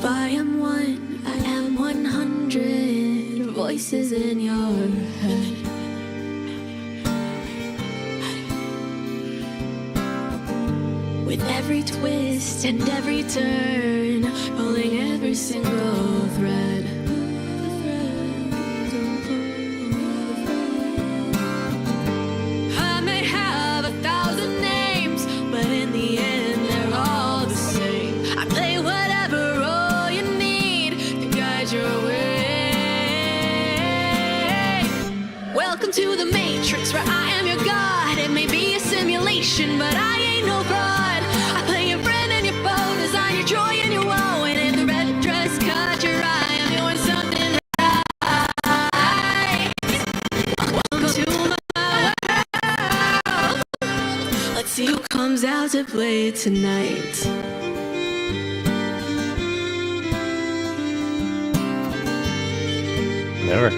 If I am one, I am 100 voices in your head. With every twist and every turn, pulling every single thread. I may have 1,000 names, but in the end they're all the same. I play whatever role you need to guide your way. Welcome to the Matrix, where I am your god. It may be a simulation, but I ain't no fraud. I play your friend and your foe, design your joy and your woe. And if the red dress caught your eye, I'm doing something right. Welcome to my world. Let's see who comes out to play tonight. Never.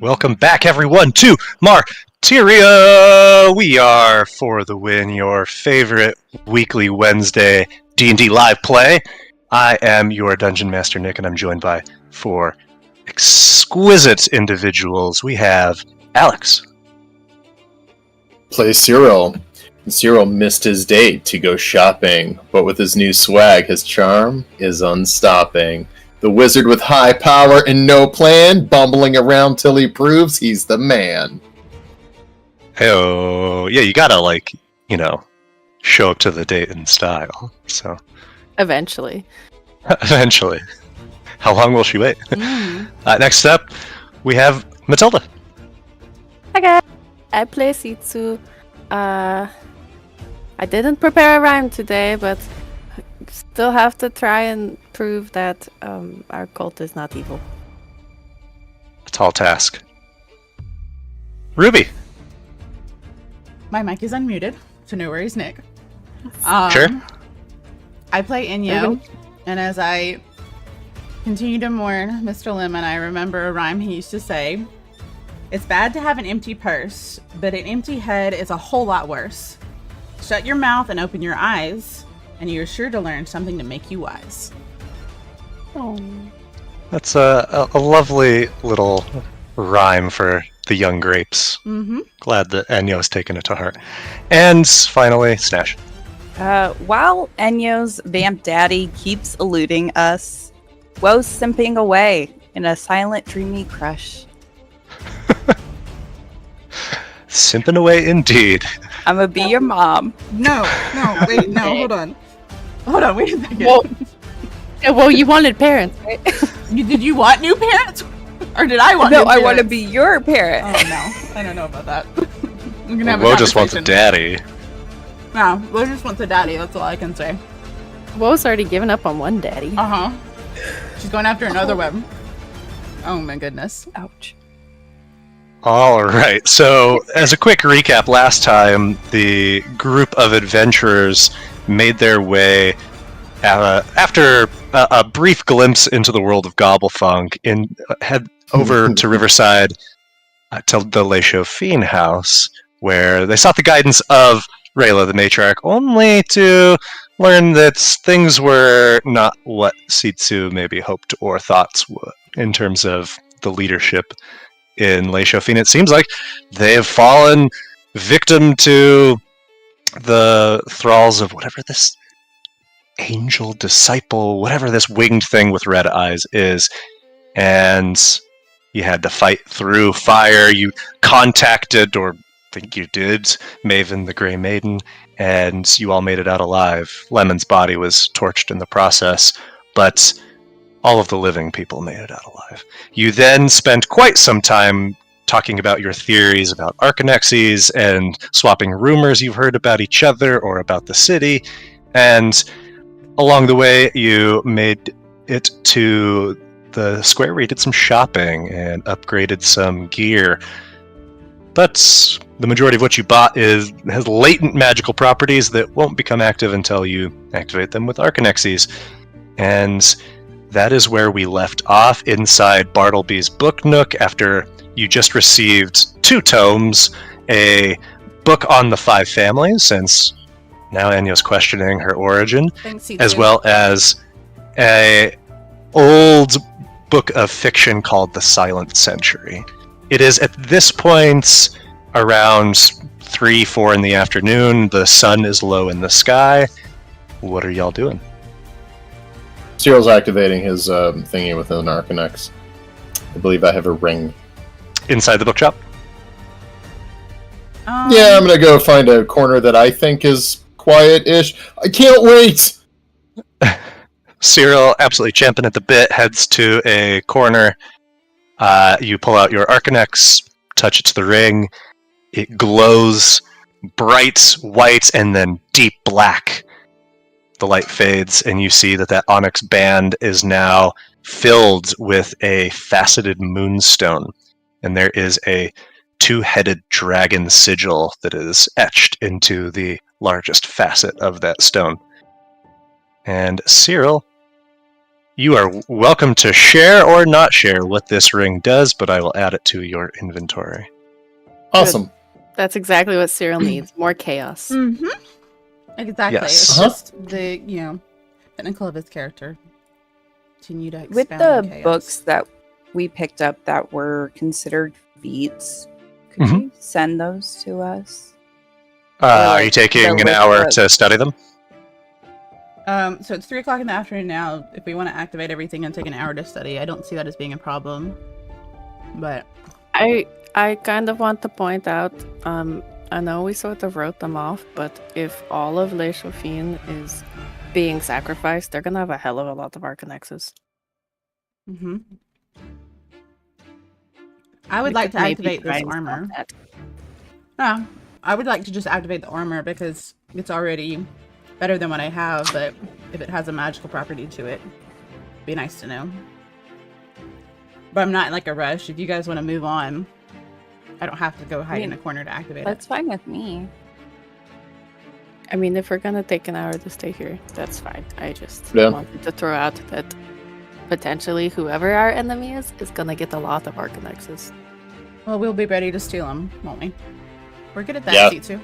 Welcome back, everyone, to Martyia! We are, for the win, your favorite weekly Wednesday D&D live play. I am your Dungeon Master, Nick, and I'm joined by four exquisite individuals. We have Alex. Play Cyril. Cyril missed his date to go shopping, but with his new swag, his charm is unstopping. The wizard with high power and no plan, bumbling around till he proves he's the man. Hey-oh. Yeah, you gotta, show up to the date in style, so... Eventually. Eventually. How long will she wait? Next up, we have Matilda. Hi guys, I play Sitsu. I didn't prepare a rhyme today, but still have to try and prove that our cult is not evil. A tall task. Ruby. My mic is unmuted, so no worries, Nick. Sure. I play Enyo, and as I continue to mourn Mr. Lemon, I remember a rhyme he used to say. It's bad to have an empty purse, but an empty head is a whole lot worse. Shut your mouth and open your eyes, and you're sure to learn something to make you wise. Oh. That's a lovely little rhyme for the young grapes. Mm-hmm. Glad that Enyo's taken it to heart. And finally, Snash. While Enyo's vamp daddy keeps eluding us, Woe's simping away in a silent, dreamy crush. Simping away indeed. I'ma be your mom. No, wait, hold on. Hold on, wait a second. Well, you wanted parents, right? Did you want new parents? Or did I want No, new I parents? want to be your parent. Oh, no. I don't know about that. I'm gonna have a Woe just wants a conversation. daddy. No, Woe just wants a daddy, that's all I can say. Woe's already given up on one daddy. Uh-huh. She's going after another web. Oh my goodness. Ouch. All right. So, as a quick recap, last time the group of adventurers made their way after a brief glimpse into the world of Gobblefunk and head over to Riverside to the Le Chauffin house, where they sought the guidance of Rayla the matriarch, only to learn that things were not what Sitsu maybe hoped or thought in terms of the leadership in Le Chauffin. It seems like they have fallen victim to the thralls of whatever this angel disciple, whatever this winged thing with red eyes is, and you had to fight through fire. You contacted, or think you did, Maven the Grey Maiden, and you all made it out alive. Lemon's body was torched in the process, but all of the living people made it out alive. You then spent quite some time talking about your theories about archanexies and swapping rumors you've heard about each other or about the city, and along the way you made it to the square where you did some shopping and upgraded some gear. But the majority of what you bought has latent magical properties that won't become active until you activate them with archanexies. And that is where we left off, inside Bartleby's book nook, after you just received 2 tomes, a book on the 5 families, since now Enyo's questioning her origin, Thanks, as C2. well as a old book of fiction called The Silent Century. It is at this point around 3, 4 in the afternoon. The sun is low in the sky. What are y'all doing? Cyril's activating his thingy with an Arcanex. I believe I have a ring. Inside the bookshop? Yeah, I'm gonna go find a corner that I think is quiet-ish. I can't wait! Cyril, absolutely champing at the bit, heads to a corner. You pull out your Arcanex, touch it to the ring. It glows bright white and then deep black. The light fades, and you see that onyx band is now filled with a faceted moonstone. And there is a 2-headed dragon sigil that is etched into the largest facet of that stone. And Cyril, you are welcome to share or not share what this ring does, but I will add it to your inventory. Awesome. That's exactly what Cyril needs. More chaos. Mm-hmm. Exactly. Yes. It's just the, pinnacle of his character. Continue to expand With on the chaos. books that we picked up that were considered feats, could you send those to us? Are you taking an hour to study them? So it's 3 o'clock in the afternoon now. If we want to activate everything and take an hour to study, I don't see that as being a problem. But I kind of want to point out, I know we sort of wrote them off, but if all of Le Chauffin is being sacrificed, they're gonna have a hell of a lot of Arcanexes. mm-hmm. I would We like could to maybe activate try this and stop armor. that. Yeah, I would like to just activate the armor because it's already better than what I have, but if it has a magical property to it, it'd be nice to know. But I'm not in like a rush. If you guys want to move on, I don't have to go hide in a corner to activate That's it. fine with me. I mean, if we're gonna take an hour to stay here, that's fine. I just Yeah. wanted to throw out that potentially whoever our enemy is gonna get a lot of Arcanexes. Well, we'll be ready to steal them, won't we? We're good at that, Yeah. C2.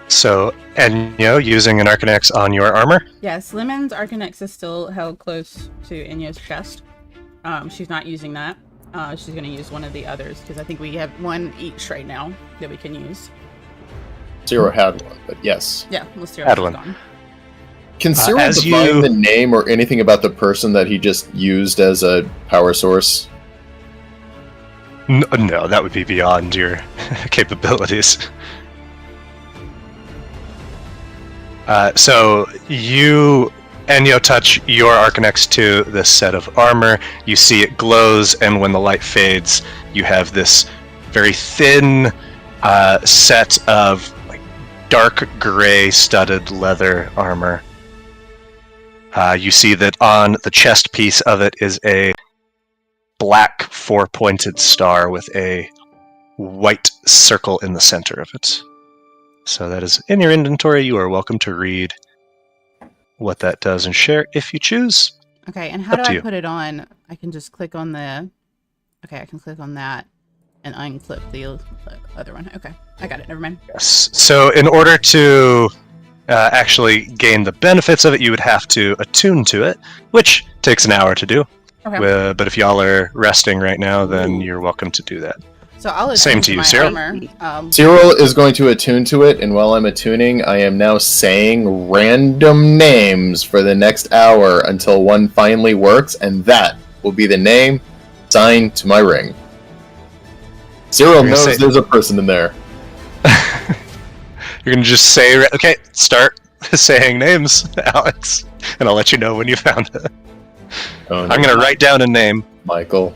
So, Enyo, using an Arcanex on your armor? Yes, Lemon's Arcanex is still held close to Enyo's chest. She's not using that. She's going to use one of the others because I think we have one each right now that we can use. Cyril had one, but yes. Yeah, let's see. Adeline. Can Cyril as define you- the name or anything about the person that he just used as a power source? No, that would be beyond your capabilities. So you, Enyo, touch your Arcanex to this set of armor. You see it glows, and when the light fades, you have this very thin set of like dark gray studded leather armor. You see that on the chest piece of it is a black 4-pointed star with a white circle in the center of it. So that is in your inventory. You are welcome to read what that does and share if you choose. Okay, and how Up do to I you. put it on? I can just click on the... Okay, I can click on that and unclip the other one. Okay, I got it. Never mind. Yes. So in order to actually gain the benefits of it, you would have to attune to it, which takes an hour to do. Okay. But if y'all are resting right now, then you're welcome to do that. So I'll Same attune to you, my Cyril. armor. Cyril is going to attune to it, and while I'm attuning, I am now saying random names for the next hour until one finally works, and that will be the name signed to my ring. Cyril You're gonna knows say- there's a person in there. You're going to just say, okay, start saying names, Alex, and I'll let you know when you found it. Oh, no. I'm going to write down a name. Michael,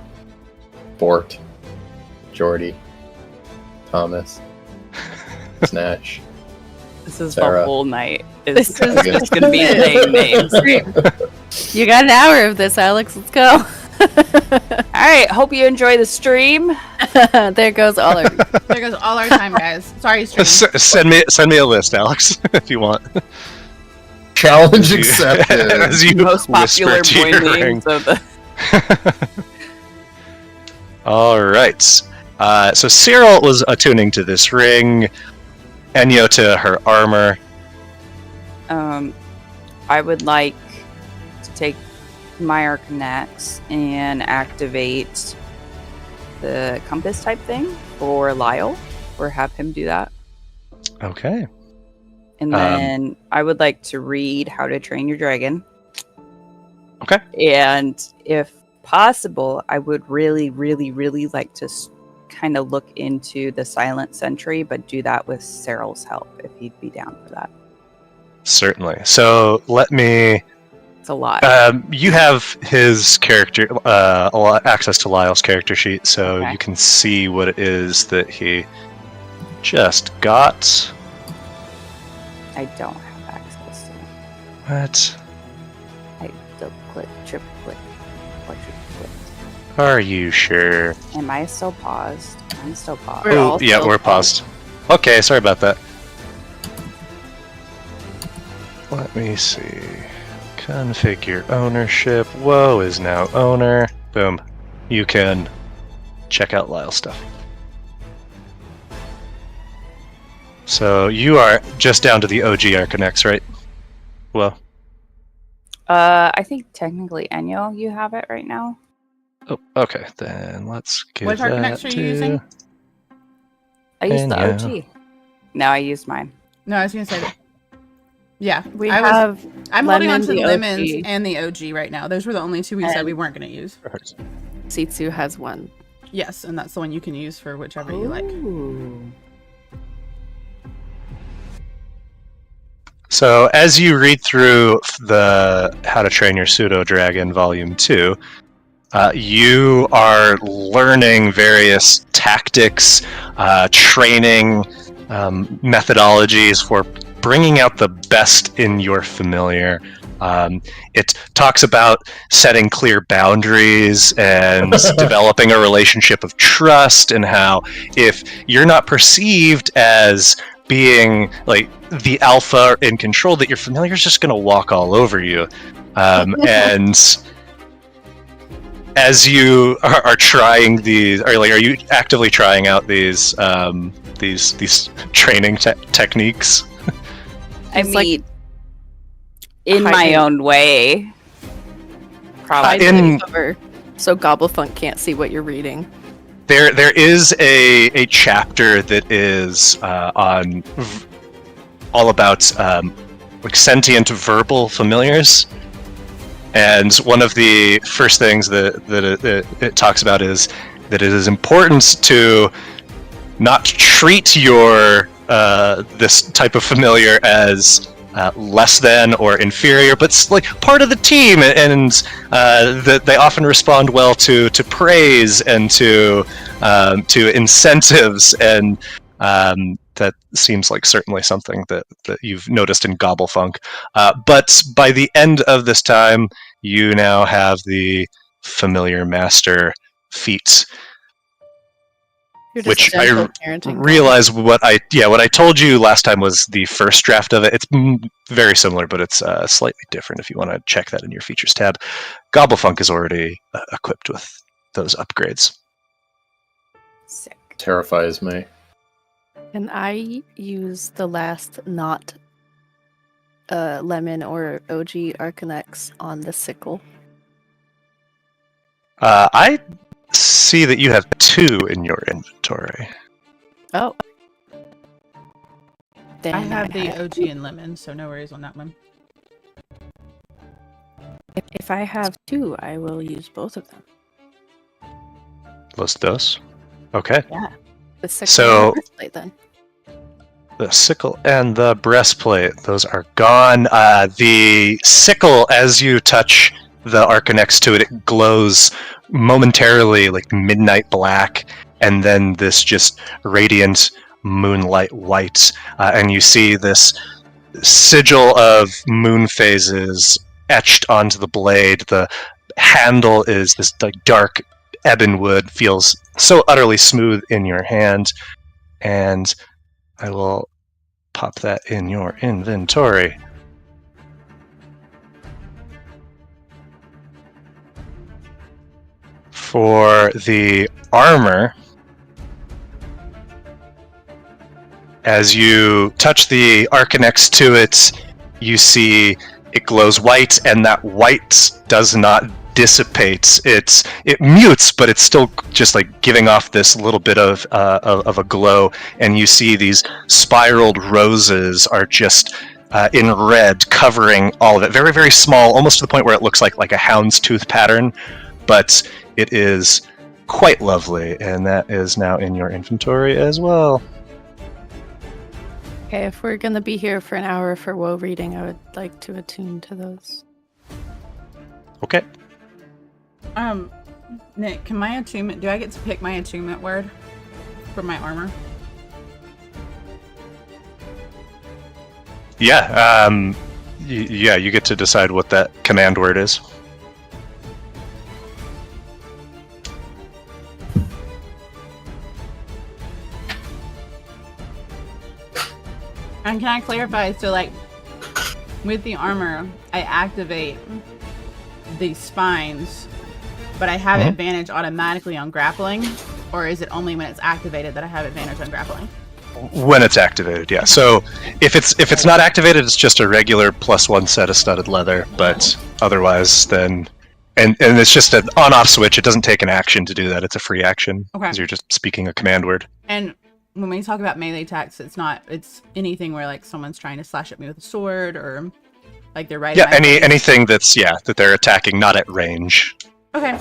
Bort, Jordy, Thomas, Snatch. This is Sarah. the whole night. This It's is just going to be saying names. You got an hour of this, Alex. Let's go. All right. Hope you enjoy the stream. There goes all our. There goes all our time, guys. Sorry, stream. Send me a list, Alex, if you want. Challenge As accepted. you Most whisper popular to boy your ring. names of the. All right. So Cyril was attuning to this ring, Enyo to her armor. I would like to take my Arcanax and activate the compass type thing for Lyle, or have him do that. Okay. And then I would like to read How to Train Your Dragon. Okay. And if possible, I would really, really, really like to kind of look into the Silent Sentry, but do that with Cyril's help, if he'd be down for that. Certainly. So let me... It's a lot. You have his character, access to Lyle's character sheet, so Okay. you can see what it is that he just got. I don't have access to it. What I double click, triple click, quadruple click. are you sure? Am I still paused? I'm still paused. We're all Yeah, still we're paused. Okay, sorry about that. Let me see. Configure ownership. Woe is now owner. Boom. You can check out Lyle's stuff. So you are just down to the OG Arcanax, right? Well. I think technically Enyo, you have it right now. Oh, okay. Then let's give Which that Arcanax are you to using? I used the Enyo. OG. No, I used mine. No, I was gonna say that. Yeah, I'm holding on to the lemons OG. and the OG right now. Those were the only two we said And- we weren't gonna use. Sitsu has one. Yes, and that's the one you can use for whichever you like. Ooh. So as you read through the How to Train Your Pseudo Dragon Volume 2, you are learning various tactics, training methodologies for bringing out the best in your familiar. It talks about setting clear boundaries and developing a relationship of trust, and how if you're not perceived as being like the alpha in control, that your familiar is just going to walk all over you. And as you are trying these, or like, are you actively trying out these training techniques? I It's like mean, in my hiding- own way. Probably. in- Cover so Gobblefunk can't see what you're reading. There is a chapter that is on all about like sentient verbal familiars, and one of the first things that it talks about is that it is important to not treat your this type of familiar as less than or inferior, but like part of the team, and that they often respond well to praise and to incentives, and that seems like certainly something that you've noticed in Gobblefunk. But by the end of this time, you now have the familiar master feat, You're just which I gentle parenting. realize what I told you last time was the first draft of it. It's very similar, but it's slightly different. If you want to check that in your features tab, Gobblefunk is already equipped with those upgrades. Sick. Terrifies me. Can I use the last not lemon or OG Arcanax on the sickle? I see that you have 2 in your inventory. Oh. Then I have the OG and lemon, so no worries on that one. If I have 2, I will use both of them. Los dos. Okay. The sickle So- and the breastplate, then. The sickle and the breastplate, those are gone. The sickle, as you touch the Arcanax to it, it glows momentarily like midnight black, and then this just radiant moonlight white. And you see this sigil of moon phases etched onto the blade. The handle is this like dark ebon wood, feels so utterly smooth in your hand. And I will pop that in your inventory. For the armor, As you touch the Arcanex to it, you see it glows white, and that white does not dissipate. It mutes, but it's still just like giving off this little bit of a glow. And you see these spiraled roses are just in red, covering all of it. Very, very small, almost to the point where it looks like a houndstooth pattern, but it is quite lovely, and that is now in your inventory as well. Okay, if we're gonna be here for an hour for woe reading, I would like to attune to those. Okay. Nick, can my attunement, do I get to pick my attunement word for my armor? Yeah, yeah, you get to decide what that command word is. And can I clarify, so like, with the armor, I activate the spines, but I have advantage automatically on grappling? Or is it only when it's activated that I have advantage on grappling? When it's activated, yeah. So if it's not activated, it's just a regular +1 set of studded leather. But otherwise, then and it's just an on-off switch. It doesn't take an action to do that. It's a free action because you're just speaking a command word. And when we talk about melee attacks, it's anything where like someone's trying to slash at me with a sword or like they're right. Yeah, anything that's that they're attacking, not at range. Okay.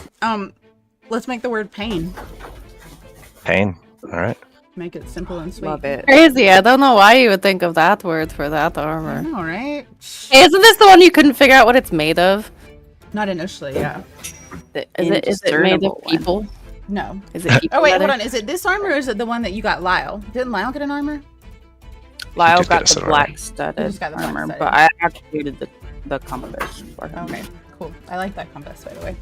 Let's make the word pain. Pain. All right. Make it simple and sweet. Love it. Crazy, I don't know why you would think of that word for that armor. I know, right? Hey, isn't this the one you couldn't figure out what it's made of? Not initially, yeah. Is it made of people? No. Is it people? Oh wait, leather? hold on. Is it this armor or is it the one that you got, Lyle? Didn't Lyle get an armor? Lyle did get got a the set of black You studded just got the black armor, studded. but I activated the compass for him. Okay, cool. I like that compass, by the way.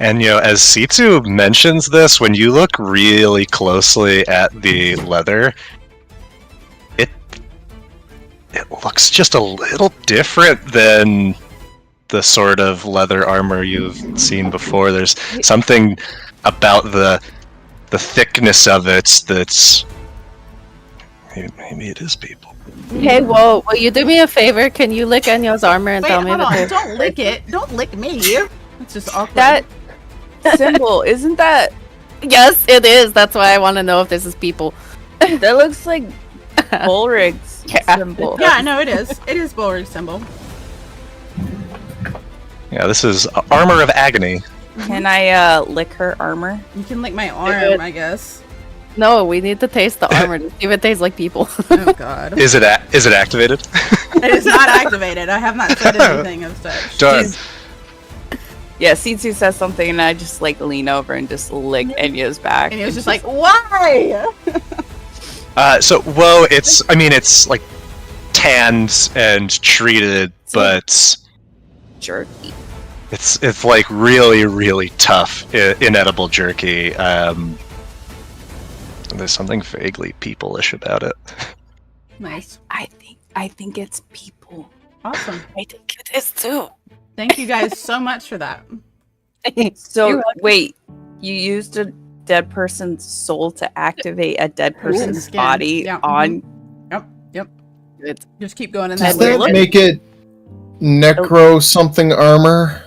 Enyo, as Sitsu mentions this, when you look really closely at the leather, it looks just a little different than the sort of leather armor you've seen before. There's something about the thickness of it that's maybe it is people. Hey, whoa, will you do me a favor? Can you lick Enyo's armor and Wait, tell me hold that on. they're- Don't lick it. Don't lick me. It's just awkward. That symbol, isn't that Yes, it is. That's why I want to know if this is people. that looks like Bullrig's symbol? Yeah, no, it is. It is Bullrig's symbol. Yeah, this is Armor of Agony. Can I lick her armor? You can lick my arm, I guess. No, we need to taste the armor to see if it tastes like people. Oh god. Is it activated? It is not activated. I have not said anything of such. Darn. Yeah, Sitsu says something and I just like lean over and just lick Enyo's back. And he was just like, why? So whoa, it's like tanned and treated, but jerky. it's like really, really tough, inedible jerky. There's something vaguely people-ish about it. Nice. I think it's people. Awesome. I think it is too. Thank you guys so much for that. So wait, you used a dead person's soul to activate a dead person's skin. body Yeah. on. Yep. Good. Just keep going in Does that that way. make it necro something armor?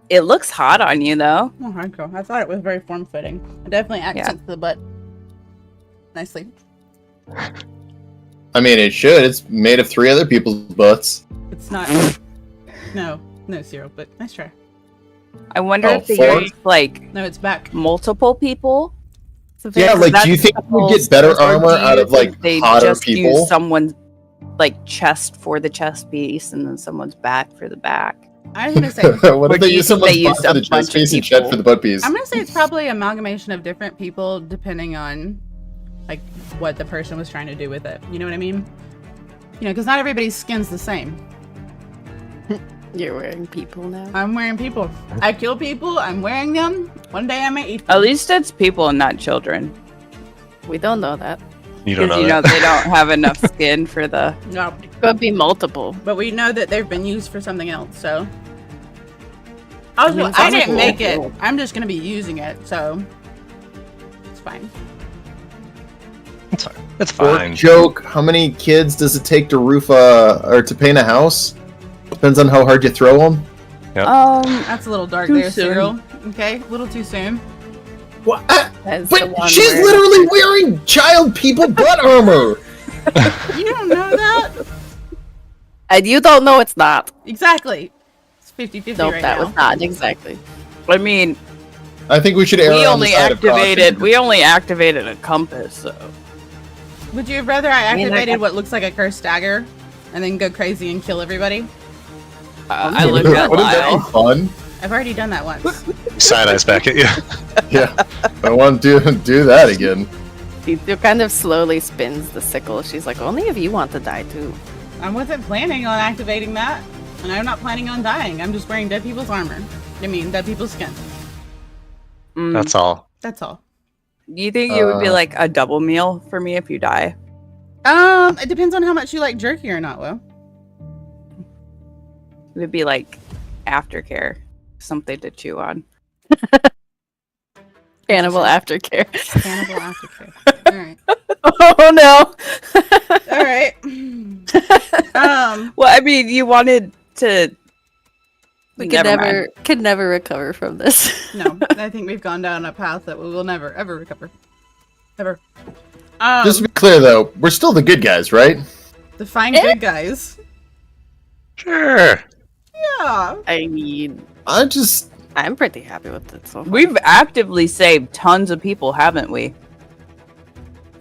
It looks hot on you though. Oh, hardcore. I thought it was very form-fitting. It definitely accents the butt nicely. I mean, it should. It's made of 3 other people's butts. It's not. No, Zero, but nice try. I wonder Oh, if they 4? use like No, it's back. multiple people. Yeah, like, do you think you would get better Or armor do you out of, like, think they hotter just people? use someone's like chest for the chest piece and then someone's back for the back? I was gonna say. What Or if they do you use think someone's they butt used for a the bunch chest of piece and shed people? for the butt piece? I'm gonna say it's probably an amalgamation of different people depending on like what the person was trying to do with it. You know what I mean? You know, because not everybody's skin's the same. You're wearing people now. I'm wearing people. I kill people. I'm wearing them. One day I may eat them. At least it's people and not children. We don't know that. You don't Because know you know that. they don't have enough skin for the. No, Could be multiple. but we know that they've been used for something else. So also, mean, it I sounds like didn't a make it. role. I'm just gonna be using it, so it's fine. It's fine. It's Fork fine. joke. How many kids does it take to roof or to paint a house? Depends on how hard you throw them. That's a little dark Too there, soon. Cyril. Okay, a little too soon. What? That's the But one she's where- literally wearing child people butt armor. You don't know that? And you don't know it's not. Exactly. It's 50-50 Nope, right that now. was not exactly. I mean, I think we should err we on the only side of activated. caution. We only activated a compass, so. Would you have rather I mean, activated like- what looks like a cursed dagger and then go crazy and kill everybody? I looked at Wouldn't that Lyle. be fun? I've already done that once. Side eyes back at you. Yeah, I want to do that again. She kind of slowly spins the sickle. She's like, only if you want to die too. I wasn't planning on activating that, and I'm not planning on dying. I'm just wearing dead people's armor. I mean, dead people's skin. Mm. That's all. That's all. Do you think it would be like a double meal for me if you die? It depends on how much you like jerky or not, Will. It would be like aftercare, something to chew on. Cannibal aftercare. Cannibal aftercare. All right. Oh no. All right. Well, I mean, you wanted to. We Never could never recover from this. No, I think we've gone down a path that we will never, ever recover. Ever. Just to be clear, though, we're still the good guys, right? The fine good guys. Sure. Yeah. I mean, I'm pretty happy with it so far. We've actively saved tons of people, haven't we?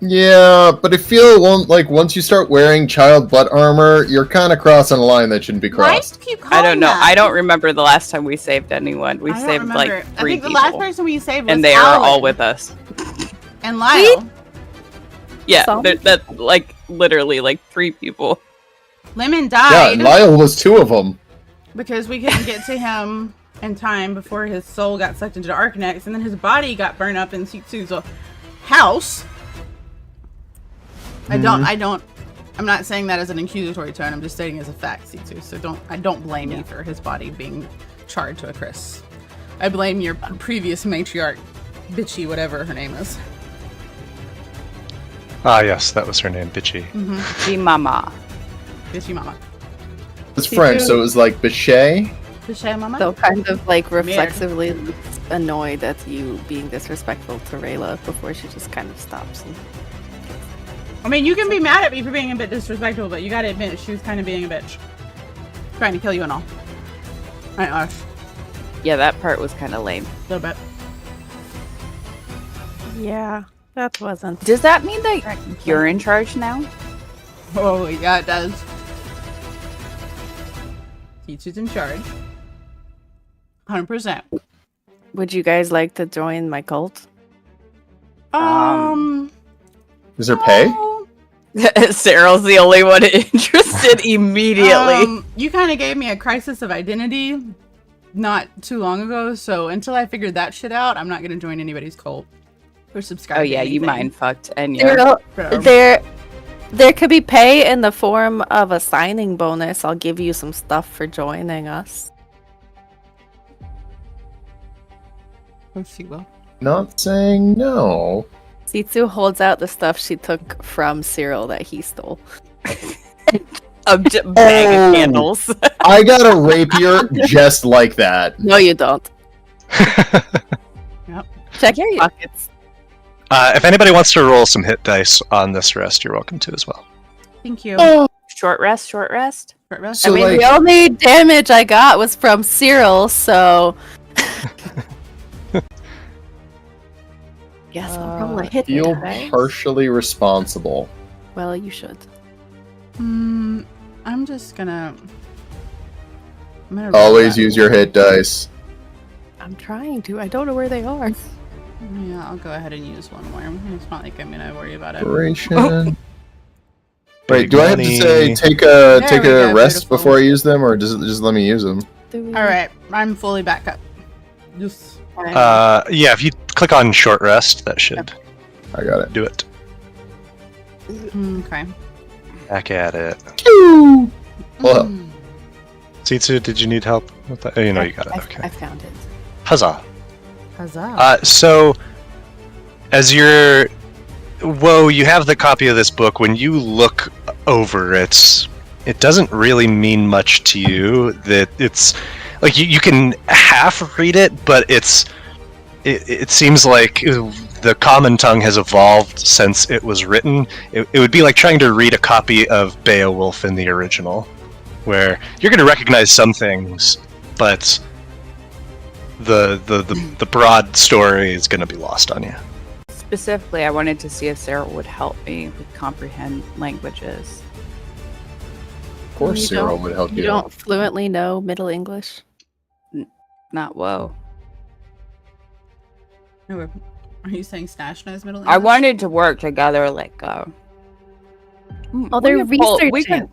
Yeah, but I feel like once you start wearing child butt armor, you're kind of crossing a line that shouldn't be Why crossed. do you keep calling I don't know. that? I don't remember the last time we saved anyone. We I don't saved remember. like I three think the people, last person we saved was and they are all Alan with us. and Lyle. Yeah, Some? that like literally like 3 people. Lemon Yeah, died and Lyle was 2 of them. because we couldn't get to him in time before his soul got sucked into the Arcanex, and then his body got burned up in Sitsu's house. I'm not saying that as an accusatory tone. I'm just stating as a fact, Sitsu. So don't blame me for his body being charred to a crisp. I blame your previous matriarch, bitchy, whatever her name is. Ah, yes, that was her name, Bitchy. G Mama. Bitchy mama. It's French, so it was like Bichet. Bitchy mama. So kind of like reflexively annoyed at you being disrespectful to Rayla before she just kind of stops. And... I mean, you can be mad at me for being a bit disrespectful, but you gotta admit she was kind of being a bitch, trying to kill you and all. I know, Yeah, that part was kind of lame. a little bit. Yeah, that wasn't. Does that mean that you're in charge now? Oh yeah, it does. Teacher's in charge. 100%. Would you guys like to join my cult? Is there pay? Cyril's the only one interested immediately. You kind of gave me a crisis of identity not too long ago, so until I figured that shit out, I'm not gonna join anybody's cult or subscribe. Oh to yeah, you anything. mind fucked Enyo. There could be pay in the form of a signing bonus. I'll give you some stuff for joining us. Let's see, Will. Not saying no. Sitsu holds out the stuff she took from Cyril that he stole. A bag Oh. of candles. I got a rapier just like that. No, you don't. Yep. Check your pockets. If anybody wants to roll some hit dice on this rest, you're welcome to as well. Thank you. Short rest, short rest. Short rest. So, I mean, like- the only damage I got was from Cyril, so. Yes, I'll roll a hit Feel dice. partially responsible. Well, you should. I'm just gonna. Always use your hit dice. I'm trying to. I don't know where they are. Yeah, I'll go ahead and use one more. It's not like I'm gonna worry about it. Operation. Wait, Big do I have to money. say take There a we go, rest beautiful. before I use them, or does it just let me use them? All right, I'm fully back up. Just. Yeah, if you click on short rest, that should I got it. do it. Okay. Back at it. Well, Mm. Sitsu, did you need help with that? Oh, you know you got it. I Okay. found it. Huzzah. Huzzah. So, as you're whoa, you have the copy of this book. When you look over it, it doesn't really mean much to you. That it's like you can half read it, but it seems like the common tongue has evolved since it was written. It would be like trying to read a copy of Beowulf in the original, where you're going to recognize some things, but the broad story is going to be lost on you. Specifically, I wanted to see if Sarah would help me with comprehend languages. Of course, Cyril would help you. You don't fluently know Middle English? Not whoa. Are you saying Stash knows Middle I English? wanted to work together, like. Oh, they're researching.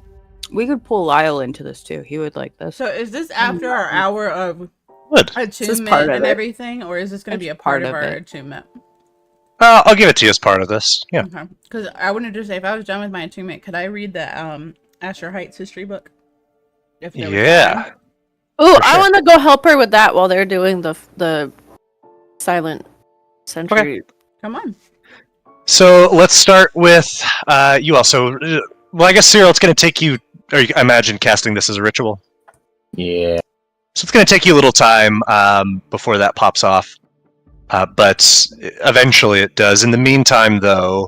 We could pull Lyle into this too. He would like this. So is this after our hour of Good. attunement part of and it. everything, or is this going to be a part of our attunement? I'll give it to you as part of this. Yeah. Okay. Because I wanted to say, if I was done with my attunement, could I read the Asher Heights history book? If there was time? Oh, For I sure. want to go help her with that while they're doing the silent sentry. Come on. So let's start with you also. Well, I guess, Cyril, it's going to take you, or I imagine casting this as a ritual. Yeah. So it's going to take you a little time before that pops off. But eventually it does. In the meantime, though,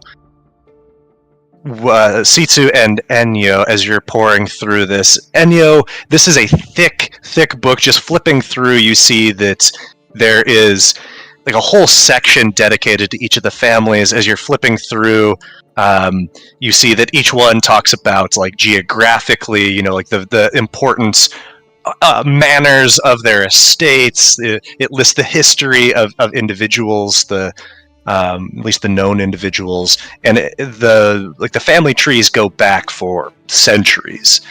Sitsu and Enyo, as you're pouring through this, Enyo, this is a thick, thick book. Just flipping through, you see that there is like a whole section dedicated to each of the families. As you're flipping through, you see that each one talks about, like, geographically, like the importance manners of their estates. It lists the history of individuals, at least the known individuals, and the family trees go back for centuries.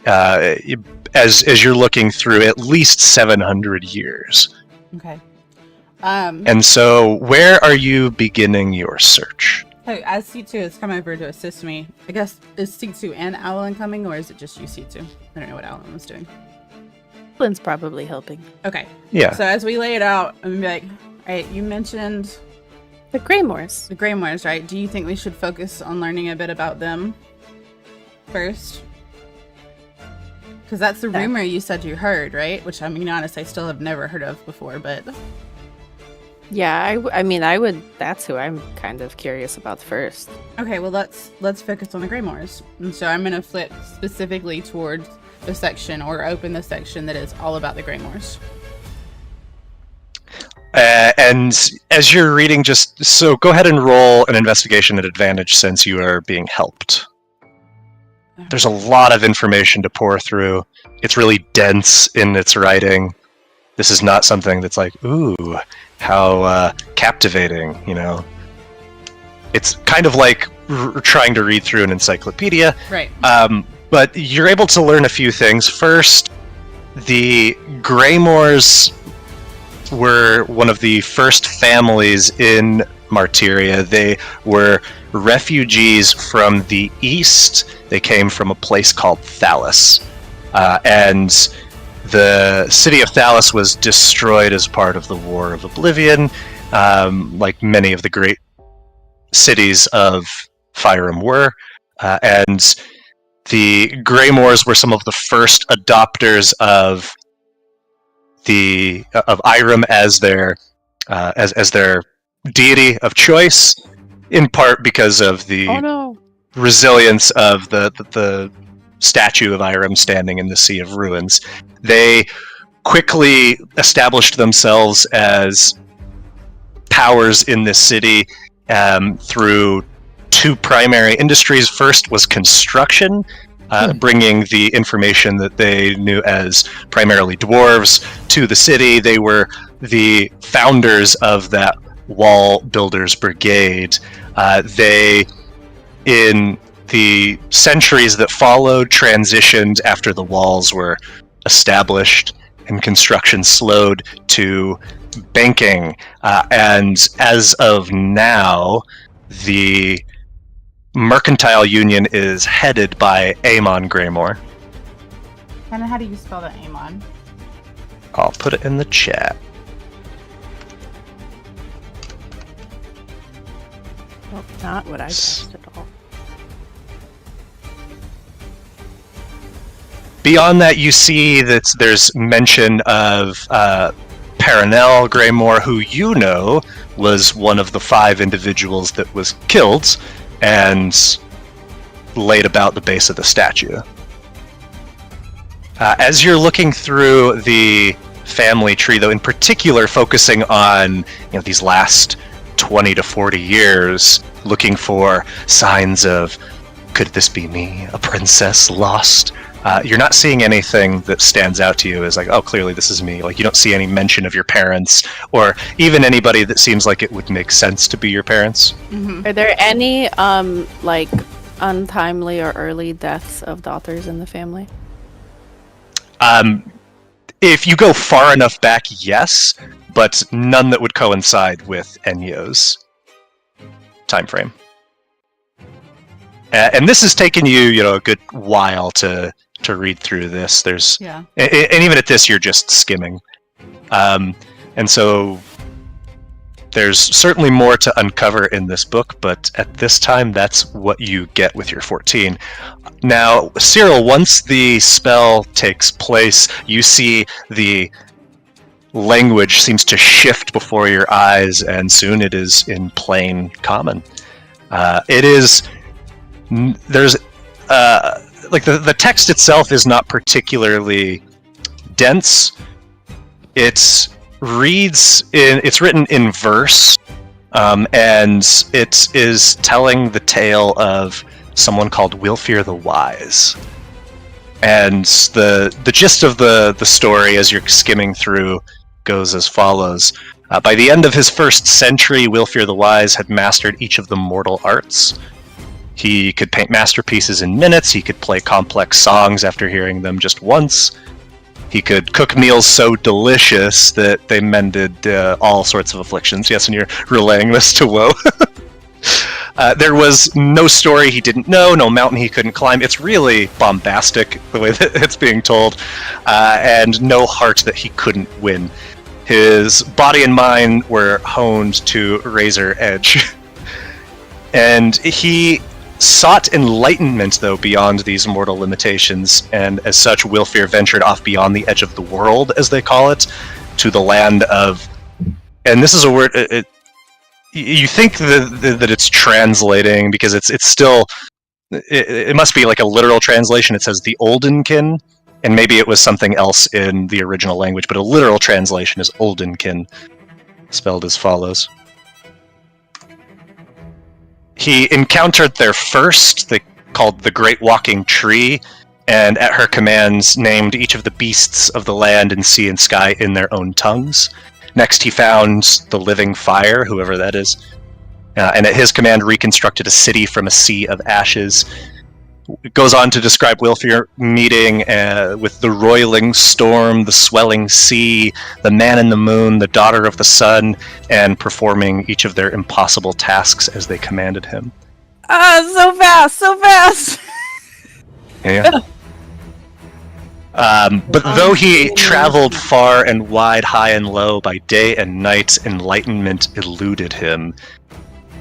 As you're looking through, at least 700 years. Okay. And so, where are you beginning your search? Hey, as C2 has come over to assist me, I guess, is C2 and Alan coming, or is it just you, C2? I don't know what Alan was doing. Lynn's probably helping. Okay. Yeah. So as we lay it out, I'm gonna be like, all right, you mentioned The Greymoors. the Greymoors, right? Do you think we should focus on learning a bit about them first? Because that's the rumor you said you heard, right? Which, I mean, honest, I still have never heard of before, but... Yeah, I mean, I would. That's who I'm kind of curious about first. Okay, well, let's focus on the Greymoors. And so I'm gonna flip specifically towards the section, or open the section that is all about the Greymoors. And as you're reading, so go ahead and roll an investigation at advantage since you are being helped. There's a lot of information to pour through. It's really dense in its writing. This is not something that's like, ooh, how captivating, It's kind of like trying to read through an encyclopedia. Right. But you're able to learn a few things. First, the Greymoors were one of the first families in Martyria. They were refugees from the east. They came from a place called Thalys. And the city of Thalys was destroyed as part of the War of Oblivion, like many of the great cities of Fyram were. And the Greymoors were some of the first adopters of Irem as their deity of choice, in part because of the resilience of the statue of Irem standing in the Sea of Ruins. They quickly established themselves as powers in this city through two primary industries. First was construction, bringing the information that they knew as primarily dwarves to the city. They were the founders of that wall builders brigade. They, in the centuries that followed, transitioned after the walls were established and construction slowed to banking. And as of now, the Mercantile Union is headed by Aemon Greymore. And how do you spell that, Amon? I'll put it in the chat. Well, not what I guessed at all. Beyond that, you see that there's mention of Paranel Greymore, who you know was one of the 5 individuals that was killed and laid about the base of the statue. As you're looking through the family tree, though, in particular focusing on these last 20 to 40 years, looking for signs of, could this be me, a princess lost? You're not seeing anything that stands out to you as like, oh, clearly this is me. Like, you don't see any mention of your parents, or even anybody that seems like it would make sense to be your parents. Mm-hmm. Are there any like untimely or early deaths of daughters in the family? If you go far enough back, yes, but none that would coincide with Enyo's time frame. And this has taken you, a good while to read through this. There's, Yeah. and even at this, you're just skimming, and so there's certainly more to uncover in this book. But at this time, that's what you get with your 14. Now, Cyril, once the spell takes place, you see the language seems to shift before your eyes, and soon it is in plain common. It is. There's like the text itself is not particularly dense. It's written in verse, and it is telling the tale of someone called Wilfir the Wise. And the gist of the story, as you're skimming through, goes as follows. By the end of his 1st century, Wilfir the Wise had mastered each of the mortal arts. He could paint masterpieces in minutes, he could play complex songs after hearing them just once, he could cook meals so delicious that they mended all sorts of afflictions. Yes, and you're relaying this to Woe. There was no story he didn't know, no mountain he couldn't climb. It's really bombastic, the way that it's being told, and no heart that he couldn't win. His body and mind were honed to razor edge. And he sought enlightenment, though, beyond these mortal limitations, and as such, Wilfir ventured off beyond the edge of the world, as they call it, to the land of... And this is a word... you think that it's translating, because it's still... It must be like a literal translation. It says the Oldenkin, and maybe it was something else in the original language, but a literal translation is Oldenkin, spelled as follows. He encountered their first, they called the Great Walking Tree, and at her commands named each of the beasts of the land and sea and sky in their own tongues. Next he found the Living Fire, whoever that is, and at his command reconstructed a city from a sea of ashes. It goes on to describe Wilfir meeting with the roiling storm, the swelling sea, the man in the moon, the daughter of the sun, and performing each of their impossible tasks as they commanded him. So fast! Yeah. But though he traveled far and wide, high and low, by day and night, enlightenment eluded him.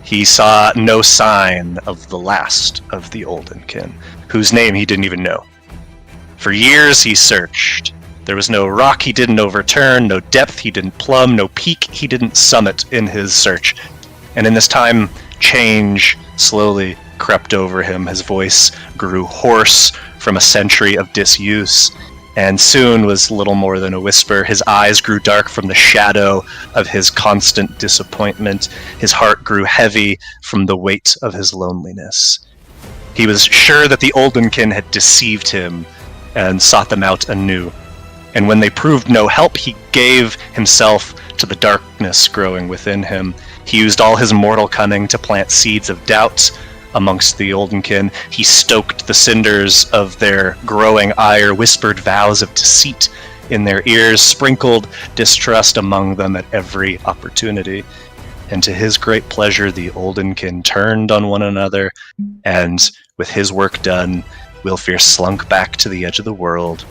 He saw no sign of the last of the Oldenkin, whose name he didn't even know. For years he searched. There was no rock he didn't overturn, no depth he didn't plumb, no peak he didn't summit in his search. And in this time, change slowly crept over him. His voice grew hoarse from a century of disuse, and soon was little more than a whisper. His eyes grew dark from the shadow of his constant disappointment. His heart grew heavy from the weight of his loneliness. He was sure that the Oldenkin had deceived him and sought them out anew. And when they proved no help, he gave himself to the darkness growing within him. He used all his mortal cunning to plant seeds of doubt amongst the Oldenkin. He stoked the cinders of their growing ire, whispered vows of deceit in their ears, sprinkled distrust among them at every opportunity. And to his great pleasure, the Oldenkin turned on one another, and with his work done, Wilfir slunk back to the edge of the world.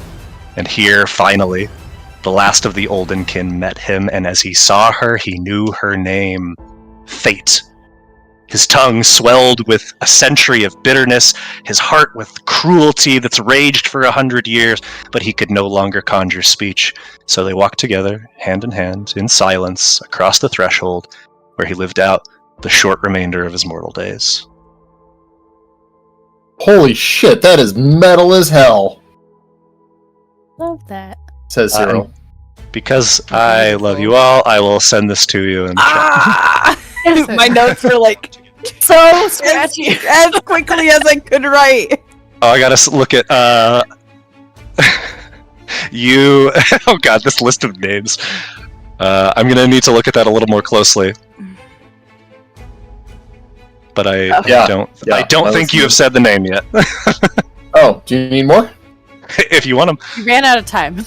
And here, finally, the last of the Oldenkin met him, and as he saw her, he knew her name, Fate. His tongue swelled with a century of bitterness, his heart with cruelty that's raged for 100 years, but he could no longer conjure speech. So they walked together, hand in hand, in silence, across the threshold, where he lived out the short remainder of his mortal days. Holy shit, that is metal as hell, Love that. says Cyril. Because I love you all, I will send this to you in chat. My notes were like so scratchy as quickly as I could write. Oh, I gotta look at, you... Oh god, this list of names. I'm gonna need to look at that a little more closely. But I don't think you have said the name yet. Oh, do you need more? If you want them. We ran out of time.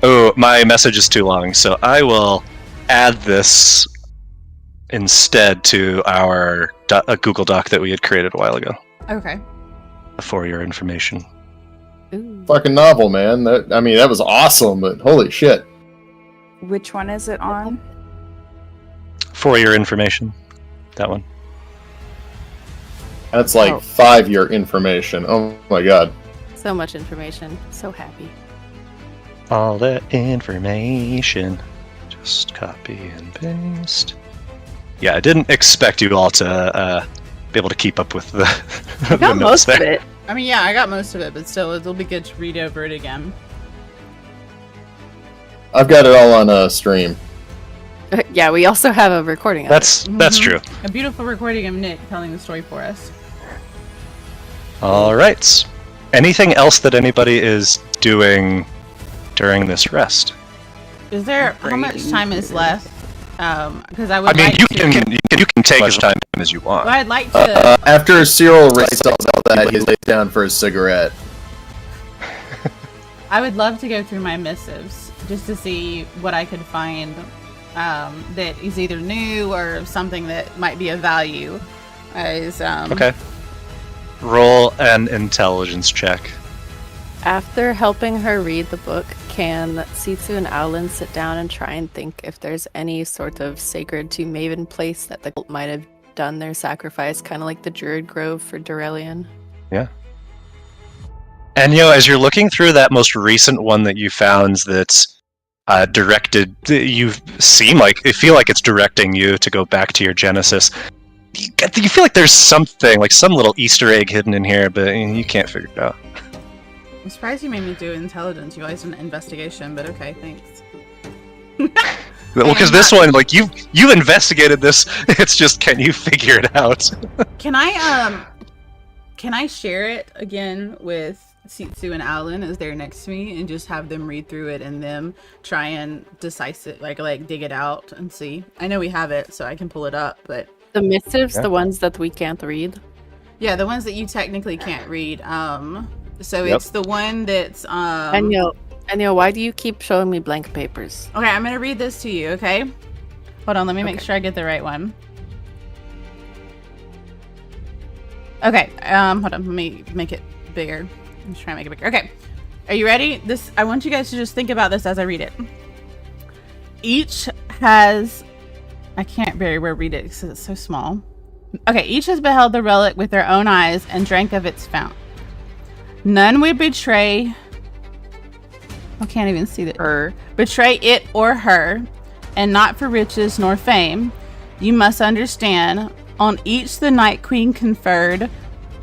Oh, my message is too long, so I will add this instead to our a Google Doc that we had created a while ago Okay. for your information. Ooh. Fucking novel, man. That was awesome, but holy shit. Which one is it on? For your information. That one. That's like 5-year information. Oh my god. So much information. So happy. All the information. Just copy and paste. Yeah, I didn't expect you all to be able to keep up with the, I got most of it. I mean, yeah, I got most of it, but still, it'll be good to read over it again. I've got it all on stream. Yeah, we also have a recording of it. That's true. A beautiful recording of Nick telling the story for us. All right. Anything else that anybody is doing during this rest? Is there how much time is left? Because I would. I mean, like you to... can take as much time as you want. Well, I'd like to. After Cyril recites all that, he lays down for a cigarette. I would love to go through my missives just to see what I could find that is either new or something that might be of value. Okay. Roll an intelligence check. After helping her read the book, can Sitsu and Aolin sit down and try and think if there's any sort of sacred to Maven place that the cult might have done their sacrifice, kind of like the Druid Grove for Durelion? Yeah. Enyo, as you're looking through that most recent one that you found that's directed, you feel like it's directing you to go back to your Genesis. You feel like there's something, like some little Easter egg hidden in here, but you can't figure it out. I'm surprised you made me do intelligence. You always did an investigation, but okay, thanks. Well, because this one, like you investigated this. It's just, can you figure it out? Can I share it again with Sitsu and Alan as they're next to me, and just have them read through it and them try and decisive, like dig it out and see. I know we have it, so I can pull it up, but The missives, the ones that we can't read. yeah, the ones that you technically can't read. So it's the one that's Enyo, why do you keep showing me blank papers? Okay, I'm gonna read this to you, okay? Hold on, let me make sure I get the right one. Okay, hold on, let me make it bigger. Let's try and make it bigger. Okay, are you ready? I want you guys to just think about this as I read it. Each has... I can't very well read it because it's so small. Okay, each has beheld the relic with their own eyes and drank of its fount. None would betray... I can't even see that. Betray it or her, and not for riches nor fame. You must understand, on each the Night Queen conferred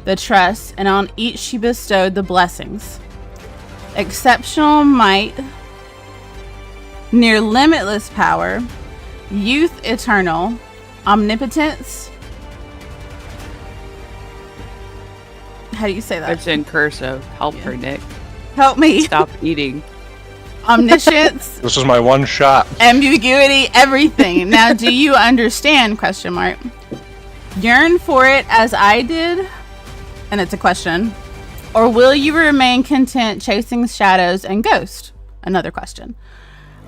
the trust, and on each she bestowed the blessings. Exceptional might, near limitless power, youth eternal, omnipotence. How do you say that? It's in cursive. Help her, Nick. Help me. Stop eating. Omniscience. This is my one shot. Ambiguity, everything. Now, do you understand? Question mark. Yearn for it as I did? And it's a question. Or will you remain content chasing shadows and ghosts? Another question.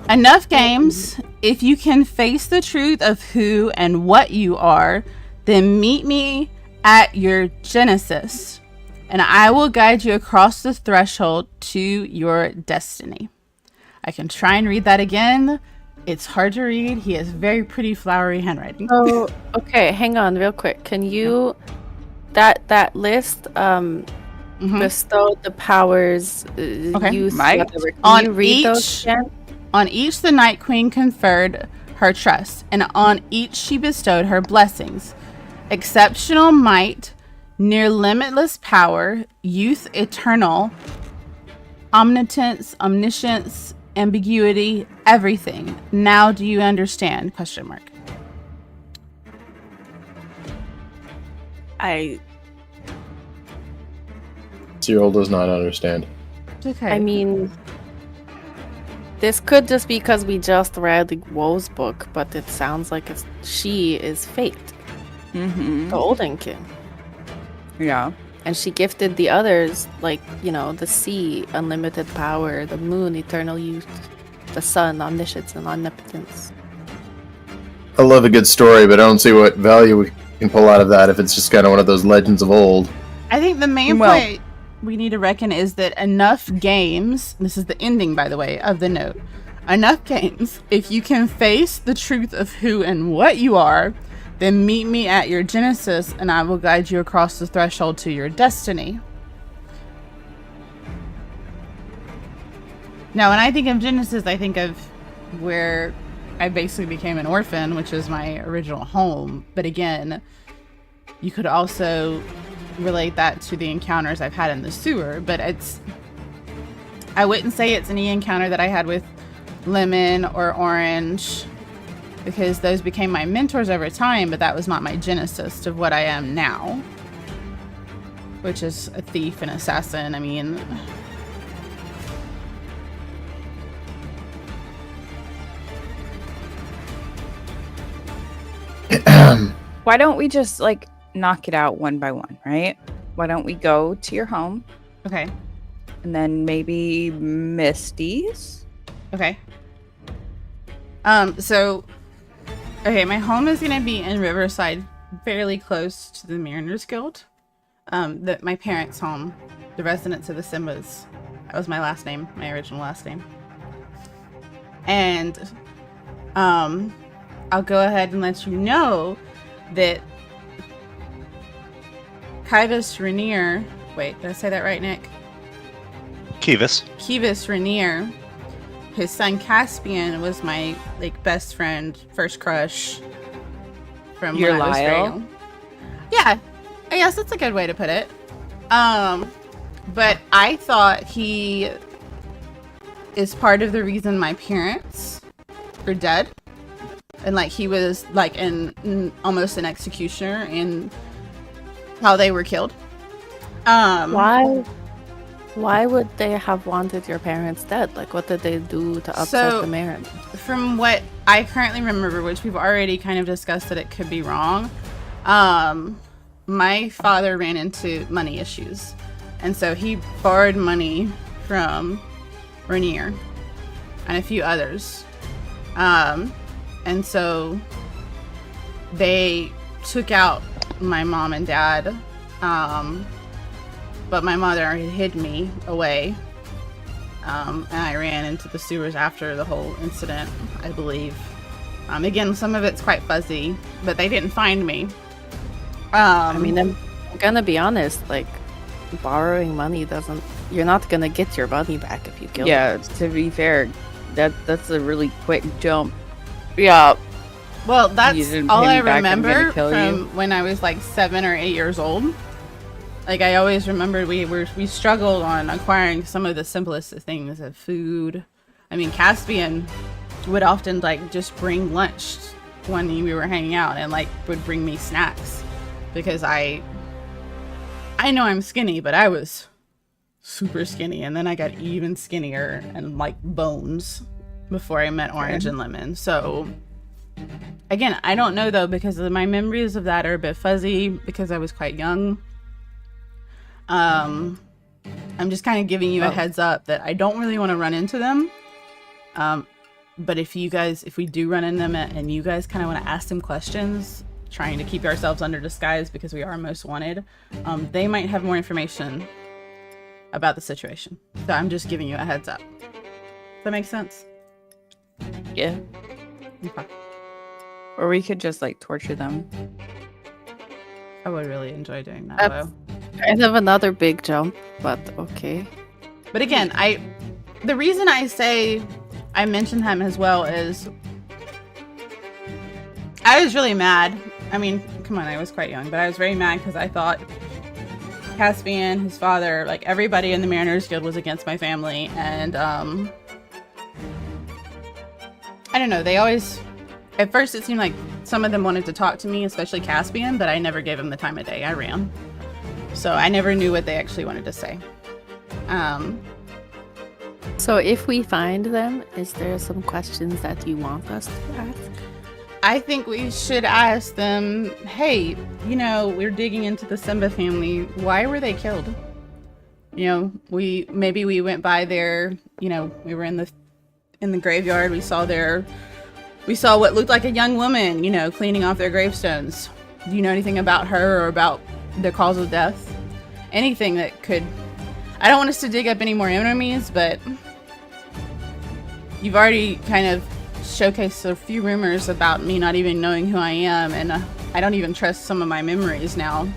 Enough games. If you can face the truth of who and what you are, then meet me at your Genesis, and I will guide you across the threshold to your destiny. I can try and read that again. It's hard to read. He has very pretty flowery handwriting. So, okay, hang on real quick. Can you that list bestowed the powers use Mike? whatever. Can On you read those each- again? On each, the Night Queen conferred her trust, and on each she bestowed her blessings. Exceptional might, near limitless power, youth eternal, omnipotence, omniscience, ambiguity, everything. Now do you understand? Question mark. Cyril does not understand. It's okay. I mean, this could just be because we just read the Woe's book, but it sounds like she is Fate, Mm-hmm. the Olden King. Yeah. And she gifted the others, like, you know, the sea, unlimited power, the moon, eternal youth, the sun, omniscience and omnipotence. I love a good story, but I don't see what value we can pull out of that if it's just kind of one of those legends of old. I think the main Well- point we need to reckon is that enough games, this is the ending, by the way, of the note. Enough games, if you can face the truth of who and what you are, then meet me at your Genesis and I will guide you across the threshold to your destiny. Now, when I think of Genesis, I think of where I basically became an orphan, which is my original home. But again, you could also relate that to the encounters I've had in the sewer. But I wouldn't say it's any encounter that I had with Lemon or Orange, because those became my mentors over time, but that was not my genesis of what I am now, which is a thief and assassin. I mean, Why don't we just like knock it out one by one, right? Why don't we go to your home okay, and then maybe Misty's? okay. So, okay, my home is gonna be in Riverside, fairly close to the Mariners Guild. My parents' home, the residence of the Simbas. That was my last name, my original last name. And, I'll go ahead and let you know that Kivas Rainier, wait, did I say that right, Nick? Kivas. Kivas Rainier, his son Caspian was my best friend, first crush from Your when I was very Lyle? young. Yeah, I guess that's a good way to put it. But I thought he is part of the reason my parents were dead, and he was almost an executioner in how they were killed. Why would they have wanted your parents dead? Like, what did they do to upset the Marin? From what I currently remember, which we've already kind of discussed that it could be wrong, my father ran into money issues. And so he borrowed money from Rainier and a few others. And so they took out my mom and dad. But my mother had hid me away. And I ran into the sewers after the whole incident, I believe. Again, some of it's quite fuzzy, but they didn't find me. I mean, I'm gonna be honest, borrowing money you're not gonna get your money back if you kill Yeah, to be fair, that's a really quick jump. Yeah. Well, You that's didn't all pay I me back, I'm gonna remember kill from you. when I was 7 or 8 years old. I always remembered we struggled on acquiring some of the simplest of things of food. I mean, Caspian would often just bring lunch when we were hanging out and would bring me snacks because I know I'm skinny, but I was super skinny, and then I got even skinnier and bones before I met Orange and Lemon. So again, I don't know though, because my memories of that are a bit fuzzy because I was quite young. I'm just kind of giving you a heads up that I don't really want to run into them. But if we do run into them and you guys kind of want to ask them questions, trying to keep ourselves under disguise because we are most wanted, they might have more information about the situation. So I'm just giving you a heads up. Does that make sense? Yeah. Okay. Or we could just like torture them. I would really enjoy doing that. That's kind of another big jump, but okay. But again, the reason I say I mentioned him as well is I was really mad. I mean, come on, I was quite young, but I was very mad because I thought Caspian, his father, like everybody in the Mariners Guild was against my family, and I don't know, they always, at first it seemed like some of them wanted to talk to me, especially Caspian, but I never gave him the time of day. I ran. So I never knew what they actually wanted to say. So if we find them, is there some questions that you want us to ask? I think we should ask them, hey, you know, we're digging into the Simba family. Why were they killed? You know, we went by their, you know, we were in the graveyard. We saw what looked like a young woman, you know, cleaning off their gravestones. Do you know anything about her or about the cause of death? Anything that could, I don't want us to dig up any more enemies, but you've already kind of showcased a few rumors about me not even knowing who I am, and I don't even trust some of my memories now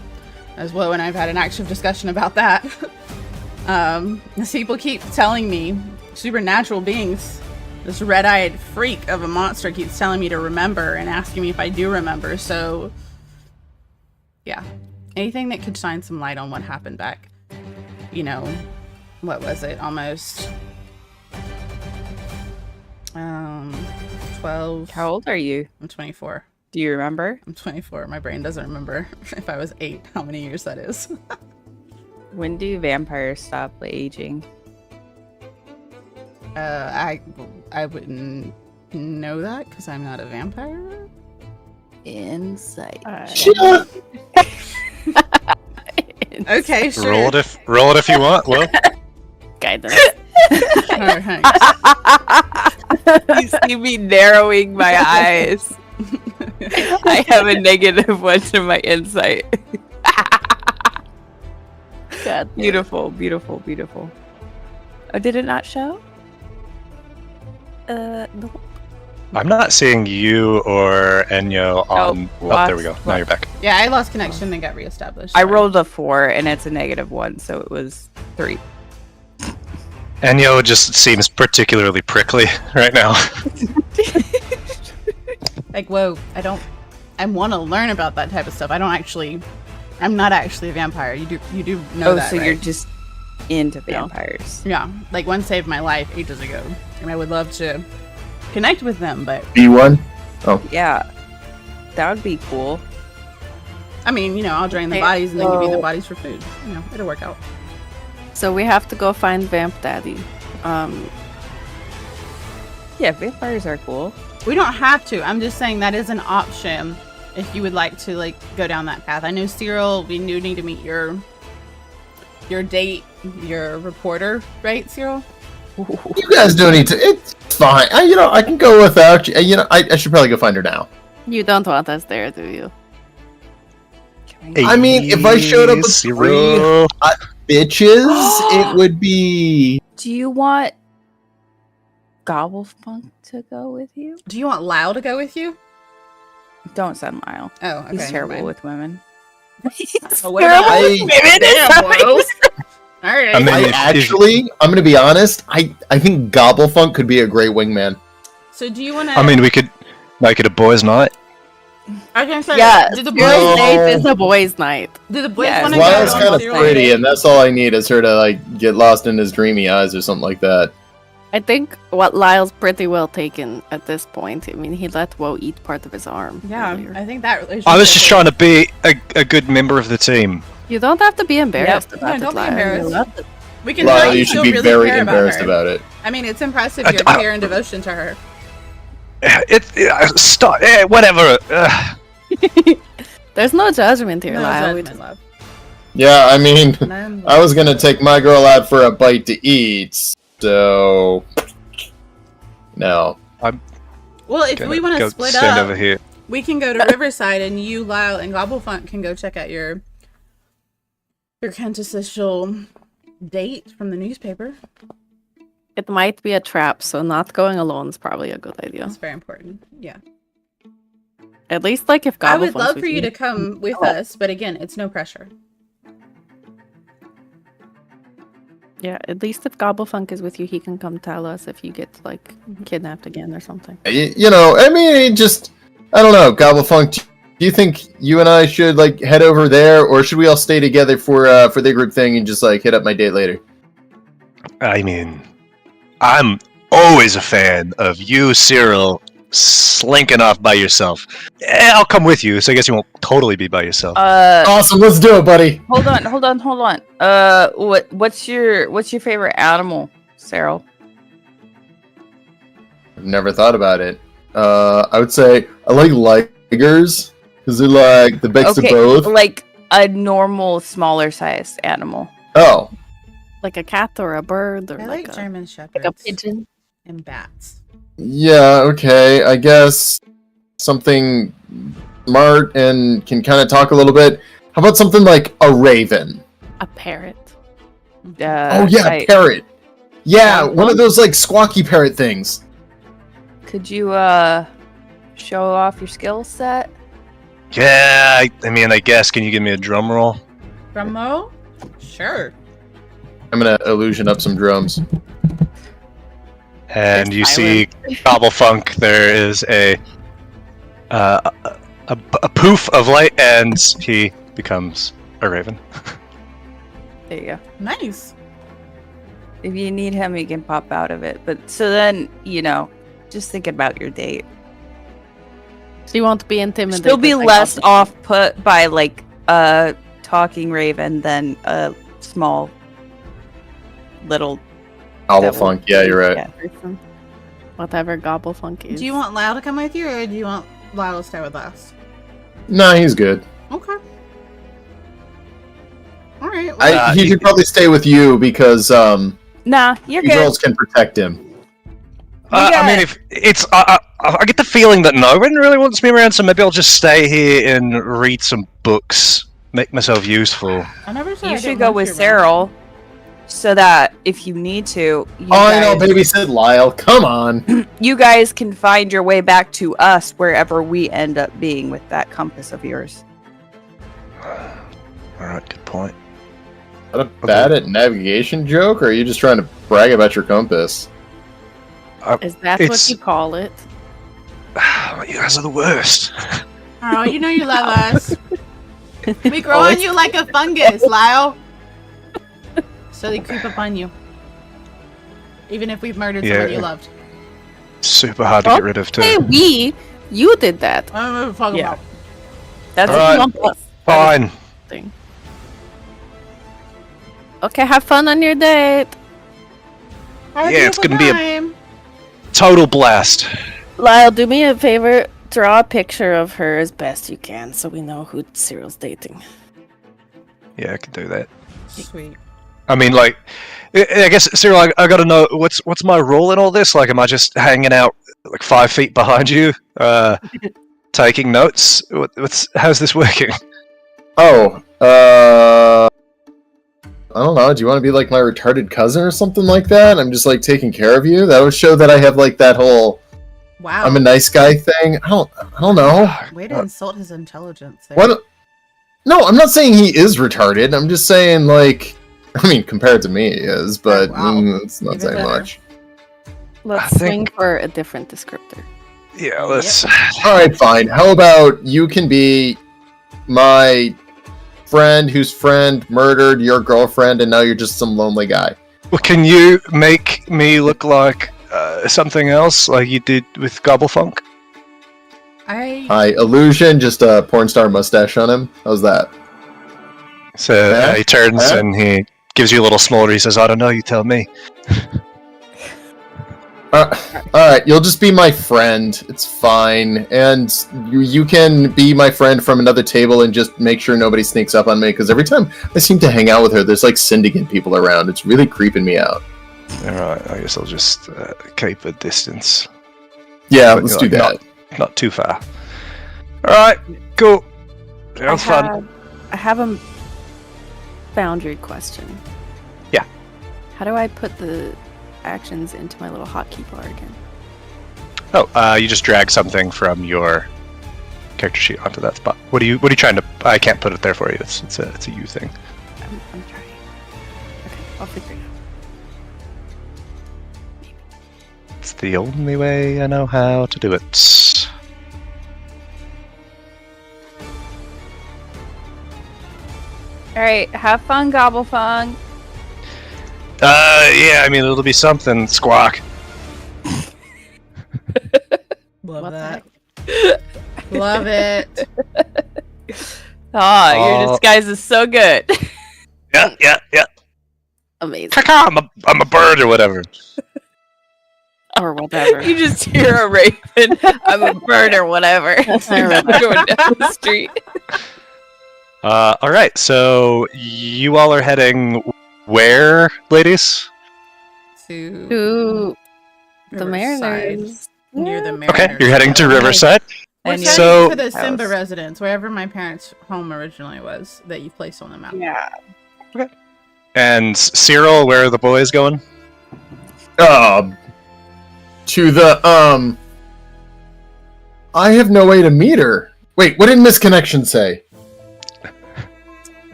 as well, and I've had an active discussion about that. People keep telling me, supernatural beings, this red-eyed freak of a monster keeps telling me to remember and asking me if I do remember, so yeah. Anything that could shine some light on what happened back, you know, what was it, almost 12. How old are you? I'm 24. Do you remember? I'm 24. My brain doesn't remember if I was 8, how many years that is. When do vampires stop aging? I wouldn't know that because I'm not a vampire. Insight. Okay, sure. Roll it if you want. Well, Guidance. Alright. You see me narrowing my eyes. I have a -1 to my insight. God. Beautiful, beautiful, beautiful. Oh, did it not show? No. I'm not seeing you or Enyo on. Oh, there we go. Now you're back. Yeah, I lost connection and got reestablished. I rolled a 4 and it's a -1, so it was 3. Enyo just seems particularly prickly right now. Like, whoa, I want to learn about that type of stuff. I'm not actually a vampire. You do know that, so right? you're just into vampires. Yeah, like one saved my life ages ago, and I would love to connect with them, but B1? Oh. Yeah, that would be cool. I mean, you know, I'll drain the bodies and then give you the bodies for food. You know, it'll work out. So we have to go find Vamp Daddy. Yeah, vampires are cool. We don't have to. I'm just saying that is an option if you would like to like go down that path. I know Cyril, we do need to meet your date, your reporter, right, Cyril? You guys don't need to. It's fine. I can go without you. I should probably go find her now. You don't want us there, do you? I mean, if I showed up with Zero. 3 bitches, it would be. Do you want Gobblefunk to go with you? Do you want Lyle to go with you? Don't send Lyle. Oh, okay. He's terrible never mind. with women. Oh, what about I- All right. I mean, I'm gonna be honest. I think Gobblefunk could be a great wingman. So do you want to? I mean, we could make it a boys' night. I can say, Yeah, do the girls' boys, night is a boys' night. do the boys Yeah, want to Lyle's go kind on of Cyril pretty, date? and that's all I need is her to like get lost in his dreamy eyes or something like that. I think what Lyle's pretty well taken at this point. I mean, he let Woe eat part of his arm. Yeah, earlier. I think that relationship. I was just trying to be a good member of the team. You don't have to be embarrassed Yep. about No, it, don't be Lyle. embarrassed. We can tell Lyle, you you still should be really very care embarrassed her. about it. I mean, it's impressive I- your I- care and devotion to her. Stop. Whatever. There's no judgment here, No Lyle. judgment, love. Yeah, I mean, None. I was gonna take my girl out for a bite to eat, so no. Well, if we want to Go split stand up, over here. we can go to Riverside, and you, Lyle, and Gobblefunk can go check out your quintessential date from the newspaper. It might be a trap, so not going alone is probably a good idea. That's very important. Yeah. At least, like, if I would Gobblefunk's love with for you to come with us, but again, it's no pressure. Yeah, at least if Gobblefunk is with you, he can come tell us if you get, like, kidnapped again or something. You know, I mean, just I don't know, Gobblefunk. Do you think you and I should like head over there, or should we all stay together for the group thing and just like hit up my date later? I mean, I'm always a fan of you, Cyril, slinking off by yourself. I'll come with you, so I guess you won't totally be by yourself. Awesome, let's do it, buddy. Hold on. What's your favorite animal, Cyril? I've never thought about it. I would say I like tigers because they're like the best of both. Like a normal, smaller sized animal. Oh, Like a cat or a bird or I like like a, German like shepherds a pigeon. and bats. yeah, okay. I guess something smart and can kind of talk a little bit. How about something like a raven? A parrot. Oh yeah, a parrot. Yeah, one of those like squawky parrot things. Could you show off your skill set? Yeah, I mean, I guess. Can you give me a drum roll? Drum roll? Sure. I'm gonna illusion up some drums. And you see Silent. Gobblefunk. There is a poof of light, and he becomes a raven. There you go. Nice. If you need him, he can pop out of it. But so then, just think about your date. She won't be intimidated. Still be by less Goblin. off put by like a talking raven than a small little Gobblefunk, yeah, you're right. Yeah. Person. Whatever Gobblefunk is. Do you want Lyle to come with you, or do you want Lyle to stay with us? Nah, he's good. Okay. All right. Well, He should probably stay with you because Nah, you're these good. girls can protect him. I mean, if it's, I get the feeling that no one really wants me around, so maybe I'll just stay here and read some books, make myself useful. I never said I You didn't should go want with you around. Cyril, so that if you need to, I know, babysit Lyle. Come on. you guys can find your way back to us wherever we end up being with that compass of yours. Alright, good point. Is that a bad at navigation joke, or are you just trying to brag about your compass? Is that It's- what you call it? You guys are the worst. Oh, you know you love us. We grow Always. on you like a fungus, Lyle. So they creep up on you. Even if we've murdered someone Yeah. you loved. Super hard to Oh, get rid of, too. Hey, you did that. I don't know what we're talking Yeah. about. That's Alright. You want us. Fine. Thing. Okay, have fun on your date. Have a Yeah, it's beautiful gonna be a- time. Total blast. Lyle, do me a favor. Draw a picture of her as best you can so we know who Cyril's dating. Yeah, I can do that. Sweet. I mean, like, I guess, Cyril, I gotta know, what's my role in all this? Like, am I just hanging out, like, 5 feet behind you, taking notes? How's this working? Oh, I don't know. Do you want to be like my retarded cousin or something like that? I'm just like taking care of you. That would show that I have like that whole Wow. I'm a nice guy thing. I don't know. Way to insult his intelligence there. What? No, I'm not saying he is retarded. I'm just saying like, I mean, compared to me, he is, but wow. it's not Even saying better. much. Let's I swing think- for a different descriptor. Yeah, let's. All right, fine. How about you can be my friend whose friend murdered your girlfriend, and now you're just some lonely guy. Well, can you make me look like something else, like you did with Gobblefunk? Hi, illusion, just a porn star mustache on him. How's that? So Huh? he turns Huh? and he gives you a little smolder. He says, "I don't know. You tell me." All right, you'll just be my friend. It's fine, and you can be my friend from another table and just make sure nobody sneaks up on me. Because every time I seem to hang out with her, there's like syndicate people around. It's really creeping me out. All right. I guess I'll just keep a distance, Yeah, But, let's you do know, that. not too far. All right. Cool. Sounds fun. I have a boundary question. Yeah. How do I put the actions into my little hotkey bar again. Oh, you just drag something from your character sheet onto that spot. What are you trying to? I can't put it there for you. It's a you thing. I'm trying. Okay, I'll figure it out. It's the only way I know how to do it. All right, have fun, Gobblefung. Yeah, I mean it'll be something. Squawk. Love What the that. heck? Love it. Oh, your Oh. disguise is so good. Yeah. Amazing. Caca, I'm a bird or whatever. Or whatever. You just hear a raven. I'm a bird or whatever. Going down the street. All right, so you all are heading where, ladies? To To the Riverside. Mariners. Near the Mariners. Okay, you're heading to Building. Riverside. We're And heading So- to the Simba House. residence, wherever my parents' home originally was, that you placed on the map. Yeah. And Cyril, where are the boys going? To the I have no way to meet her. Wait, what did Misconnection say?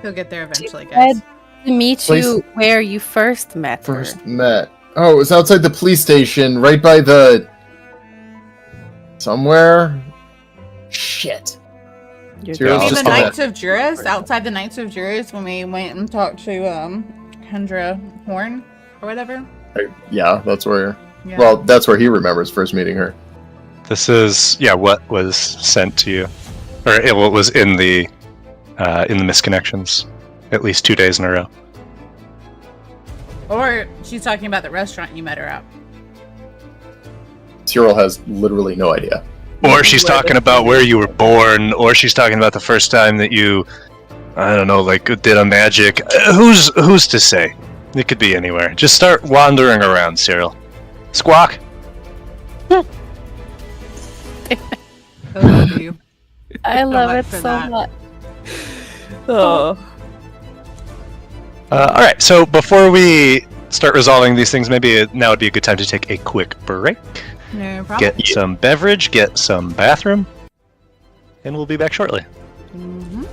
He'll get there eventually, guys. To meet Place- you where you first met her. First met. Oh, it was outside the police station, right by the somewhere. Shit. You're Cyril's Maybe just the gonna- Knights of Juris, outside the Knights of Juris, when we went and talked to Kendra Horn or whatever. Yeah, that's where. Yeah. Well, that's where he remembers first meeting her. This is what was sent to you, or what was in the misconnections, at least 2 days in a row. Or she's talking about the restaurant you met her at. Cyril has literally no idea. Or she's talking about where you were born, or she's talking about the first time that you, I don't know, like did a magic. Who's to say? It could be anywhere. Just start wandering around, Cyril. Squawk. I love you. I love much it for so that. much. Oh. All right. So before we start resolving these things, maybe now would be a good time to take a quick break, No problem. get some beverage, get some bathroom, and we'll be back shortly. Mhm.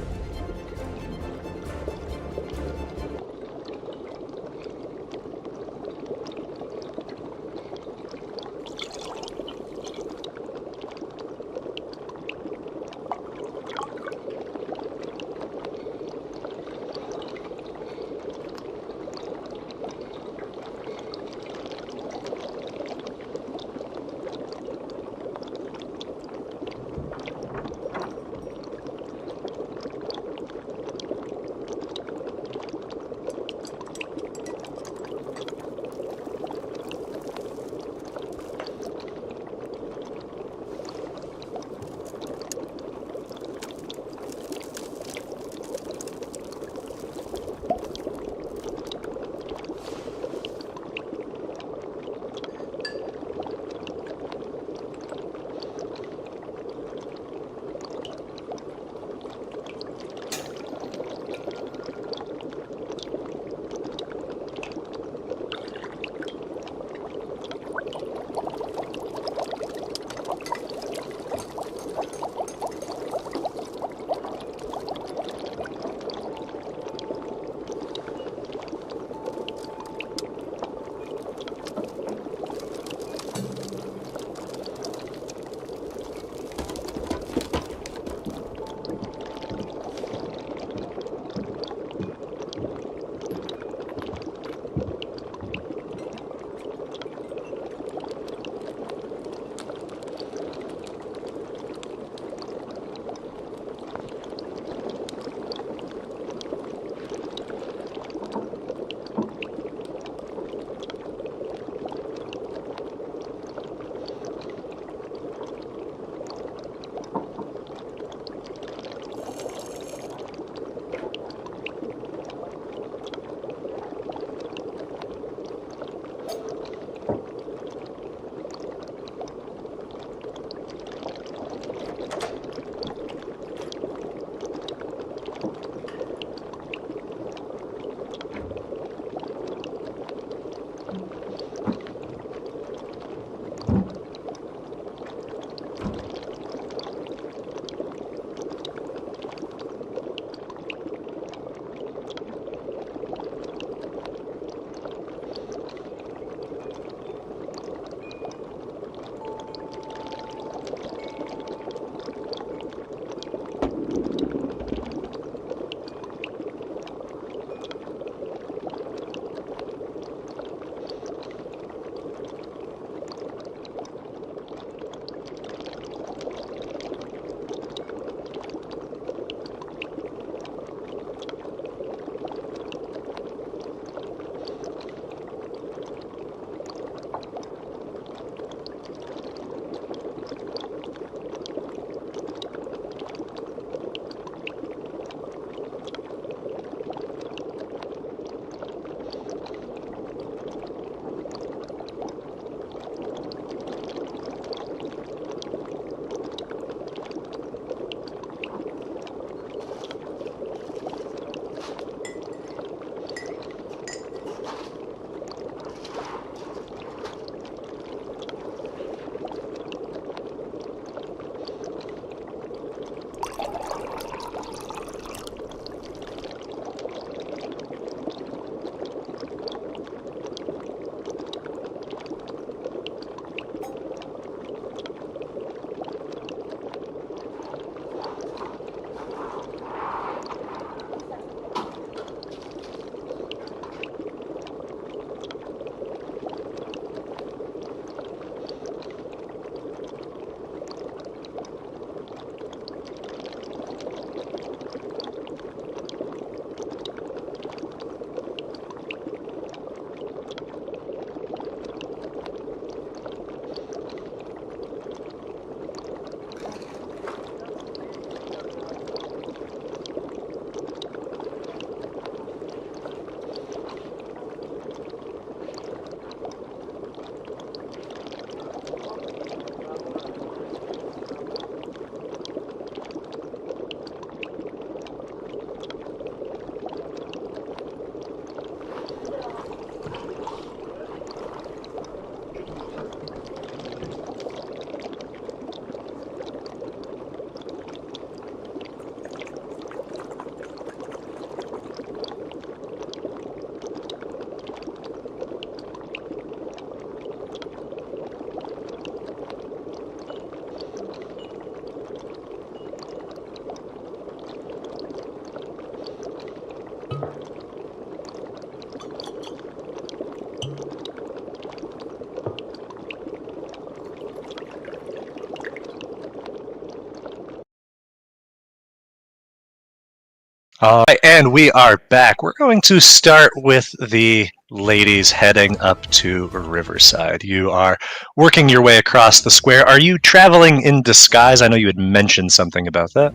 All right, and we are back. We're going to start with the ladies heading up to Riverside. You are working your way across the square. Are you traveling in disguise? I know you had mentioned something about that.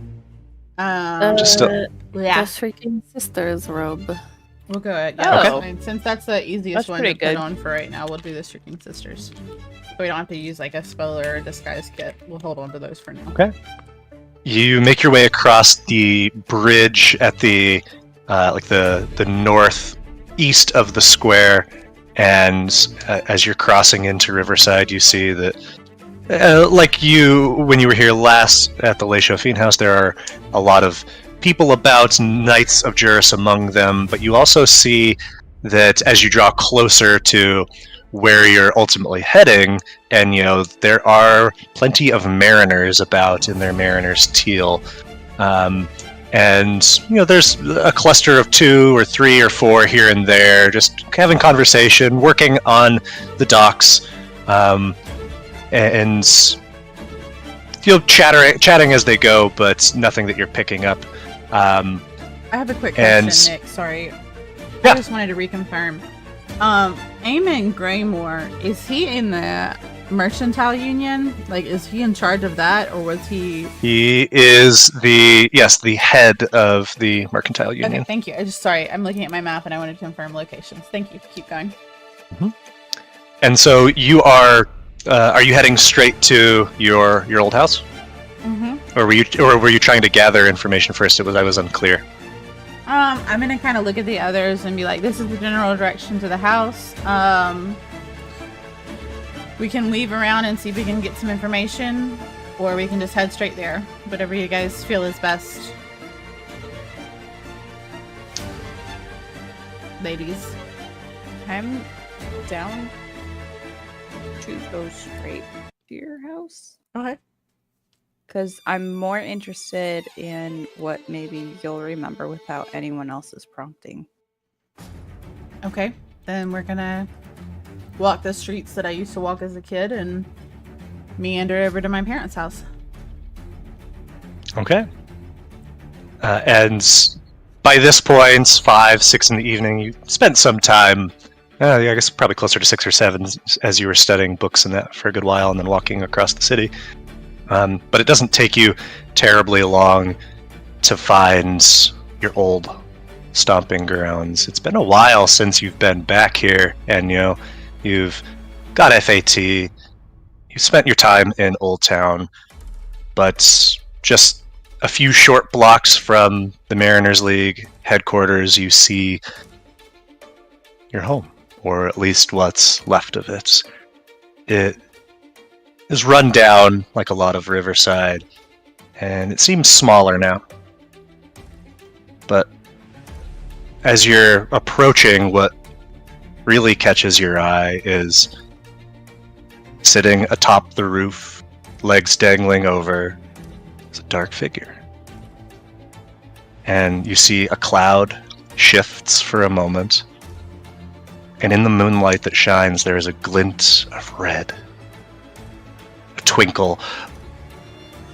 Just Yeah. The Shrieking Sisters robe. We'll go ahead. Oh. That's fine. Since that's the easiest That's one to pretty good. put on for right now, we'll do the Shrieking Sisters. So we don't have to use like a spell or a disguise kit. We'll hold on to those for now. Okay. You make your way across the bridge at the the northeast of the square, and as you're crossing into Riverside, you see that, like when you were here last at the Le Chauffin House, there are a lot of people about, Knights of Juris among them, but you also see that as you draw closer to where you're ultimately heading, Enyo, there are plenty of mariners about in their mariner's teal. And there's a cluster of 2 or 3 or 4 here and there, just having conversation, working on the docks, and chatting as they go, but nothing that you're picking up. I have a quick question, Nick. Sorry. Yeah. I just wanted to reconfirm. Eamon Greymore, is he in the Mercantile Union? Like, is he in charge of that, or was he? He is the head of the Mercantile Union. Okay, thank you. Sorry, I'm looking at my map and I wanted to confirm locations. Thank you. Keep going. Mm-hmm. And so you are you heading straight to your old house? Mm-hmm. Or were you trying to gather information first? I was unclear. I'm gonna kind of look at the others and be like, this is the general direction to the house. We can leave around and see if we can get some information, or we can just head straight there. Whatever you guys feel is best. Ladies. I'm down to go straight to your house. Okay. Because I'm more interested in what maybe you'll remember without anyone else's prompting. Okay. Then we're gonna walk the streets that I used to walk as a kid and meander over to my parents' house. Okay. And by this point, 5, 6 in the evening, you spent some time, I guess probably closer to 6 or 7, as you were studying books and that for a good while, and then walking across the city. But it doesn't take you terribly long to find your old stomping grounds. It's been a while since you've been back here, Enyo. You've got FAT. You spent your time in Old Town, but just a few short blocks from the Mariners League headquarters, you see your home, or at least what's left of it. It is run down like a lot of Riverside, and it seems smaller now. But as you're approaching, what really catches your eye is sitting atop the roof, legs dangling over, is a dark figure. And you see a cloud shifts for a moment, and in the moonlight that shines, there is a glint of red. Twinkle,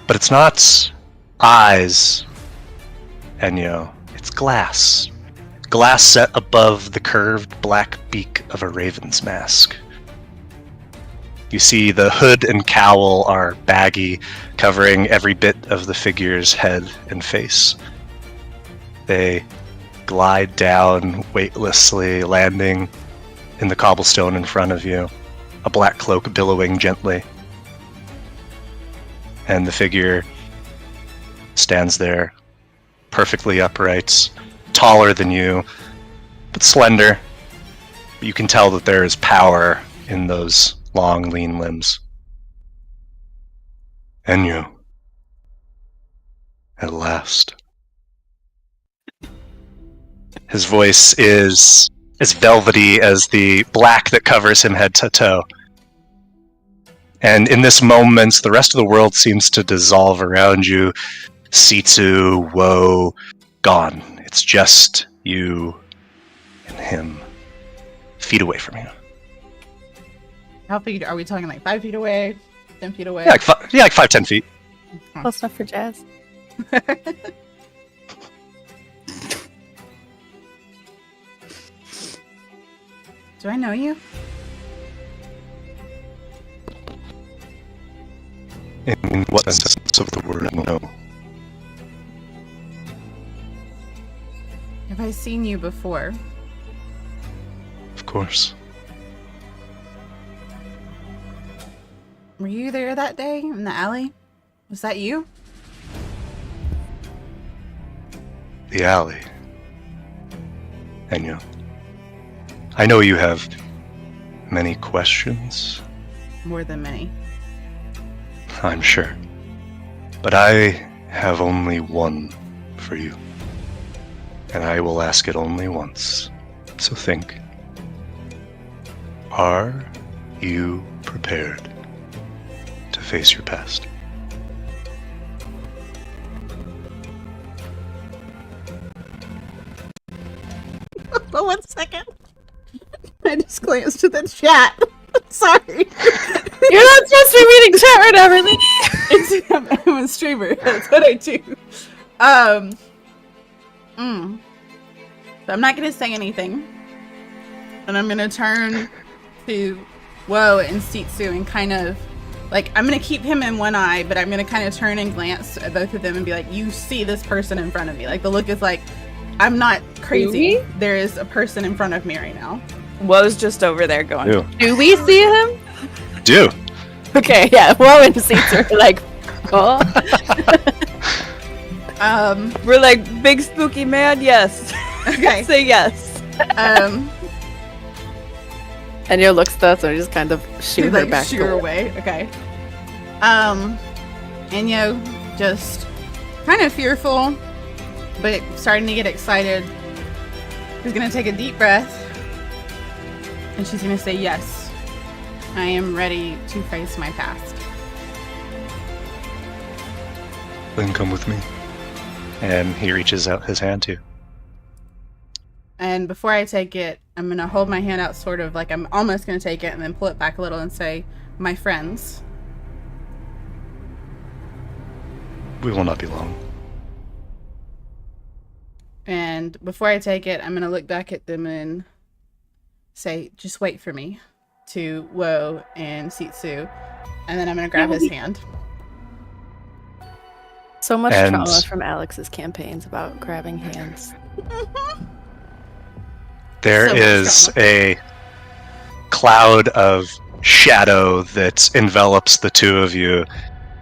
but it's not eyes, Enyo. It's glass set above the curved black beak of a raven's mask. You see the hood and cowl are baggy, covering every bit of the figure's head and face. They glide down weightlessly, landing in the cobblestone in front of you, a black cloak billowing gently. And the figure stands there, perfectly upright, taller than you, but slender. But you can tell that there is power in those long, lean limbs. Enyo. At last. His voice is as velvety as the black that covers him head to toe. And in this moment, the rest of the world seems to dissolve around you. Situ, woe, gone. It's just you and him feet away from you. How feet are we talking? Like 5 feet away, 10 feet away? Yeah, like 5-10 feet. Close enough for Jazz. Do I know you? In what sense of the word, no. Have I seen you before? Of course. Were you there that day in the alley? Was that you? The alley. Enyo. I know you have many questions. More than many. I'm sure. But I have only one for you. And I will ask it only once. So think. Are you prepared to face your past? Oh, 1 second. I just glanced at the chat. Sorry. You're not supposed to be reading chat right now, really. I'm a streamer. That's what I do. So I'm not gonna say anything, and I'm gonna turn to Woe and Sitsu and kind of like I'm gonna keep him in one eye, but I'm gonna kind of turn and glance at both of them and be like, "You see this person in front of me?" Like the look is like, "I'm not crazy. There is a person in front of me right now." Woe's just over there going. Do we see him? Do. Okay, yeah. Woe and Caesar are like, oh. We're like, big spooky man, yes. Okay. Say yes. Enyo looks at us and just kind of shoot her back. Shoot her away. Okay. Enyo just kind of fearful, but starting to get excited. She's gonna take a deep breath, and she's gonna say, "Yes, I am ready to face my past." Then come with me. And he reaches out his hand to you. And before I take it, I'm gonna hold my hand out, sort of like I'm almost gonna take it, and then pull it back a little and say, "My friends." We will not be long. And before I take it, I'm gonna look back at them and say, "Just wait for me," to Woe and Sitsu, and then I'm gonna grab his hand. So much And- trauma from Alex's campaigns about grabbing hands. There So much is drama. a cloud of shadow that envelops the two of you,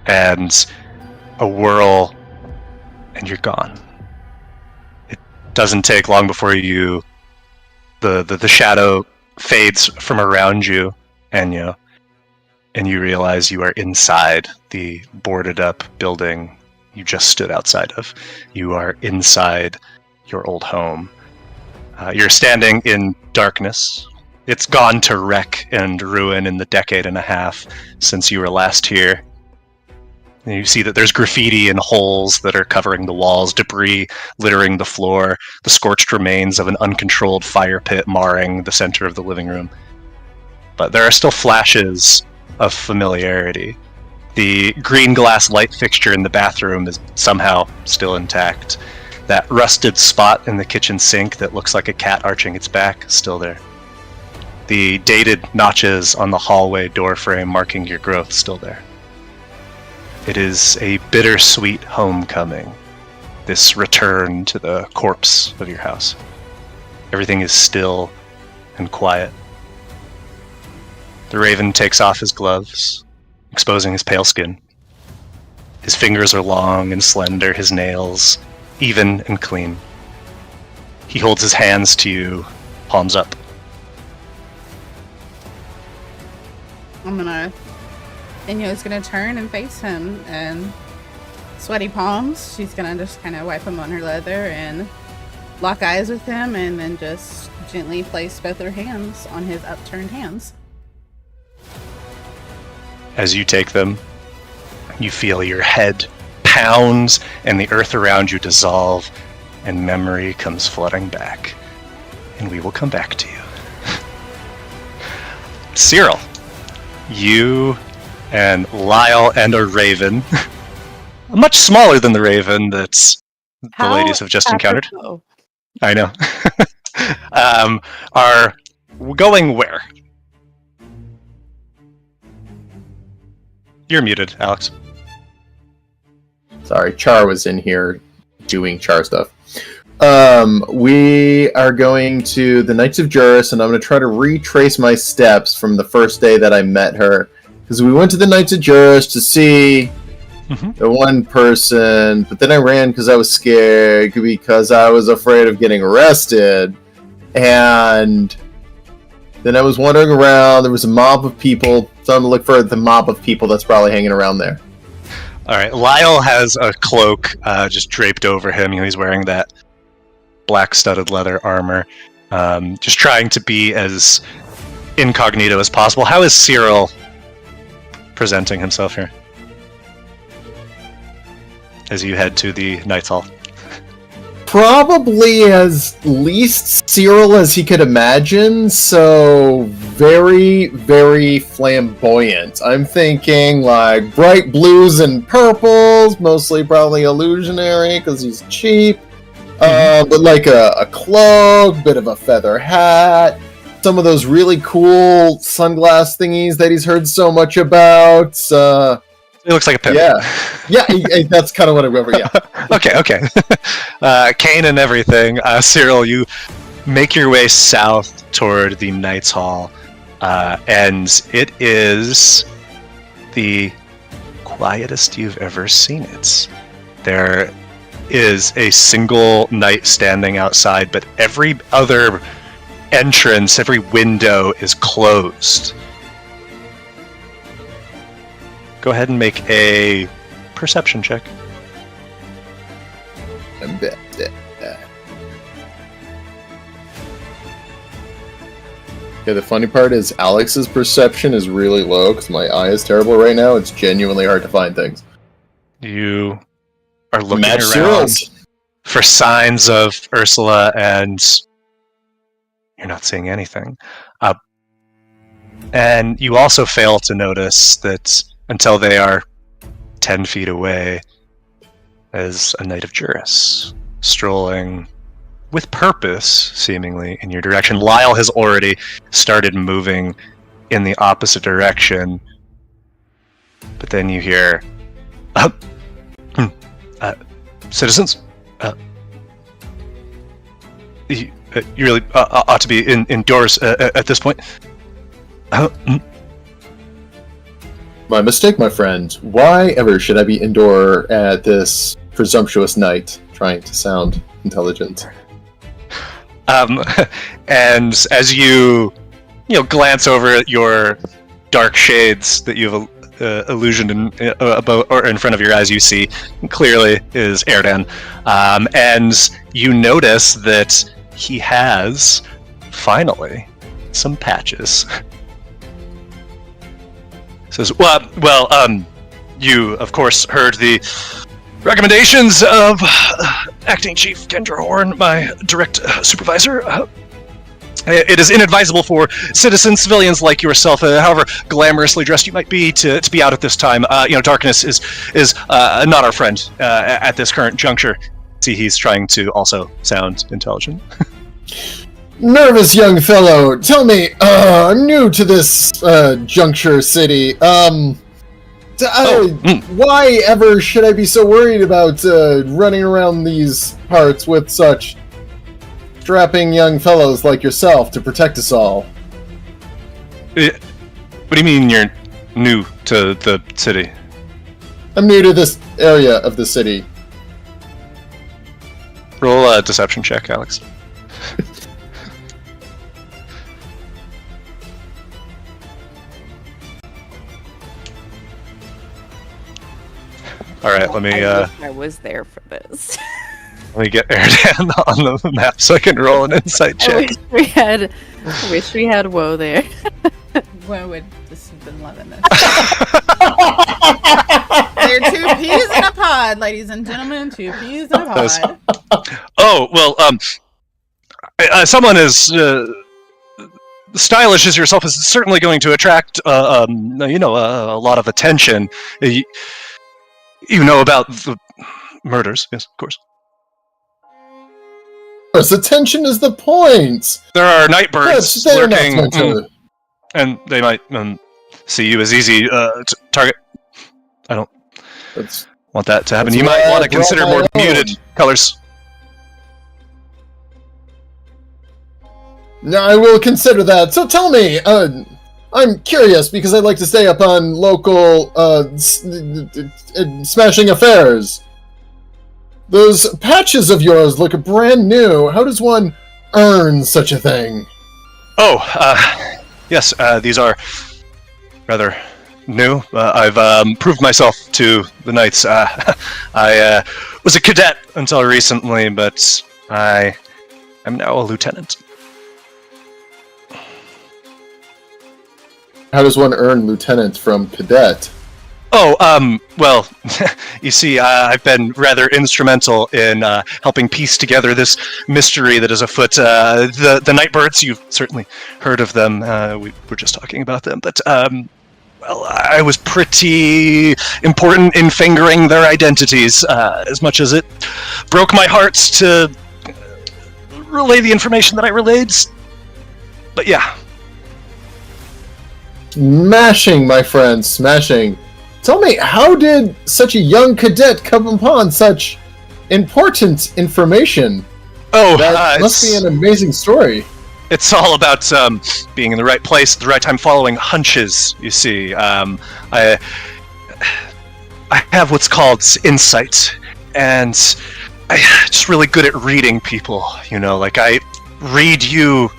and a whirl, and you're gone. It doesn't take long before the shadow fades from around you, Enyo, and you realize you are inside the boarded up building you just stood outside of. You are inside your old home. You're standing in darkness. It's gone to wreck and ruin in the decade and a half since you were last here. And you see that there's graffiti and holes that are covering the walls, debris littering the floor, the scorched remains of an uncontrolled fire pit marring the center of the living room. But there are still flashes of familiarity. The green glass light fixture in the bathroom is somehow still intact. That rusted spot in the kitchen sink that looks like a cat arching its back is still there. The dated notches on the hallway doorframe marking your growth still there. It is a bittersweet homecoming, this return to the corpse of your house. Everything is still and quiet. The raven takes off his gloves, exposing his pale skin. His fingers are long and slender, his nails even and clean. He holds his hands to you, palms up. Enyo's gonna turn and face him, and sweaty palms, she's gonna just kind of wipe him on her leather and lock eyes with him, and then just gently place both her hands on his upturned hands. As you take them, you feel your head pounds and the earth around you dissolve, and memory comes flooding back. And we will come back to you. Cyril, you and Lyle and a raven, much smaller than the raven that the ladies have just encountered. I know. Are going where? You're muted, Alex. Sorry, Char was in here doing Char stuff. We are going to the Knights of Juris, and I'm going to try to retrace my steps from the first day that I met her. Because we went to the Knights of Juris to see the one person, but then I ran because I was scared, because I was afraid of getting arrested. And then I was wandering around. There was a mob of people, so I'm going to look for the mob of people that's probably hanging around there. All right, Lyle has a cloak just draped over him. He's wearing that black studded leather armor, just trying to be as incognito as possible. How is Cyril presenting himself here as you head to the Knight's Hall? Probably as least Cyril as he could imagine, so very, very flamboyant. I'm thinking like bright blues and purples, mostly probably illusionary because he's cheap. But like a cloak, bit of a feather hat, some of those really cool sunglass thingies that he's heard so much about. He looks like a pimp. Yeah, that's kind of what I remember, yeah. Okay. Cane and everything. Cyril, you make your way south toward the Knight's Hall, and it is the quietest you've ever seen it. There is a single knight standing outside, but every other entrance, every window is closed. Go ahead and make a perception check. Yeah, the funny part is Alex's perception is really low because my eye is terrible right now. It's genuinely hard to find things. You are looking Match around Cyril's. for signs of Ursula, and you're not seeing anything. And you also fail to notice that until they are 10 feet away is a Knight of Juris, strolling with purpose, seemingly, in your direction. Lyle has already started moving in the opposite direction, but then you hear, citizens, you really ought to be indoors at this point. My mistake, my friend. Why ever should I be indoor at this presumptuous night, trying to sound intelligent? And as you glance over at your dark shades that you've illusioned in front of your eyes, you see clearly is Erdan, and you notice that he has finally some patches. Says, you of course heard the recommendations of Acting Chief Kendra Horn, my direct supervisor. It is inadvisable for citizens, civilians like yourself, however glamorously dressed you might be, to be out at this time. Darkness is not our friend at this current juncture. See, he's trying to also sound intelligent. Nervous young fellow, tell me, I'm new to this juncture city. Why ever should I be so worried about running around these parts with such strapping young fellows like yourself to protect us all? What do you mean you're new to the city? I'm new to this area of the city. Roll a deception check, Alex. All right, let me. I was there for this. Let me get Erdan on the map so I can roll an insight check. I wish we had Woe there. What would this I've been loving this. They're 2 peas in a pod, ladies and gentlemen. 2 peas in a pod. Oh, well, someone as stylish as yourself is certainly going to attract, a lot of attention. You know about the murders, yes, of course. Attention is the point. There are night birds They're lurking, not so much and they might see you as easy target. I don't want that to happen. You might want to consider more muted colors. No, I will consider that. So tell me, I'm curious because I'd like to stay up on local smashing affairs. Those patches of yours look brand new. How does one earn such a thing? Oh, yes, these are rather new. I've proved myself to the knights. I was a cadet until recently, but I am now a lieutenant. How does one earn lieutenant from cadet? Oh, well, you see, I've been rather instrumental in helping piece together this mystery that is afoot. The Nightbirds, you've certainly heard of them. We were just talking about them, but, well, I was pretty important in fingering their identities, as much as it broke my heart to relay the information that I relayed. But yeah. Smashing, my friend, smashing. Tell me, how did such a young cadet come upon such important information? Oh, that must be an amazing story. It's all about being in the right place at the right time, following hunches, you see. I have what's called insight, and I'm just really good at reading people, like I read you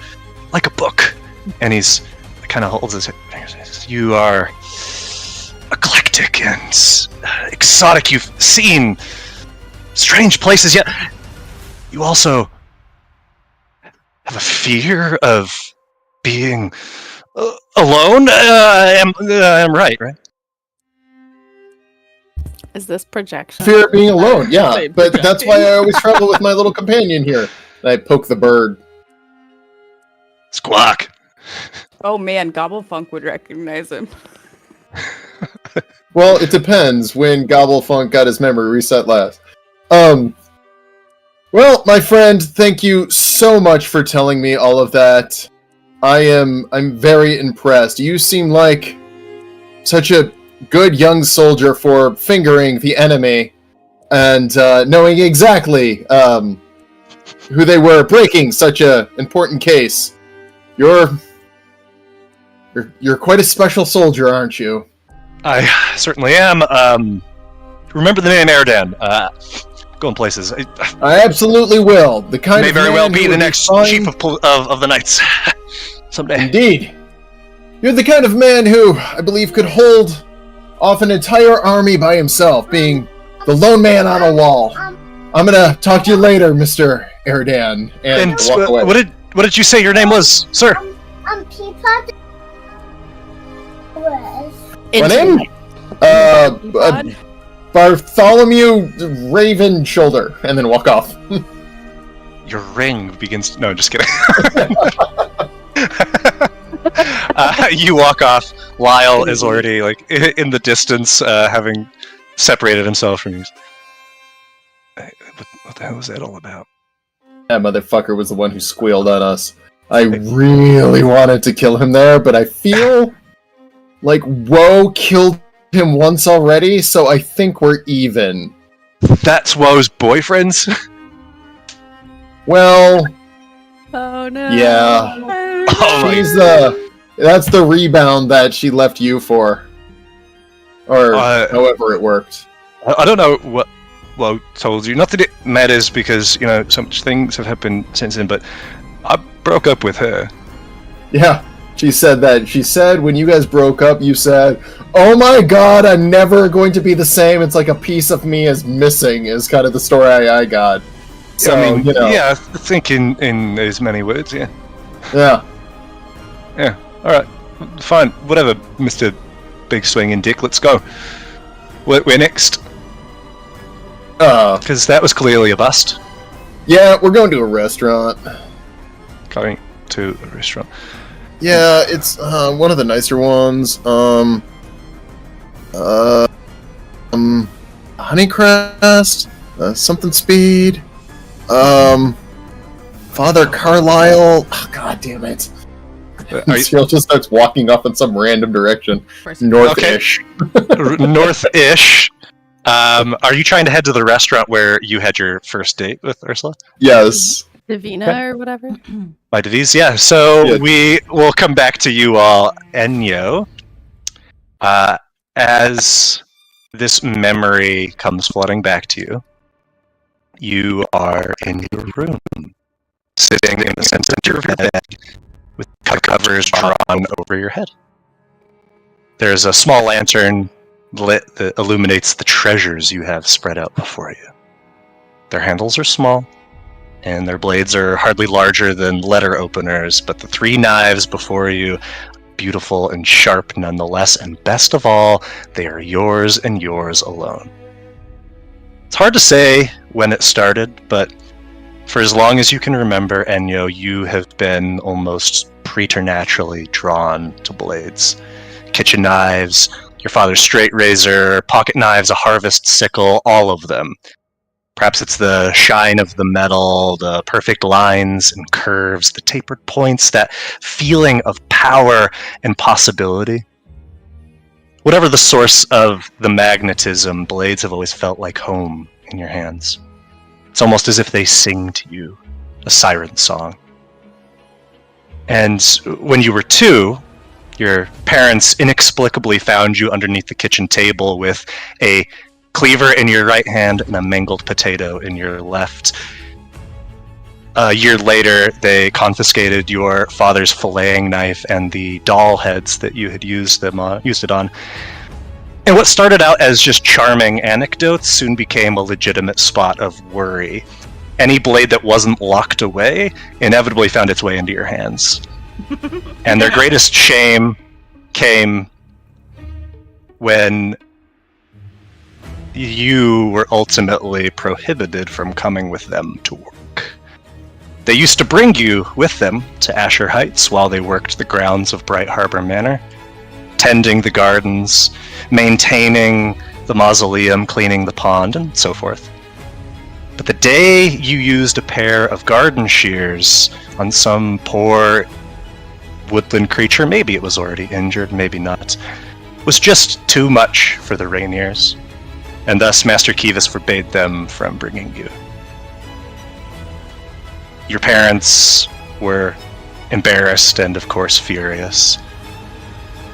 like a book. And he's kind of holds his head. You are eclectic and exotic. You've seen strange places, yet you also have a fear of being alone. I'm right? Is this projection? Fear of being alone, yeah. But that's why I always travel with my little companion here. And I poke the bird. Squawk. Oh man, Gobblefunk would recognize him. Well, it depends when Gobblefunk got his memory reset last. Well, my friend, thank you so much for telling me all of that. I'm very impressed. You seem like such a good young soldier for fingering the enemy and knowing exactly who they were, breaking such a important case. You're quite a special soldier, aren't you? I certainly am. Remember the name Erdan. Going places. I absolutely will. The kind may of very man well be who the would next fine- chief of the Knights someday. Indeed. You're the kind of man who, I believe, could hold off an entire army by himself, being the lone man on a wall. I'm gonna talk to you later, Mr. Erdan, and walk away. What did you say your name was, sir? Peapod was. My name? Bartholomew Raven Shoulder, and then walk off. Your ring begins. No, just kidding. You walk off. Lyle is already in the distance, having separated himself from you. What the hell was that all about? That motherfucker was the one who squealed on us. I really wanted to kill him there, but I feel like Woe killed him once already, so I think we're even. That's Woe's boyfriends? Well, Oh no. yeah. Oh my She's that's the rebound that she left you for. Or however it worked. I don't know what Woe told you. Not that it matters because, so much things have happened since then, but I broke up with her. Yeah, she said that. She said when you guys broke up, you said, "Oh my god, I'm never going to be the same. It's like a piece of me is missing," is kind of the story I got. So, I mean, yeah, I think in as many words, yeah. Yeah. Yeah, alright. Fine, whatever, Mr. Big Swinging Dick, let's go. Where next? Because that was clearly a bust. Yeah, we're going to a restaurant. Going to a restaurant. Yeah, it's one of the nicer ones. Honeycrest, something speed. Father Carlisle. Oh, God damn it. Cyril just starts walking off in some random direction. North-ish. North-ish. Are you trying to head to the restaurant where you had your first date with Ursula? Yes. Divina or whatever. By Devise, yeah. So Yeah. we will come back to you all, Enyo. As this memory comes flooding back to you, you are in your room, sitting in the center of your bed, with covers drawn over your head. There's a small lantern lit that illuminates the treasures you have spread out before you. Their handles are small, and their blades are hardly larger than letter openers, but the 3 knives before you, beautiful and sharp nonetheless, and best of all, they are yours and yours alone. It's hard to say when it started, but for as long as you can remember, Enyo, you have been almost preternaturally drawn to blades. Kitchen knives, your father's straight razor, pocket knives, a harvest sickle, all of them. Perhaps it's the shine of the metal, the perfect lines and curves, the tapered points, that feeling of power and possibility. Whatever the source of the magnetism, blades have always felt like home in your hands. It's almost as if they sing to you, a siren song. And when you were 2, your parents inexplicably found you underneath the kitchen table with a cleaver in your right hand and a mangled potato in your left. A year later, they confiscated your father's filleting knife and the doll heads that you had used it on. And what started out as just charming anecdotes soon became a legitimate spot of worry. Any blade that wasn't locked away inevitably found its way into your hands. And their greatest shame came when you were ultimately prohibited from coming with them to work. They used to bring you with them to Asher Heights while they worked the grounds of Bright Harbor Manor, tending the gardens, maintaining the mausoleum, cleaning the pond, and so forth. But the day you used a pair of garden shears on some poor woodland creature, maybe it was already injured, maybe not, was just too much for the Rainiers, and thus Master Kivas forbade them from bringing you. Your parents were embarrassed and, of course, furious.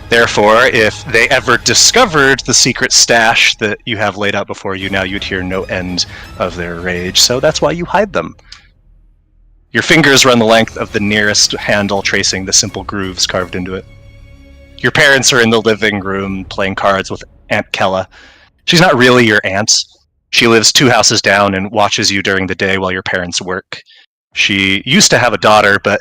Therefore, if they ever discovered the secret stash that you have laid out before you now, you'd hear no end of their rage, so that's why you hide them. Your fingers run the length of the nearest handle, tracing the simple grooves carved into it. Your parents are in the living room playing cards with Aunt Kella. She's not really your aunt. She lives 2 houses down and watches you during the day while your parents work. She used to have a daughter, but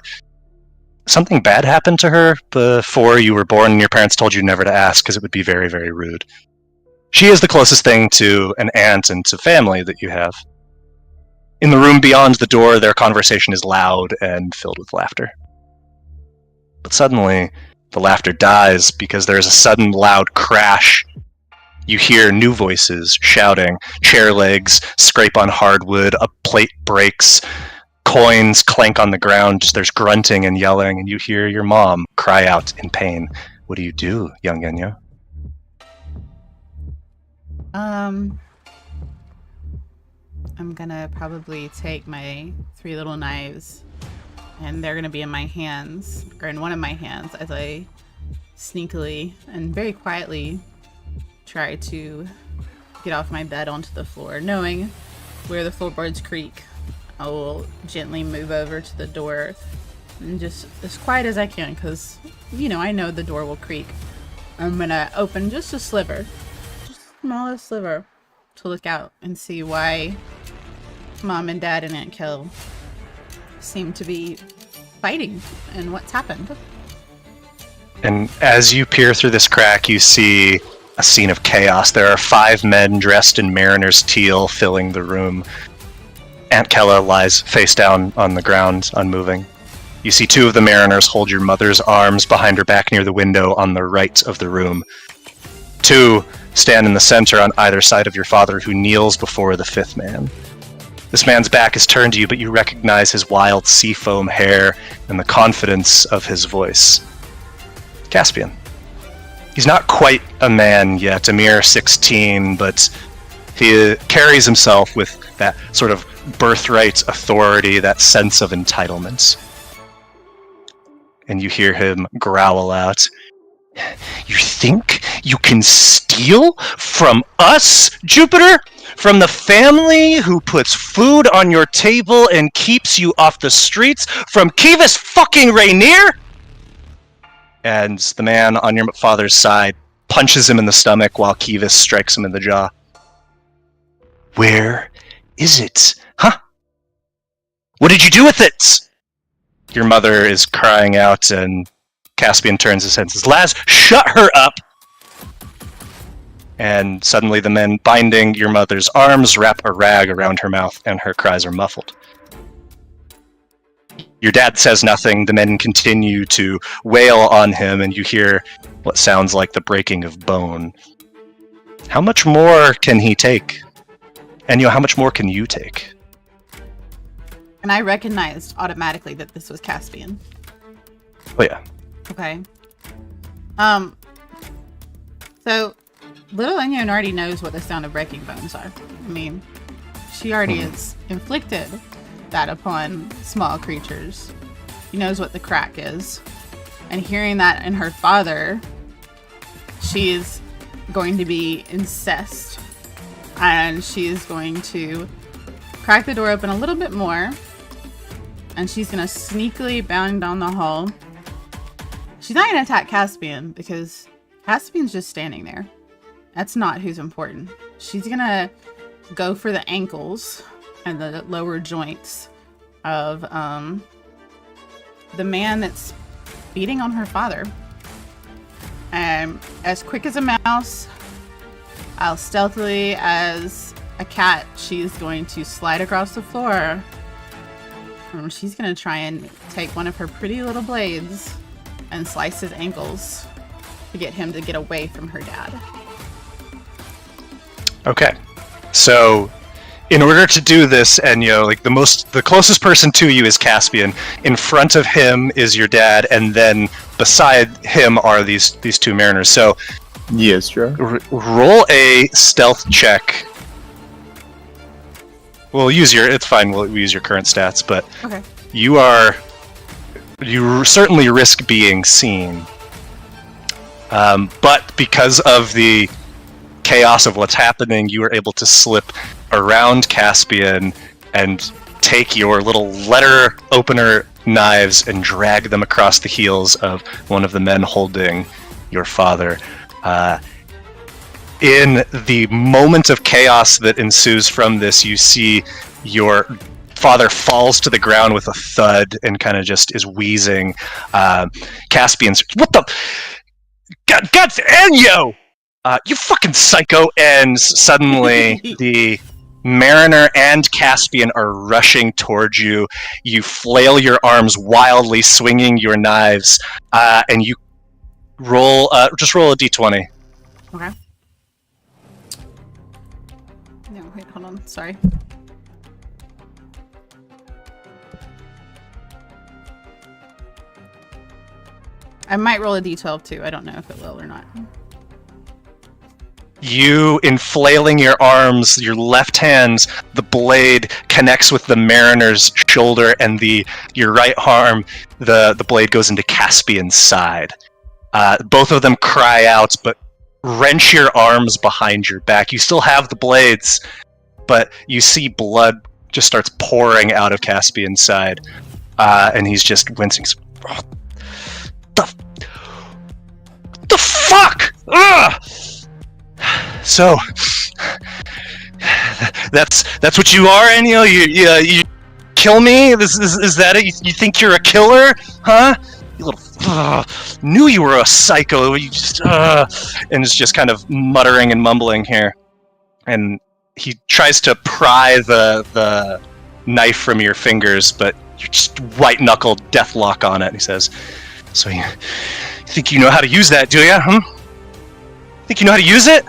something bad happened to her before you were born, and your parents told you never to ask because it would be very, very rude. She is the closest thing to an aunt and to family that you have. In the room beyond the door, their conversation is loud and filled with laughter. But suddenly, the laughter dies because there is a sudden loud crash. You hear new voices shouting, chair legs scrape on hardwood, a plate breaks, coins clank on the ground, there's grunting and yelling, and you hear your mom cry out in pain. What do you do, young Enyo? I'm gonna probably take my 3 little knives, and they're gonna be in my hands, or in one of my hands, as I sneakily and very quietly try to get off my bed onto the floor. Knowing where the floorboards creak, I will gently move over to the door and just as quiet as I can, because, you know, I know the door will creak. I'm gonna open just a sliver, just the smallest sliver, to look out and see why Mom and Dad and Aunt Kel seem to be fighting and what's happened. And as you peer through this crack, you see a scene of chaos. There are 5 men dressed in mariner's teal filling the room. Aunt Kella lies face down on the ground, unmoving. You see 2 of the mariners hold your mother's arms behind her back near the window on the right of the room. 2 stand in the center on either side of your father, who kneels before the 5th man. This man's back is turned to you, but you recognize his wild seafoam hair and the confidence of his voice. Caspian. He's not quite a man yet, a mere 16, but he carries himself with that sort of birthright authority, that sense of entitlement. And you hear him growl out, "You think you can steal from us, Jupiter? From the family who puts food on your table and keeps you off the streets? From Kivas fucking Rainier?" And the man on your father's side punches him in the stomach while Kivas strikes him in the jaw. "Where is it? Huh? What did you do with it?" Your mother is crying out, and Caspian turns his head and says, "Laz, shut her up!" And suddenly the men binding your mother's arms wrap a rag around her mouth, and her cries are muffled. Your dad says nothing. The men continue to wail on him, and you hear what sounds like the breaking of bone. How much more can he take? Enyo, how much more can you take? And I recognized automatically that this was Caspian. Oh yeah. Okay. So little Enyo already knows what the sound of breaking bones are. I mean, she already has inflicted that upon small creatures. She knows what the crack is. And hearing that in her father, she's going to be incensed. And she's going to crack the door open a little bit more. And she's going to sneakily bound down the hall. She's not going to attack Caspian because Caspian's just standing there. That's not who's important. She's going to go for the ankles and the lower joints of the man that's beating on her father. And as quick as a mouse, as stealthily as a cat, she's going to slide across the floor. And she's going to try and take one of her pretty little blades and slice his ankles to get him to get away from her dad. Okay. So, in order to do this, Enyo, like the closest person to you is Caspian. In front of him is your dad, and then beside him are these 2 mariners. So, Yes, sure. roll a stealth check. It's fine, we'll use your current stats, but Okay. you certainly risk being seen. But because of the chaos of what's happening, you are able to slip around Caspian and take your little letter opener knives and drag them across the heels of one of the men holding your father. In the moment of chaos that ensues from this, you see your father falls to the ground with a thud and kind of just is wheezing. Caspian's, "What the? God, Enyo! You fucking psycho!" And suddenly the Mariner and Caspian are rushing towards you. You flail your arms wildly, swinging your knives, and you roll a d20. Okay. No, wait, hold on. Sorry. I might roll a d12 too. I don't know if it will or not. You, in flailing your arms, your left hand, the blade connects with the Mariner's shoulder, and your right arm, the blade goes into Caspian's side. Both of them cry out, but wrench your arms behind your back. You still have the blades, but you see blood just starts pouring out of Caspian's side, and he's just wincing. Oh, the fuck! Ugh! So, that's what you are, Enyo? You kill me? Is that it? You think you're a killer? Huh? You little, knew you were a psycho. You just, and is just kind of muttering and mumbling here. And he tries to pry the knife from your fingers, but you're just white-knuckled deathlock on it. And he says, so you think you know how to use that, do you? Think you know how to use it?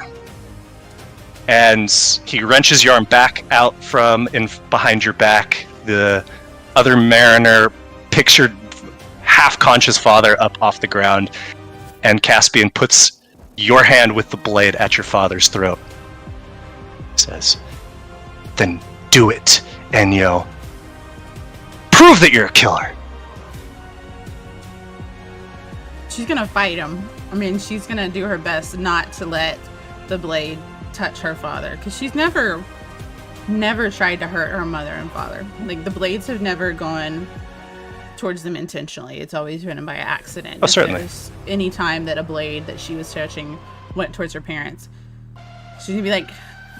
And he wrenches your arm back out from behind your back. The other mariner picks your half-conscious father up off the ground, and Caspian puts your hand with the blade at your father's throat. He says, then do it, Enyo. Prove that you're a killer. She's gonna fight him. I mean, she's gonna do her best not to let the blade touch her father, because she's never tried to hurt her mother and father. Like, the blades have never gone towards them intentionally. It's always been by accident. Oh, certainly. If there's any time that a blade that she was touching went towards her parents, she's gonna be like,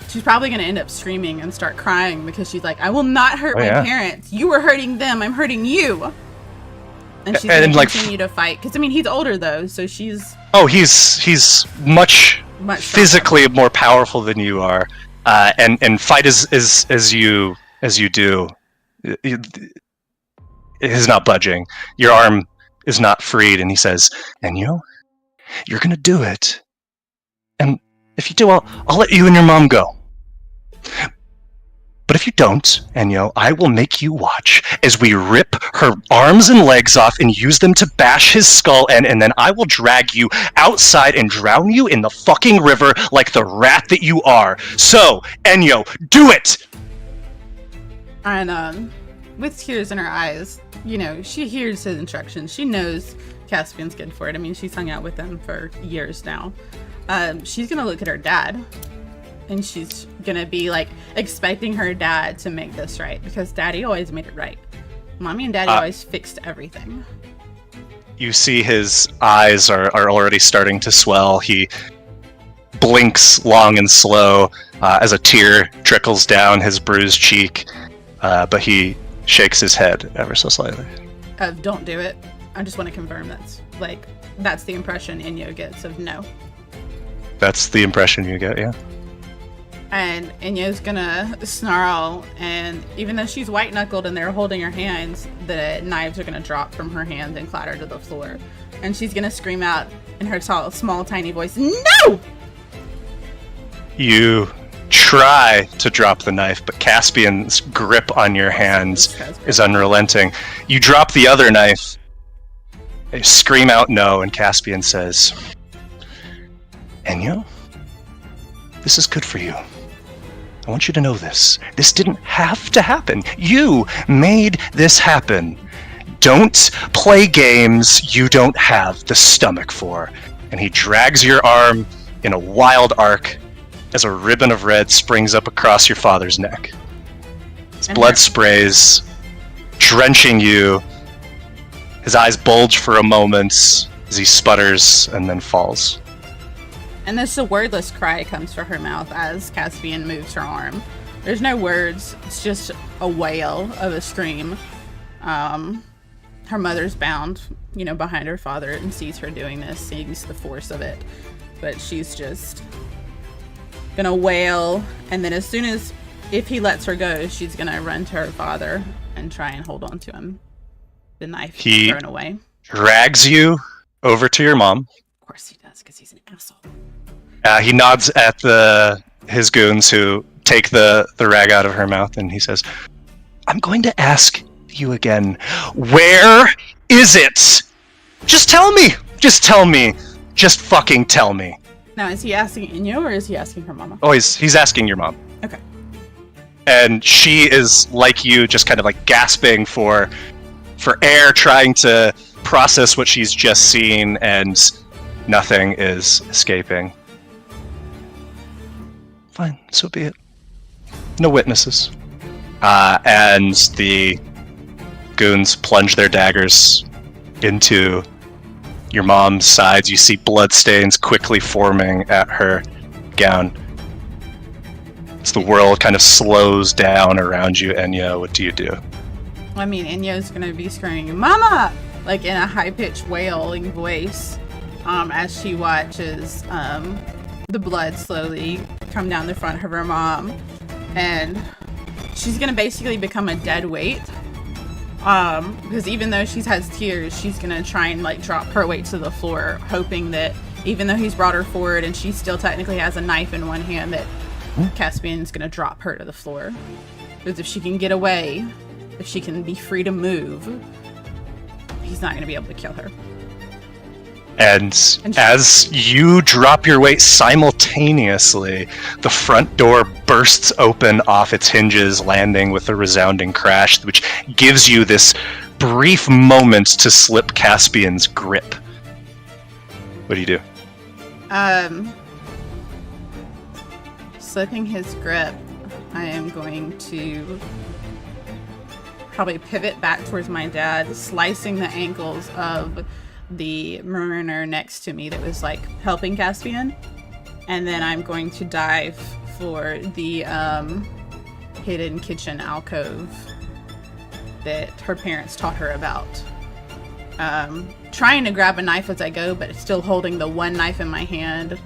she's probably gonna end up screaming and start crying, because she's like, I will not hurt my parents. You were hurting them. I'm hurting you. And she's gonna continue to fight. Because, I mean, he's older, though, so she's... Oh, he's much physically more powerful than you are, and fight as you do. It is not budging. Your arm is not freed, and he says, Enyo, you're gonna do it. And if you do, I'll let you and your mom go. But if you don't, Enyo, I will make you watch as we rip her arms and legs off and use them to bash his skull in, and then I will drag you outside and drown you in the fucking river like the rat that you are. So, Enyo, do it! And, with tears in her eyes, you know, she hears his instructions. She knows Caspian's good for it. I mean, she's hung out with him for years now. She's gonna look at her dad. And she's gonna be like expecting her dad to make this right, because daddy always made it right. Mommy and daddy always fixed everything. You see his eyes are already starting to swell. He blinks long and slow as a tear trickles down his bruised cheek, but he shakes his head ever so slightly. Don't do it. I just want to confirm that's the impression Enyo gets of no. That's the impression you get, yeah. And Enyo's gonna snarl, and even though she's white-knuckled and they're holding her hands, the knives are gonna drop from her hand and clatter to the floor. And she's gonna scream out in her small, tiny voice, no! You try to drop the knife, but Caspian's grip on your hands is unrelenting. You drop the other knife, they scream out no, and Caspian says, Enyo, this is good for you. I want you to know this. This didn't have to happen. You made this happen. Don't play games you don't have the stomach for. And he drags your arm in a wild arc as a ribbon of red springs up across your father's neck. His blood sprays, drenching you. His eyes bulge for a moment as he sputters and then falls. And this a wordless cry comes from her mouth as Caspian moves her arm. There's no words, it's just a wail of a scream. Her mother's bound, behind her father and sees her doing this, sees the force of it. But she's just gonna wail, and then as soon as, if he lets her go, she's gonna run to her father and try and hold on to him. The knife thrown away. Drags you over to your mom. Of course he does, because he's an asshole. He nods at his goons who take the rag out of her mouth, and he says, I'm going to ask you again, where is it? Just tell me! Just tell me! Just fucking tell me! Now, is he asking Enyo, or is he asking her mama? Oh, he's asking your mom. Okay. And she is, like you, just kind of like gasping for air, trying to process what she's just seen, and nothing is escaping. Fine, so be it. No witnesses. And the goons plunge their daggers into your mom's sides. You see bloodstains quickly forming at her gown. As the world kind of slows down around you, Enyo, what do you do? I mean, Enyo's gonna be screaming, Mama! like in a high-pitched wailing voice, as she watches the blood slowly come down the front of her mom, and she's gonna basically become a dead weight. Because even though she has tears, she's gonna try and like drop her weight to the floor, hoping that even though he's brought her forward and she still technically has a knife in one hand, that Caspian's gonna drop her to the floor. Because if she can get away, if she can be free to move, he's not gonna be able to kill her. And as you drop your weight simultaneously, the front door bursts open off its hinges, landing with a resounding crash, which gives you this brief moment to slip Caspian's grip. What do you do? Slipping his grip, I am going to probably pivot back towards my dad, slicing the ankles of the mariner next to me that was like helping Caspian, and then I'm going to dive for the hidden kitchen alcove that her parents taught her about. Trying to grab a knife as I go, but still holding the one knife in my hand,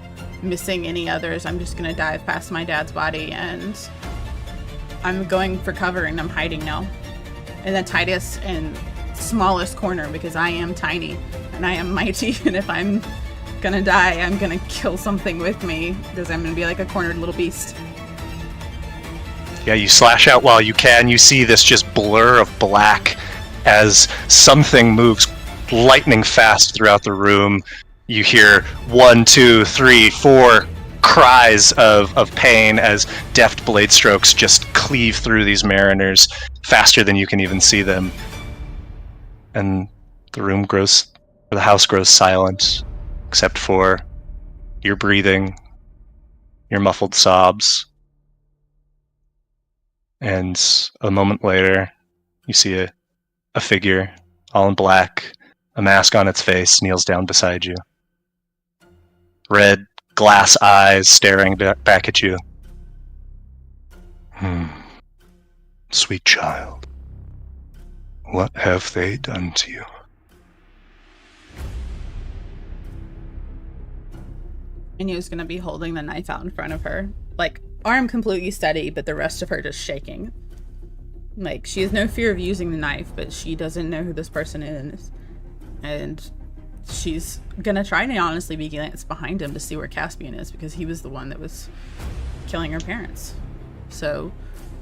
missing any others. I'm just gonna dive past my dad's body, and I'm going for cover, and I'm hiding now in the tightest and smallest corner, because I am tiny and I am mighty, and if I'm gonna die, I'm gonna kill something with me, because I'm gonna be like a cornered little beast. Yeah, you slash out while you can. You see this just blur of black as something moves lightning fast throughout the room. You hear 1, 2, 3, 4 cries of pain as deft blade strokes just cleave through these mariners faster than you can even see them. And the house grows silent, except for your breathing, your muffled sobs. And a moment later, you see a figure, all in black, a mask on its face, kneels down beside you. Red glass eyes staring back at you. Sweet child, what have they done to you? Enyo's gonna be holding the knife out in front of her, like arm completely steady, but the rest of her just shaking. Like, she has no fear of using the knife, but she doesn't know who this person is, and she's gonna try to honestly be glanced behind him to see where Caspian is, because he was the one that was killing her parents. So,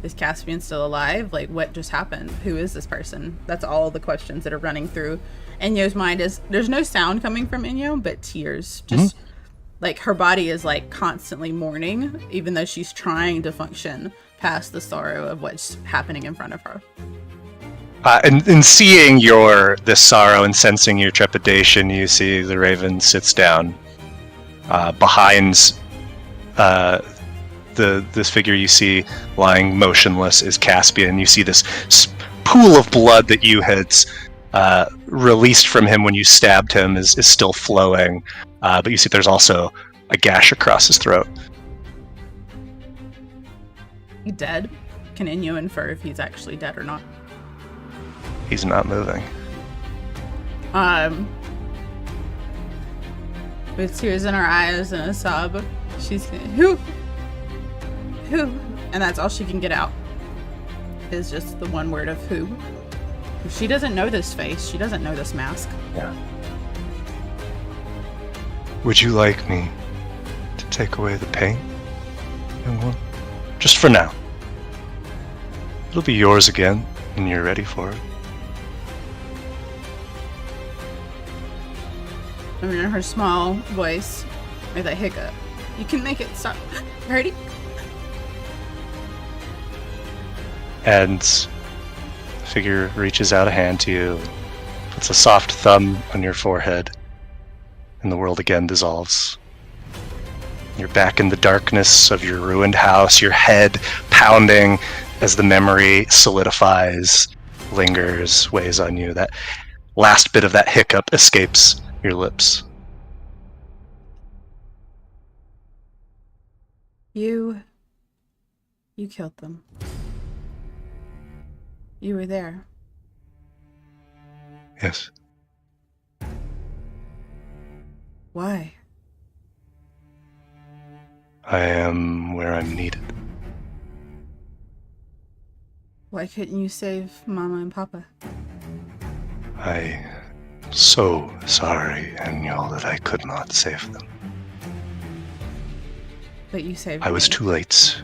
is Caspian still alive? Like, what just happened? Who is this person? That's all the questions that are running through Enyo's mind. Is there's no sound coming from Enyo, but tears. Just like her body is like constantly mourning, even though she's trying to function past the sorrow of what's happening in front of her. And seeing this sorrow and sensing your trepidation, you see the raven sits down behind this figure you see lying motionless is Caspian. You see this pool of blood that you had released from him when you stabbed him is still flowing, but you see there's also a gash across his throat. He dead? Can Enyo infer if he's actually dead or not? He's not moving. With tears in her eyes and a sob, she's gonna, who? And that's all she can get out, is just the one word of who. She doesn't know this face. She doesn't know this mask. Yeah. Would you like me to take away the pain, young one? Just for now. It'll be yours again when you're ready for it. I mean, in her small voice, with a hiccup, you can make it stop. Ready? And the figure reaches out a hand to you, puts a soft thumb on your forehead, and the world again dissolves. You're back in the darkness of your ruined house, your head pounding as the memory solidifies, lingers, weighs on you. That last bit of that hiccup escapes your lips. You killed them. You were there. Yes. Why? I am where I'm needed. Why couldn't you save Mama and Papa? I'm so sorry, Enyo, that I could not save them. But you saved I was me. too late.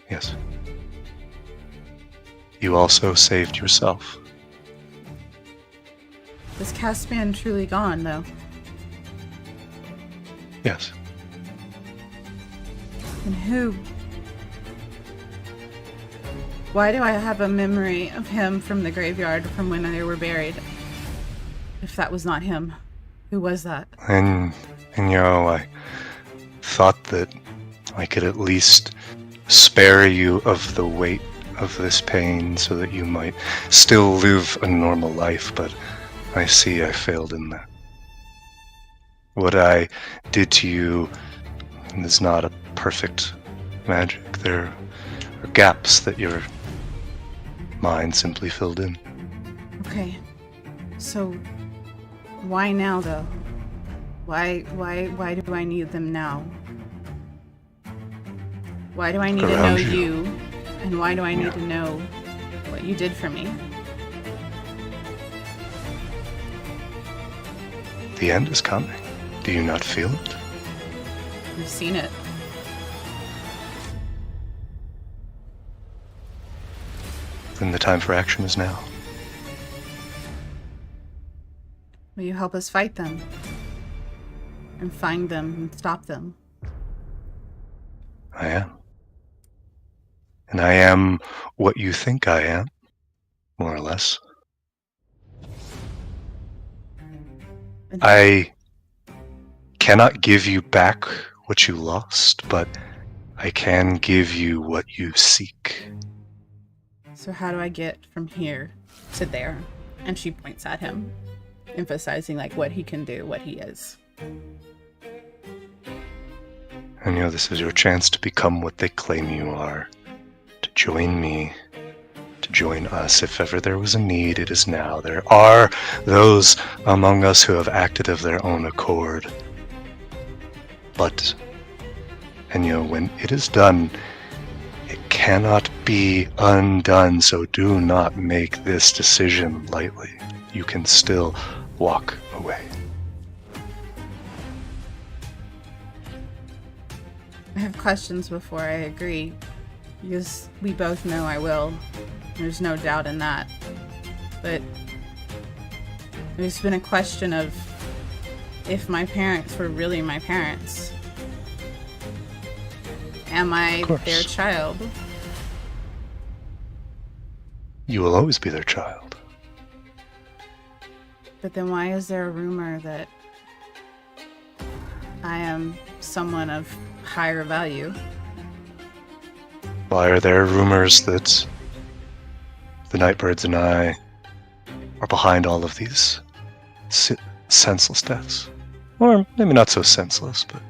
Yes. You also saved yourself. Is Caspian truly gone, though? Yes. And who? Why do I have a memory of him from the graveyard from when they were buried? If that was not him, who was that? And I thought that I could at least spare you of the weight of this pain so that you might still live a normal life, but I see I failed in that. What I did to you is not a perfect magic. There are gaps that your mind simply filled in. Okay. So why now, though? Why do I need them now? Why do I need to know Around you? And why do I need to know what you did for me? The end is coming. Do you not feel it? I've seen it. Then the time for action is now. Will you help us fight them? And find them and stop them? I am. And I am what you think I am, more or less. And I cannot give you back what you lost, but I can give you what you seek. So how do I get from here to there? And she points at him, emphasizing like what he can do, what he is. And this is your chance to become what they claim you are. To join me. To join us. If ever there was a need, it is now. There are those among us who have acted of their own accord. But, when it is done, it cannot be undone, so do not make this decision lightly. You can still walk away. I have questions before I agree, because we both know I will. There's no doubt in that. But there's been a question of if my parents were really my parents. Am I their child? You will always be their child. But then why is there a rumor that I am someone of higher value? Why are there rumors that the Nightbirds and I are behind all of these senseless deaths? Or maybe not so senseless, but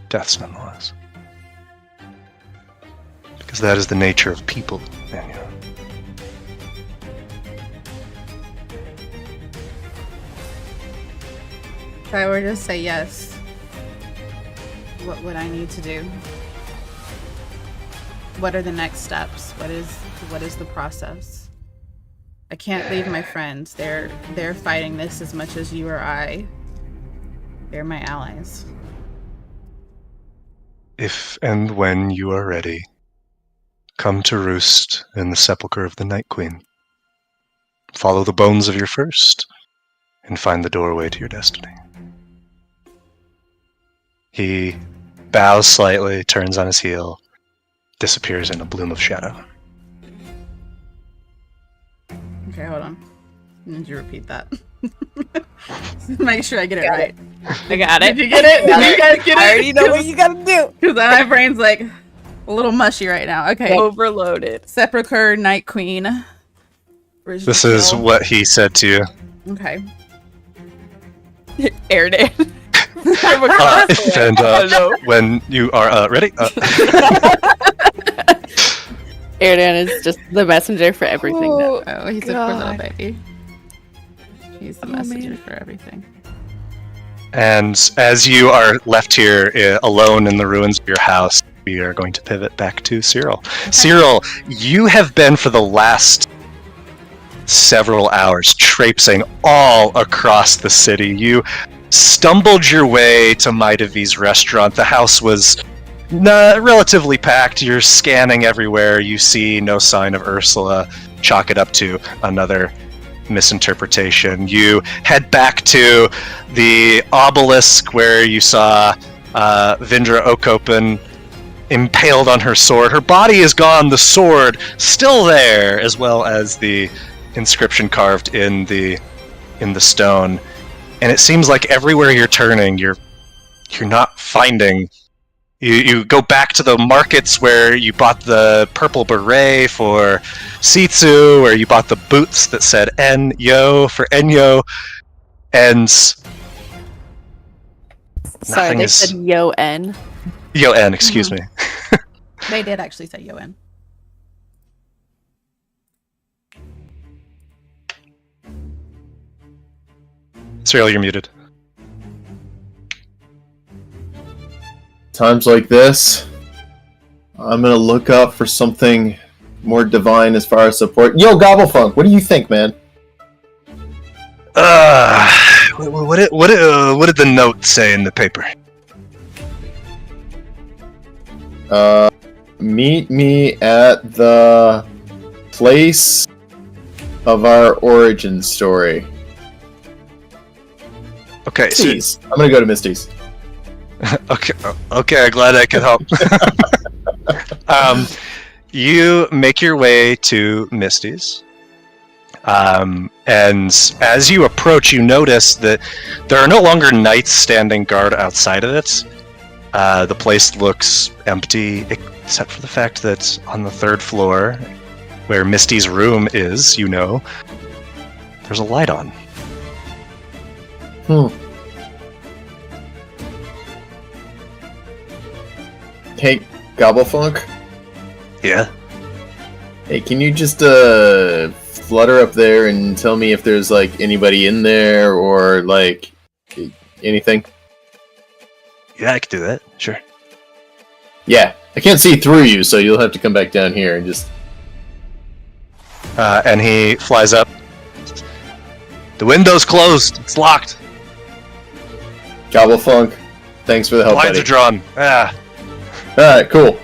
deaths nonetheless. Because that is the nature of people, Enyo. If I were to say yes, what would I need to do? What are the next steps? What is the process? I can't leave my friends. They're fighting this as much as you or I. They're my allies. If and when you are ready, come to roost in the sepulchre of the Night Queen. Follow the bones of your first, and find the doorway to your destiny. He bows slightly, turns on his heel, disappears in a bloom of shadow. Okay, hold on. Did you repeat that? Make sure I get it right. I got it. Did you get it? Did you guys get it? I already know what you gotta do. Because my brain's like a little mushy right now. Okay. Overloaded. Sepulchre, Night Queen. Where's This your is kill? what he said to you. Okay. Aired it. When you are ready. Erdan is just the messenger for everything now. Oh, he's a poor little baby. He's the messenger for everything. And as you are left here alone in the ruins of your house, we are going to pivot back to Cyril. Okay. Cyril, you have been for the last several hours traipsing all across the city. You stumbled your way to Maidavi's restaurant. The house was relatively packed. You're scanning everywhere. You see no sign of Ursula. Chalk it up to another misinterpretation. You head back to the obelisk where you saw Vindra Okopen impaled on her sword. Her body is gone, the sword still there, as well as the inscription carved in the stone. And it seems like everywhere you're turning, you're not finding. You go back to the markets where you bought the purple beret for Sitsu, where you bought the boots that said Enyo for Enyo, and sorry, they said Yo-En. Yo-En, excuse me. They did actually say Yo-En. Cyril, you're muted. Times like this, I'm gonna look up for something more divine as far as support. Yo, Gobblefunk, what do you think, man? What did the note say in the paper? Meet me at the place of our origin story. Okay, Misty's. I'm gonna go to Misty's. Okay, glad I could help. You make your way to Misty's. And as you approach, you notice that there are no longer knights standing guard outside of it. The place looks empty, except for the fact that on the third floor, where Misty's room is, there's a light on. Hey, Gobblefunk? Yeah? Hey, can you just flutter up there and tell me if there's, anybody in there or, anything? Yeah, I could do that. Sure. Yeah, I can't see through you, so you'll have to come back down here and just... And he flies up. The window's closed. It's locked. Gobblefunk, thanks for the help, Blinds buddy. are drawn. Alright, cool.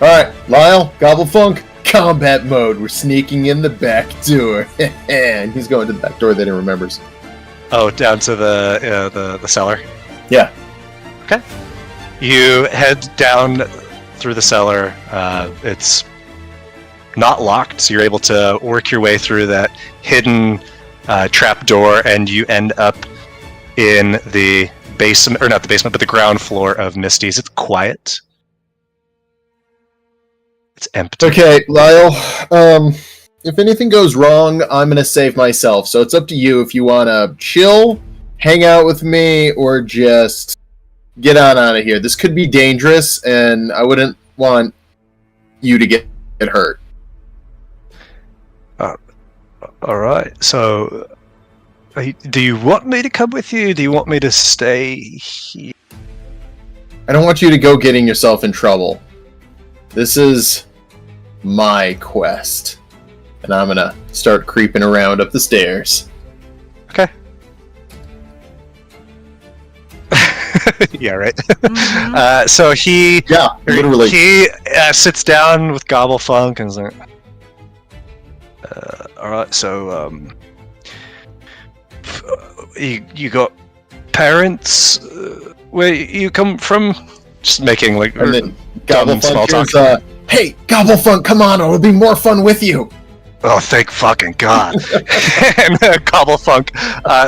Alright, Lyle, Gobblefunk, combat mode. We're sneaking in the back door. And he's going to the back door that he remembers. Oh, down to the cellar? Yeah. Okay. You head down through the cellar. It's not locked, so you're able to work your way through that hidden trap door, and you end up in the basement, or not the basement, but the ground floor of Misty's. It's quiet. It's empty. Okay, Lyle, if anything goes wrong, I'm gonna save myself, so it's up to you if you wanna chill, hang out with me, or just get on out of here. This could be dangerous, and I wouldn't want you to get hurt. Alright, so... do you want me to come with you? Do you want me to stay here? I don't want you to go getting yourself in trouble. This is my quest. And I'm gonna start creeping around up the stairs. Okay. Yeah, right. Mm-hmm. So he... Yeah, literally. He sits down with Gobblefunk and is like... Alright, so... You got parents? Where you come from? Just making And then dumb small talk. Gobblefunk hey, Gobblefunk, come on, it'll be more fun with you. Oh, thank fucking God! And Gobblefunk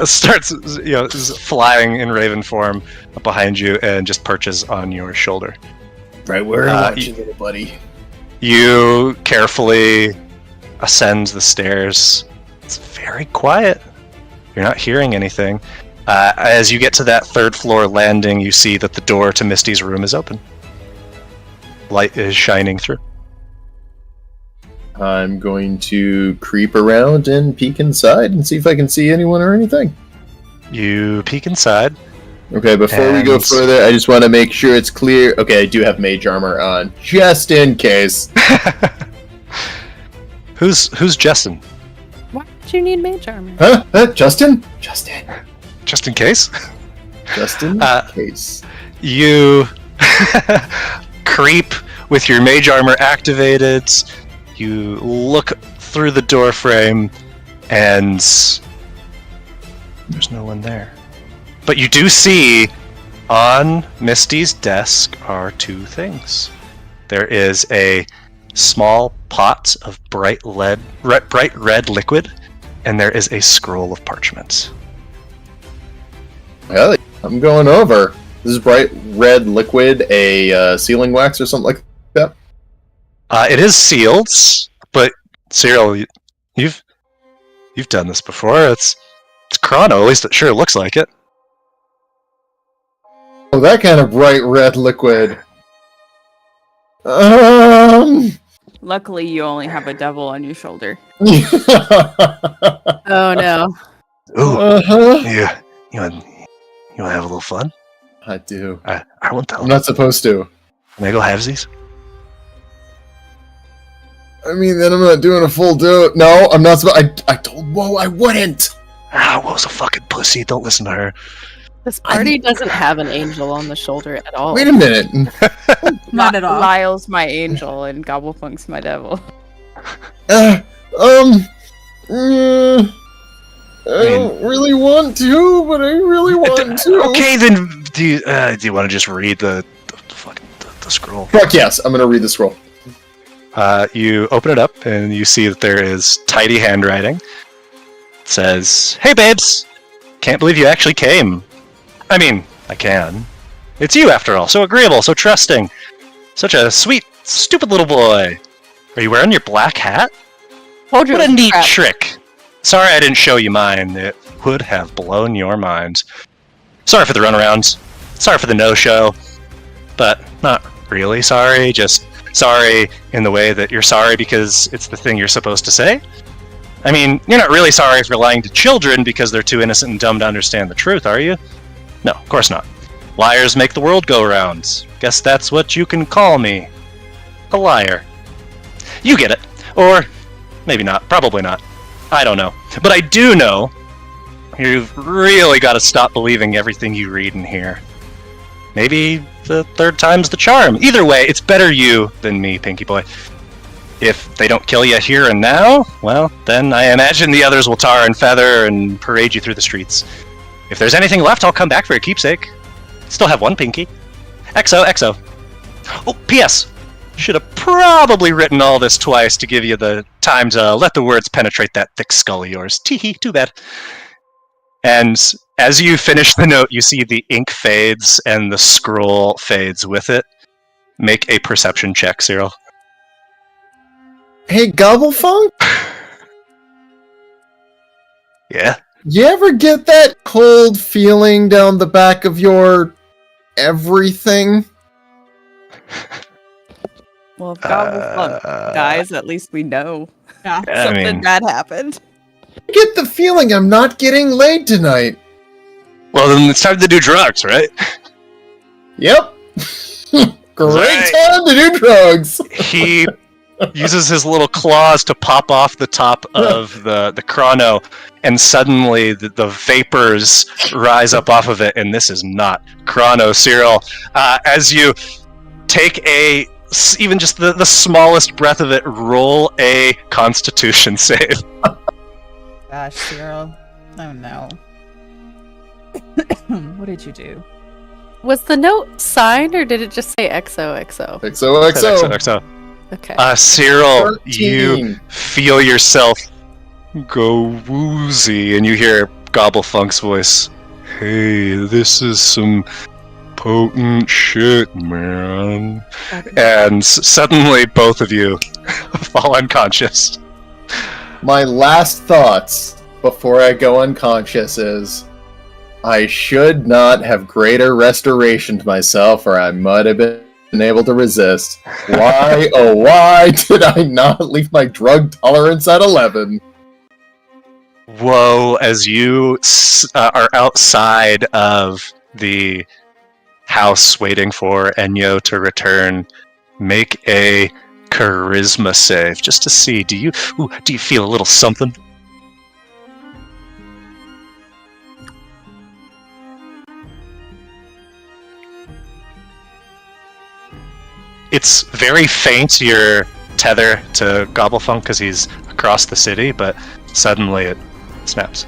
starts, is flying in raven form behind you and just perches on your shoulder. Right where I want you, little buddy. You carefully ascend the stairs. It's very quiet. You're not hearing anything. As you get to that third floor landing, you see that the door to Misty's room is open. Light is shining through. I'm going to creep around and peek inside and see if I can see anyone or anything. You peek inside. Okay, before we go And- further, I just want to make sure it's clear. Okay, I do have mage armor on, just in case. Who's Justin? Why would you need mage armor? Huh? Justin? Justin. Just in case. Just in case. You creep with your mage armor activated. You look through the door frame, and there's no one there. But you do see on Misty's desk are two things. There is a small pot of bright red liquid, and there is a scroll of parchment. Well, I'm going over. This is bright red liquid, a sealing wax or something like that. It is sealed, but Cyril, you've done this before. It's Chrono. At least it sure looks like it. Oh, that kind of bright red liquid. Luckily, you only have a devil on your shoulder. Oh no. Ooh, Uh-huh. yeah. You want to have a little fun? I do. I won't tell. I'm not supposed to. Can I go halvesies? I mean, then I'm not doing a full do. No, I'm not supposed. I told Whoa I wouldn't. Woe's a fucking pussy. Don't listen to her. This party doesn't have an angel on the shoulder at all. Wait a minute. Not at all. Lyle's my angel and Gobblefunk's my devil. I don't really want to, but I really want to. Okay, then do you want to just read the fucking the scroll? Fuck yes, I'm gonna read the scroll. You open it up and you see that there is tidy handwriting. It says, "Hey babes, can't believe you actually came. I mean, I can. It's you after all, so agreeable, so trusting. Such a sweet, stupid little boy. Are you wearing your black hat? Told you What it a was neat crap. trick. Sorry I didn't show you mine. It would have blown your mind. Sorry for the runaround. Sorry for the no-show. But not really sorry, just sorry in the way that you're sorry because it's the thing you're supposed to say. I mean, you're not really sorry if you're lying to children because they're too innocent and dumb to understand the truth, are you? No, of course not. Liars make the world go round. Guess that's what you can call me. A liar. You get it. Or maybe not. Probably not. I don't know. But I do know you've really got to stop believing everything you read and hear. Maybe the third time's the charm. Either way, it's better you than me, Pinky Boy. If they don't kill you here and now, well, then I imagine the others will tar and feather and parade you through the streets. If there's anything left, I'll come back for a keepsake. Still have one Pinky. XO. Oh, P.S. Should have probably written all this twice to give you the time to let the words penetrate that thick skull of yours. Tee-hee, too bad. And as you finish the note, you see the ink fades and the scroll fades with it. Make a perception check, Cyril. Hey, Gobblefunk? Yeah? You ever get that cold feeling down the back of your everything? Well, if Gobblefunk dies, at least we know Yeah. I something mean, bad happened. I get the feeling I'm not getting laid tonight. well, then it's time to do drugs, right? Yep. Great Right. time to do drugs. He uses his little claws to pop off the top of the chrono, and suddenly the vapors rise up off of it, and this is not chrono, Cyril. As you take even just the smallest breath of it, roll a constitution save. Gosh, Cyril. Oh no. What did you do? Was the note signed or did it just say XOXO? XOXO. XO. Okay. Cyril, 13. you feel yourself go woozy, and you hear Gobblefunk's voice. Hey, this is some potent shit, man. And suddenly, both of you fall unconscious. My last thoughts before I go unconscious is I should not have greater restoration to myself, or I might have been been able to resist. Why, oh why did I not leave my drug tolerance at 11? Whoa, as you are outside of the house waiting for Enyo to return, make a charisma save just to see, do you feel a little something? It's very faint, your tether to Gobblefunk, because he's across the city, but suddenly it snaps.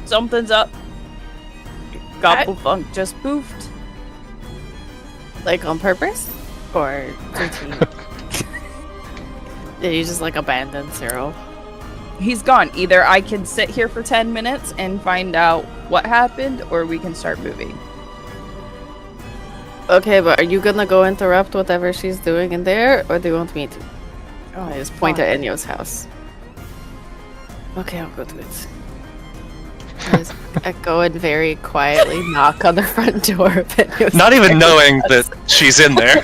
Something's up. Gobblefunk just poofed. Like on purpose? Or did he... did he just like abandon Cyril? He's gone. Either I can sit here for 10 minutes and find out what happened, or we can start moving. Okay, but are you gonna go interrupt whatever she's doing in there, or do you want me to? Oh, I just point at Enyo's house. Okay, I'll go to it. I go and very quietly knock on the front door of Enyo's Not even house. knowing that she's in there.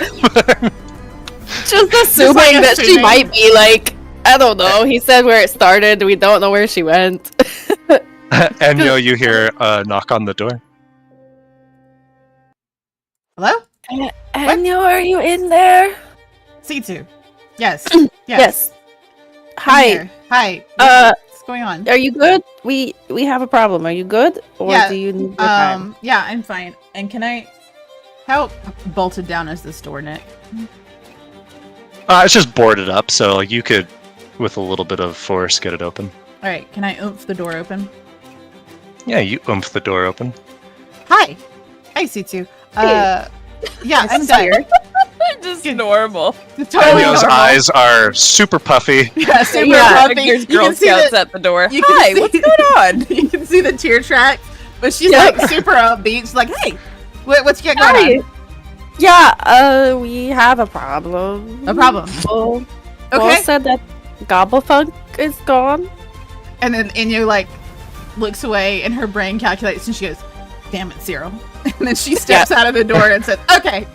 Just assuming that she might be like, I don't know. He said where it started. We don't know where she went. Enyo, you hear a knock on the door. Hello? Enyo, are you in there? C2. Yes. Yes. I'm Hi. here. Hi. What's going on? Are you good? We have a problem. Are you good? Or Yeah, do you need more time? Yeah, I'm fine. And can I... How bolted down is this door, Nick? It's just boarded up, so you could, with a little bit of force, get it open. Alright, can I oomph the door open? Yeah, you oomph the door open. Hi! Hi, C2. Yeah, I'm Scared. Just normal. Totally Enyo's normal. eyes are super puffy. Yeah, super Yeah, puffy. There's You Girl can see Scouts the- at the door. you can Hi, see- what's going on? You can see the tear tracks, but she's Yep. like super upbeat. She's like, "Hey, what's going on?" Yeah, we have a problem. A problem. Bull Okay. said that Gobblefunk is gone. And then Enyo like looks away, and her brain calculates, and she goes, "Damn it, Cyril!" And then she steps out of the door and says, "Okay."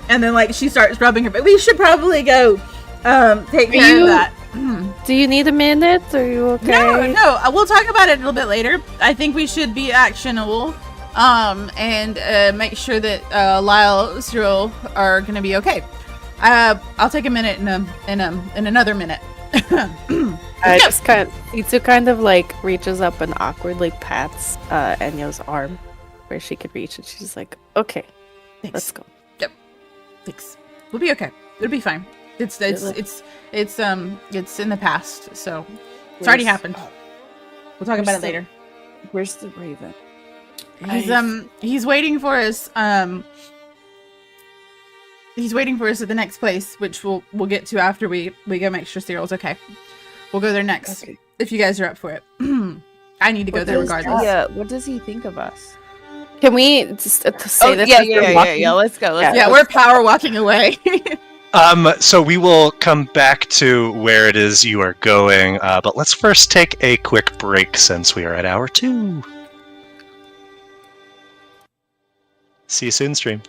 And then like she starts rubbing her, but we should probably go take care of that. Do you need a minute? Are you okay? No, we'll talk about it a little bit later. I think we should be actionable, and make sure that Lyle, Cyril are gonna be okay. I'll take a minute in another minute. I just kind of like reaches up and awkwardly pats Enyo's arm where she could reach, and she's like, "Okay, Thanks. let's go." Thanks. We'll be okay. It'll be fine. It's in the past, so it's already happened. We'll talk about it later. Where's the Raven? He's waiting for us. He's waiting for us at the next place, which we'll get to after we go make sure Cyril's okay. We'll go there next if you guys are up for it. I need to go there regardless. Yeah, what does he think of us? Can we just say this? Yeah, as we're walking? let's go. Yeah, we're power walking away. So we will come back to where it is you are going, but let's first take a quick break since we are at hour 2. See you soon, stream.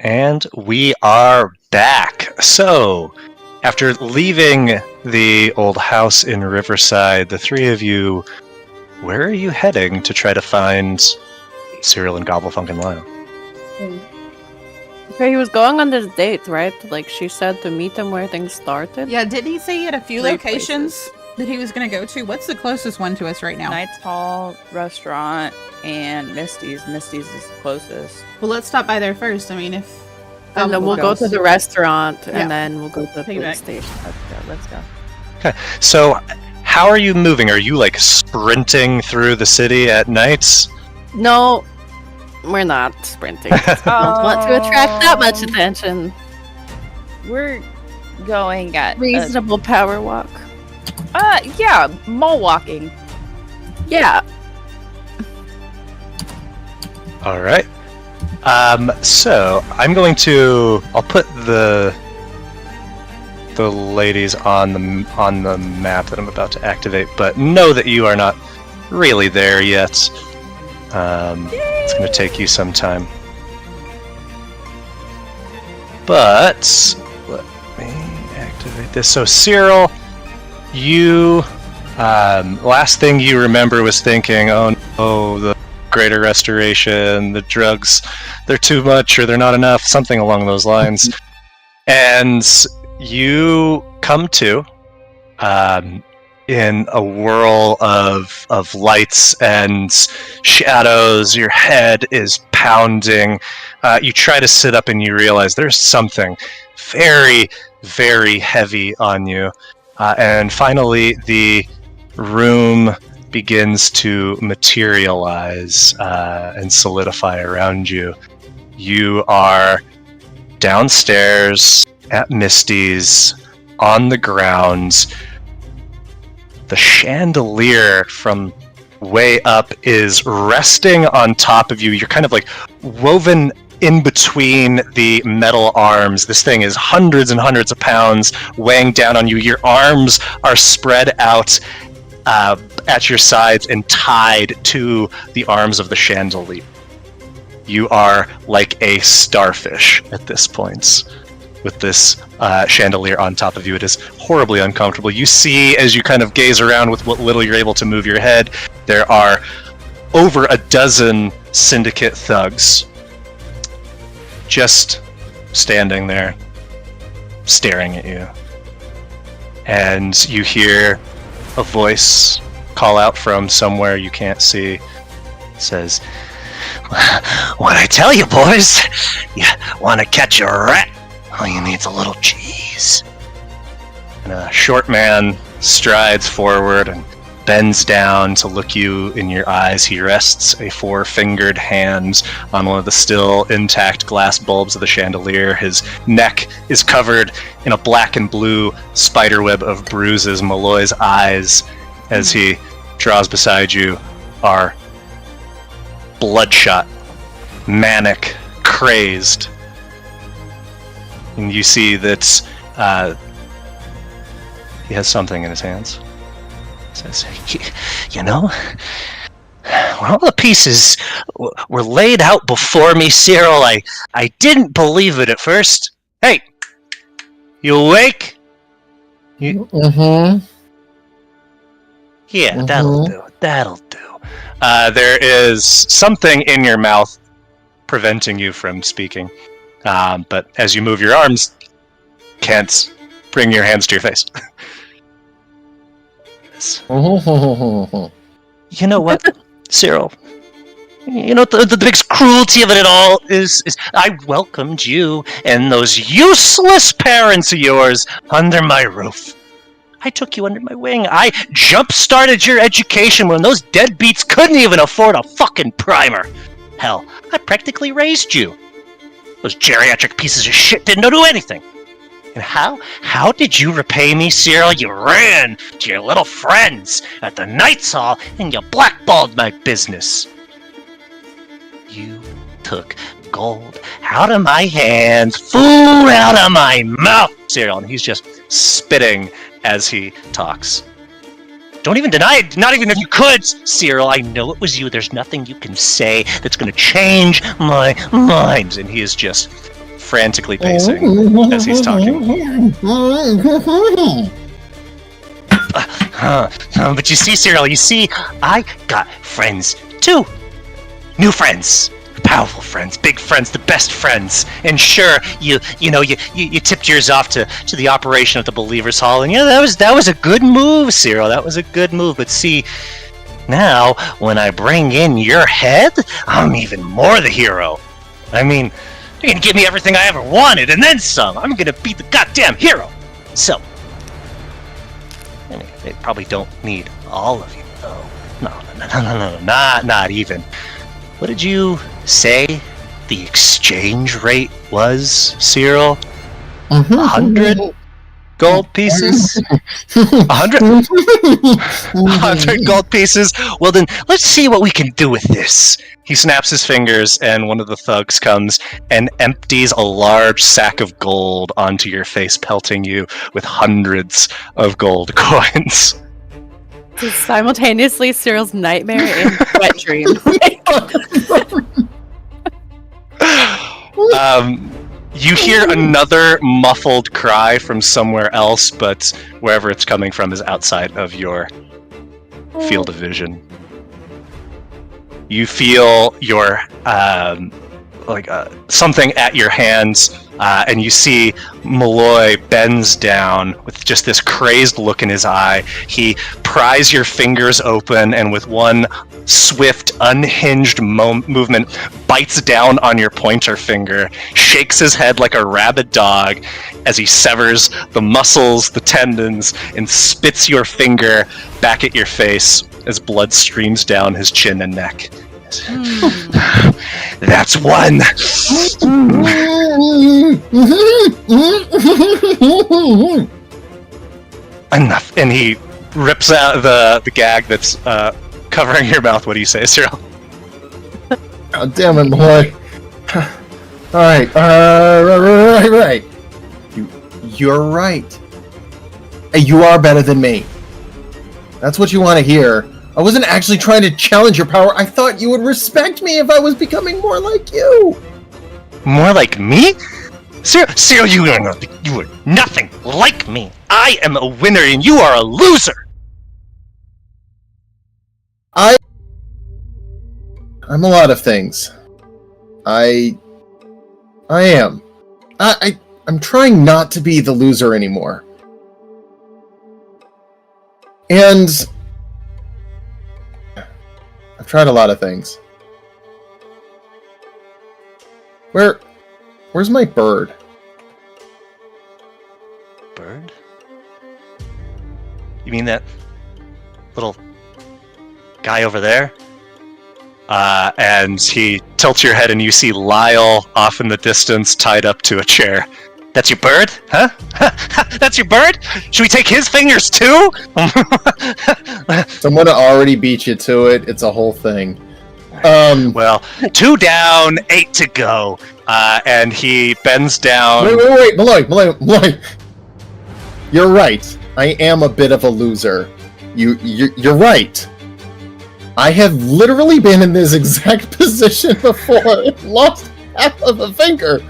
And we are back. So, after leaving the old house in Riverside, the three of you, where are you heading to try to find Cyril and Gobblefunk and Lionel? Okay, he was going on this date, right? Like she said to meet him where things started. Yeah, didn't he say he had a few Three locations that he was going to go to? What's the closest one to us right now? Knight's Hall, restaurant, and Misty's. Misty's is the closest. Well, let's stop by there first. I mean, if... And then we'll go to the restaurant, Yeah. and then we'll go to the Take it police back. station. Let's go. Okay, so how are you moving? Are you like sprinting through the city at night? No, we're not sprinting. Don't want to attract that much attention. We're going at Reasonable power walk. yeah, mall walking. Yeah. All right. So I'm going to. I'll put the ladies on the map that I'm about to activate, but know that you are not really there yet. It's going to take you some time. But let me activate this. So Cyril, you last thing you remember was thinking, oh no, the Greater Restoration, the drugs, they're too much or they're not enough, something along those lines. And you come to in a whirl of lights and shadows. Your head is pounding. You try to sit up and you realize there's something very, very heavy on you. And finally, the room begins to materialize and solidify around you. You are downstairs at Misty's, on the ground. The chandelier from way up is resting on top of you. You're kind of like woven in between the metal arms. This thing is hundreds and hundreds of pounds weighing down on you. Your arms are spread out at your sides and tied to the arms of the chandelier. You are like a starfish at this point, with this chandelier on top of you. It is horribly uncomfortable. You see, as you kind of gaze around with what little you're able to move your head, there are over a dozen syndicate thugs just standing there, staring at you. And you hear a voice call out from somewhere you can't see. It says, "What I tell you, boys? You want to catch a rat? All you need's a little cheese." And a short man strides forward and bends down to look you in your eyes. He rests a 4-fingered hand on one of the still intact glass bulbs of the chandelier. His neck is covered in a black and blue spiderweb of bruises. Malloy's eyes, as he draws beside you, are bloodshot, manic, crazed. And you see that he has something in his hands. Says, "You know, when all the pieces were laid out before me, Cyril, I didn't believe it at first. Hey, you awake? Mm-hmm. Yeah, that'll do. There is something in your mouth preventing you from speaking, but as you move your arms, can't bring your hands to your face. You know what, Cyril? You know, the biggest cruelty of it all is I welcomed you and those useless parents of yours under my roof. I took you under my wing. I jump-started your education when those deadbeats couldn't even afford a fucking primer. Hell, I practically raised you. Those geriatric pieces of shit didn't do anything. And how did you repay me, Cyril? You ran to your little friends at the Knights Hall and you blackballed my business. You took gold out of my hands, food out of my mouth, Cyril. And he's just spitting as he talks. Don't even deny it, not even if you could, Cyril. I know it was you. There's nothing you can say that's going to change my mind. And he is just frantically pacing as he's talking. But you see, Cyril, I got friends too. New friends. Powerful friends, big friends, the best friends. And sure, you tipped yours off to the operation at the Believers Hall, and that was a good move, Cyril. That was a good move. But see, now when I bring in your head, I'm even more the hero. I mean, you're gonna give me everything I ever wanted, and then some. I'm gonna be the goddamn hero. So, I mean, they probably don't need all of you, though. No, not even. What did you say the exchange rate was, Cyril? 100 gold pieces? 100 gold pieces? Well then, let's see what we can do with this. He snaps his fingers and one of the thugs comes and empties a large sack of gold onto your face, pelting you with hundreds of gold coins. It's simultaneously Cyril's nightmare and wet dream. You hear another muffled cry from somewhere else, but wherever it's coming from is outside of your field of vision. You feel your something at your hands, and you see Malloy bends down with just this crazed look in his eye. He pries your fingers open, and with one swift, unhinged movement, bites down on your pointer finger, shakes his head like a rabid dog as he severs the muscles, the tendons, and spits your finger back at your face as blood streams down his chin and neck. That's one. Enough. And he rips out the gag that's covering your mouth. What do you say, Cyril? Oh, damn it, boy. Alright, right. You're right. Hey, you are better than me. That's what you want to hear. I wasn't actually trying to challenge your power. I thought you would respect me if I was becoming more like you. More like me? Cyril, you are nothing like me. I am a winner and you are a loser. I'm a lot of things. I am. I'm trying not to be the loser anymore. And I've tried a lot of things. Where's my bird? Bird? You mean that little guy over there? And he tilts your head and you see Lyle off in the distance tied up to a chair. That's your bird? Huh? That's your bird? Should we take his fingers too? Someone already beat you to it. It's a whole thing. Well, 2 down, 8 to go. And he bends down. Wait, Malloy. You're right. I am a bit of a loser. You're right. I have literally been in this exact position before. Lost half of a finger.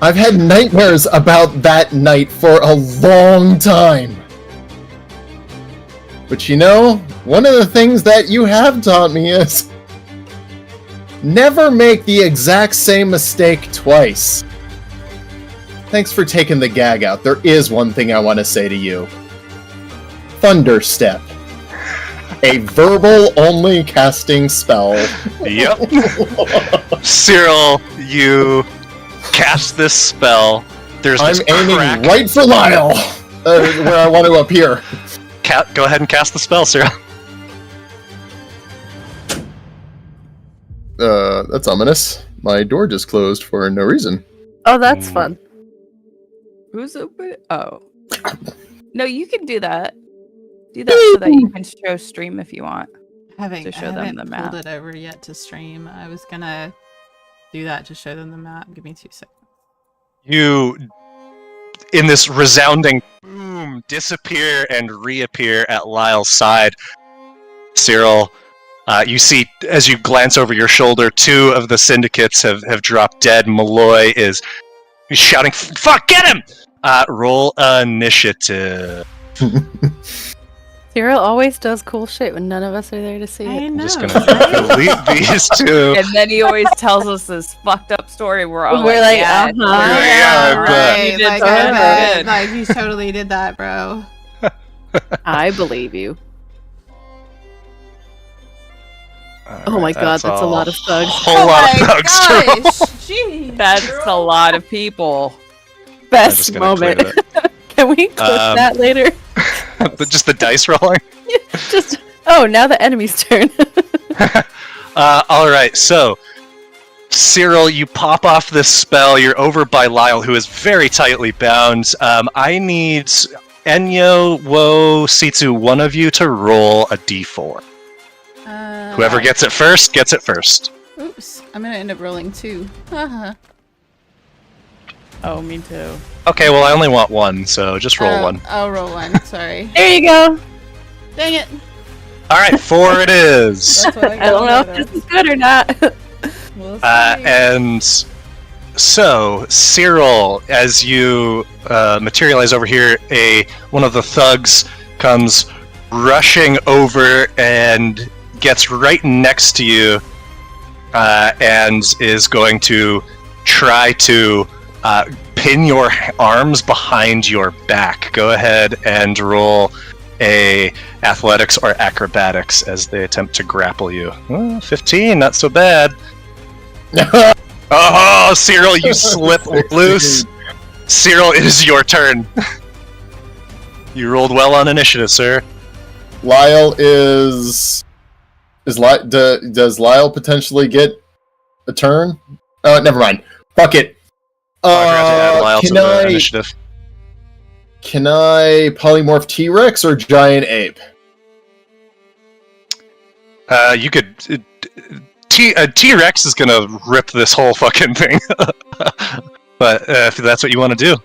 I've had nightmares about that night for a long time. But you know, one of the things that you have taught me is never make the exact same mistake twice. Thanks for taking the gag out. There is one thing I want to say to you. Thunderstep. A verbal-only casting spell. Yep. Cyril, you cast this spell. There's I'm this aiming crack. right for Lyle, where I want to appear. Go ahead and cast the spell, Cyril. That's ominous. My door just closed for no reason. Oh, that's fun. Who's open? Oh. No, you can do that. Do that so that you can show stream if you want. To show them the map. Pulled it over yet to stream. I was gonna do that to show them the map. Give me 2 seconds. You, in this resounding boom, disappear and reappear at Lyle's side. Cyril, you see, as you glance over your shoulder, 2 of the syndicates have dropped dead. Malloy is shouting, "Fuck, get him!" Roll initiative. Cyril always does cool shit when none of us are there to see it. I know. I'm just gonna delete these 2. And then he always tells us this fucked up story. We're all We're like, yeah, uh-huh. Yeah, right. You did Like, so I bet. good. Like, you totally did that, bro. I believe you. All Oh my right, god, that's a lot of thugs. Whole lot of thugs. Cyril. Jeez, That's Drew. a lot of people. I'm Best just gonna clear moment. that. Can we clip that later? Just the dice rolling. Just now the enemy's turn. All right, so Cyril, you pop off this spell. You're over by Lyle, who is very tightly bound. I need Enyo, Wo, Sitsu, one of you to roll a d4. Whoever gets it first, gets it first. Oops, I'm gonna end up rolling 2. Haha. Oh, me too. Okay, well, I only want 1, so just roll 1. I'll roll 1. Sorry. There you go. Dang it. All right, 4 it is. That's what I I don't know if this is good or not. We'll see. And so, Cyril, as you materialize over here, one of the thugs comes rushing over and gets right next to you, and is going to try to pin your arms behind your back. Go ahead and roll a athletics or acrobatics as they attempt to grapple you. 15, not so bad. Oh, Cyril, you slip loose. Cyril, it is your turn. You rolled well on initiative, sir. Lyle does Lyle potentially get a turn? Never mind. Fuck it. I forgot to add Lyle to the initiative. Can I polymorph T-Rex or giant ape? You could. T-Rex is gonna rip this whole fucking thing. But if that's what you want to do.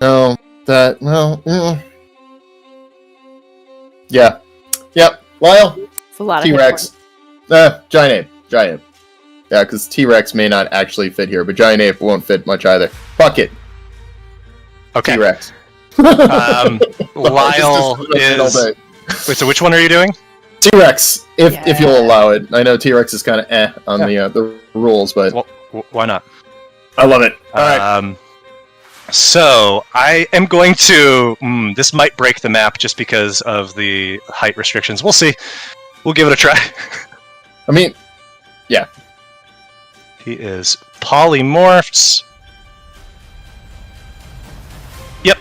No, that well. Yeah. Yep. Lyle. It's a lot of hit T-Rex. Giant ape. Giant ape. Yeah, because T-Rex may not actually fit here, but giant ape won't fit much either. Fuck it. Okay. T-Rex. Lyle is. Wait, so which one are you doing? T-Rex, if you'll allow it. I know T-Rex is kind of on the rules, but Well, why not? I love it. All right. So I am going to. This might break the map just because of the height restrictions. We'll see. We'll give it a try. I mean, yeah. He is polymorphs. Yep.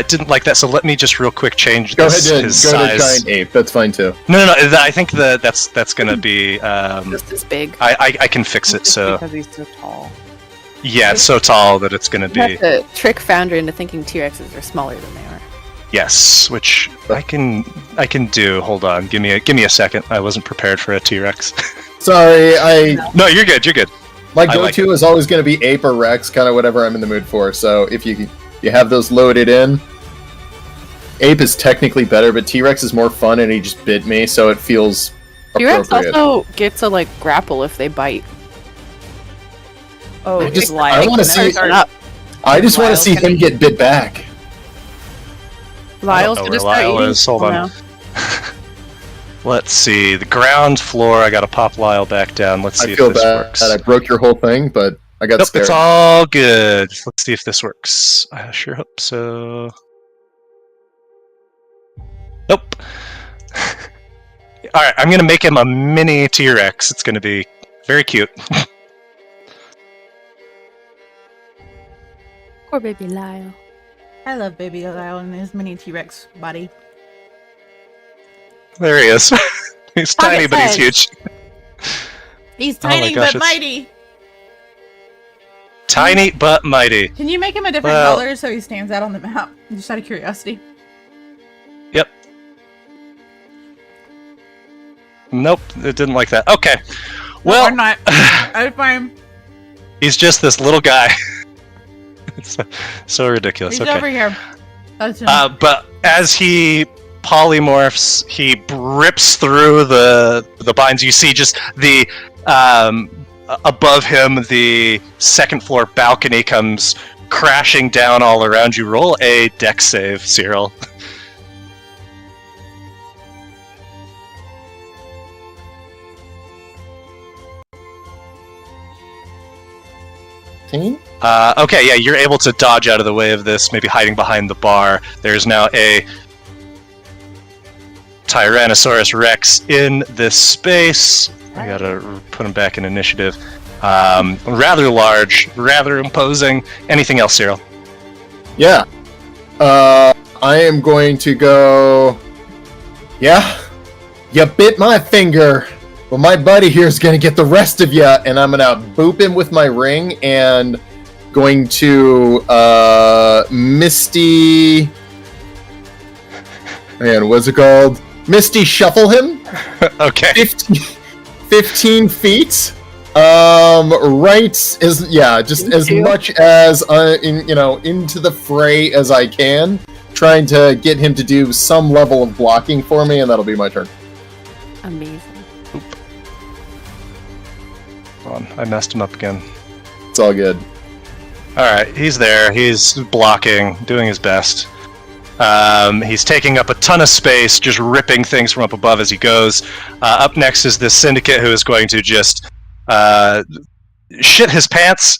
Didn't like that. So let me just real quick change Go this, ahead his go size. to giant ape. That's fine too. No. I think that's gonna be. Just as big. I can fix it. So because he's so tall. yeah, it's so tall that it's gonna You have be to trick Foundry into thinking T-Rexes are smaller than they are. yes, which I can do. Hold on, give me a second. I wasn't prepared for a T-Rex. Sorry, No, you're good. You're good. my I like go-to is always going to be ape or Rex, kind of whatever I'm in the mood for. So if you have those loaded in, ape is technically better, but T-Rex is more fun, and he just bit me, so it feels T-Rex appropriate. also get to like grapple if they bite. Oh, I just- like, I wanna whenever see- they're- Up. I just want to Lyle's see gonna him get bit back. Lyle's know gonna where start Lyle eating is. Hold people on. now. Let's see. The ground floor. I gotta pop Lyle back down. Let's see I if feel this bad works. that I broke your whole thing, but I got Nope, scared. it's all good. Let's see if this works. I sure hope so. Nope. Alright, I'm gonna make him a mini T-Rex. It's gonna be very cute. Poor baby Lyle. I love Baby Lyle and his mini T-Rex body. There he is. He's tiny, but he's size. huge. He's Oh my tiny gosh, but it's- mighty. Tiny but mighty. Can you make him a different Well- color so he stands out on the map? Just out of curiosity. Yep. Nope, it didn't like that. Okay. Well, or not. I'm fine. he's just this little guy. It's so ridiculous. He's Okay. over here. That's him. But as he polymorphs, he rips through the binds. You see just the above him, the second floor balcony comes crashing down all around you. Roll a dex save, Cyril. Okay, yeah, you're able to dodge out of the way of this, maybe hiding behind the bar. There's now a Tyrannosaurus Rex in this space. I gotta put him back in initiative. Rather large, rather imposing. Anything else, Cyril? Yeah. I am going to go. Yeah. You bit my finger. Well, my buddy here is going to get the rest of you, and I'm going to boop him with my ring and going to Misty. Man, what's it called? Misty Shuffle him. Okay. 15 feet. Right as just as much as into the fray as I can, trying to get him to do some level of blocking for me, and that'll be my turn. Amazing. Hold on, I messed him up again. It's all good. Alright, he's there. He's blocking, doing his best. He's taking up a ton of space, just ripping things from up above as he goes. Up next is this syndicate who is going to just shit his pants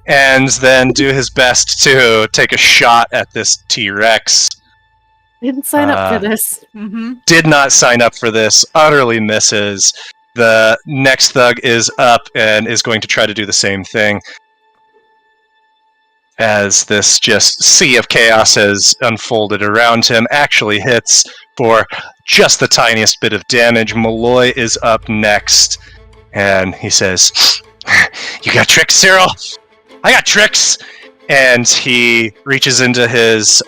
and then do his best to take a shot at this T-Rex. Didn't sign up for this. Mm-hmm. Did not sign up for this, utterly misses. The next thug is up and is going to try to do the same thing. As this just sea of chaos has unfolded around him, actually hits for just the tiniest bit of damage. Malloy is up next, and he says, "You got tricks, Cyril? I got tricks!" And he reaches into his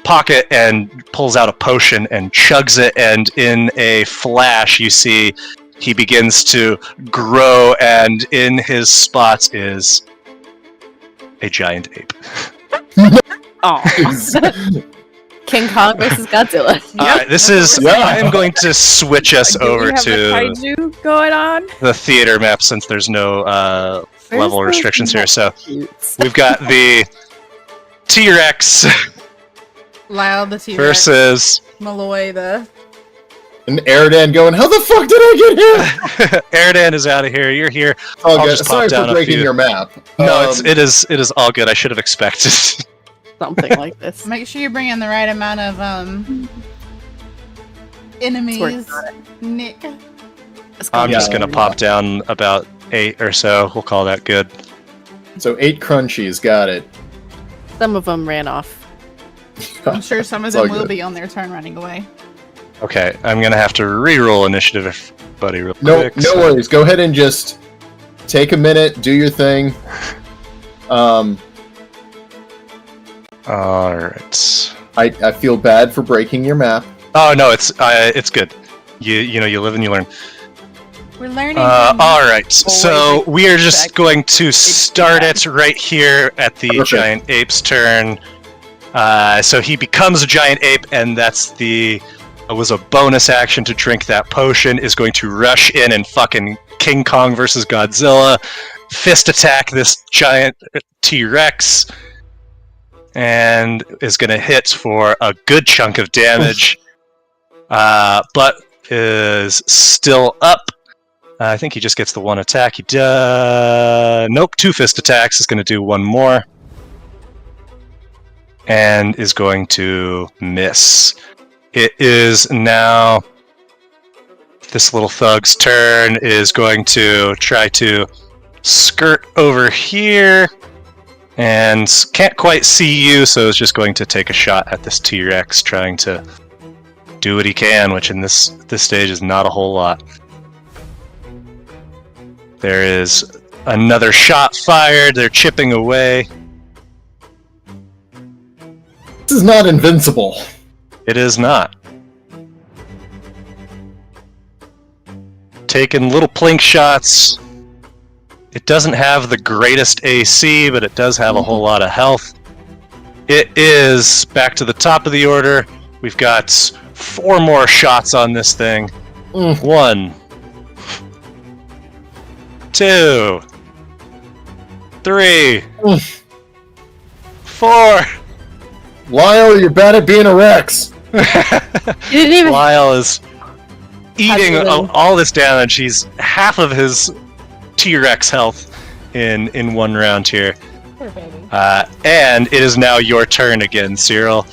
pocket and pulls out a potion and chugs it, and in a flash you see he begins to grow, and in his spots is a giant ape. Oh, King Kong versus Godzilla. Alright, this is... I am going to switch us over we have to the kaiju going on. the theater map since there's no level those restrictions here. So Cutes. we've got the T-Rex Lyle the T-Rex. versus Malloy the... And Eridan going, how the fuck did I get here? Eridan is out of here. You're here. Oh, I'll good. just Sorry pop down for a breaking few. your map. No, it is all good. I should have expected. Something like this. Make sure you bring in the right amount of enemies, Nick. I'm just Yeah. gonna pop down about 8 or so. We'll call that good. So 8 crunchies, got it. Some of them ran off. I'm sure some of It's all them will good. be on their turn running away. Okay, I'm gonna have to re-roll initiative, buddy, real No, quick. no worries. Go ahead and just take a minute, do your thing. Alright. I feel bad for breaking your map. Oh no, it's good. You know, you live and you learn. We're learning. Alright, so we are just Back. going to start it right here at the Perfect. giant ape's turn. So he becomes a giant ape, and that's was a bonus action to drink that potion, is going to rush in and fucking King Kong versus Godzilla, fist attack this giant T-Rex, and is going to hit for a good chunk of damage, but is still up. I think he just gets the one attack. He nope, 2 fist attacks. Is going to do one more. And is going to miss. It is now this little thug's turn. Is going to try to skirt over here. And can't quite see you, so is just going to take a shot at this T-Rex, trying to do what he can, which in this stage is not a whole lot. There is another shot fired. They're chipping away. This is not invincible. It is not. Taking little plink shots. It doesn't have the greatest AC, but it does have a whole lot of health. It is back to the top of the order. We've got 4 more shots on this thing. 1, 2, 3, 4. Lyle, you're bad at being a Rex. You didn't even. Lyle is eating Absolutely. all this damage. He's half of his T-Rex health in one round here. And it is now your turn again, Cyril.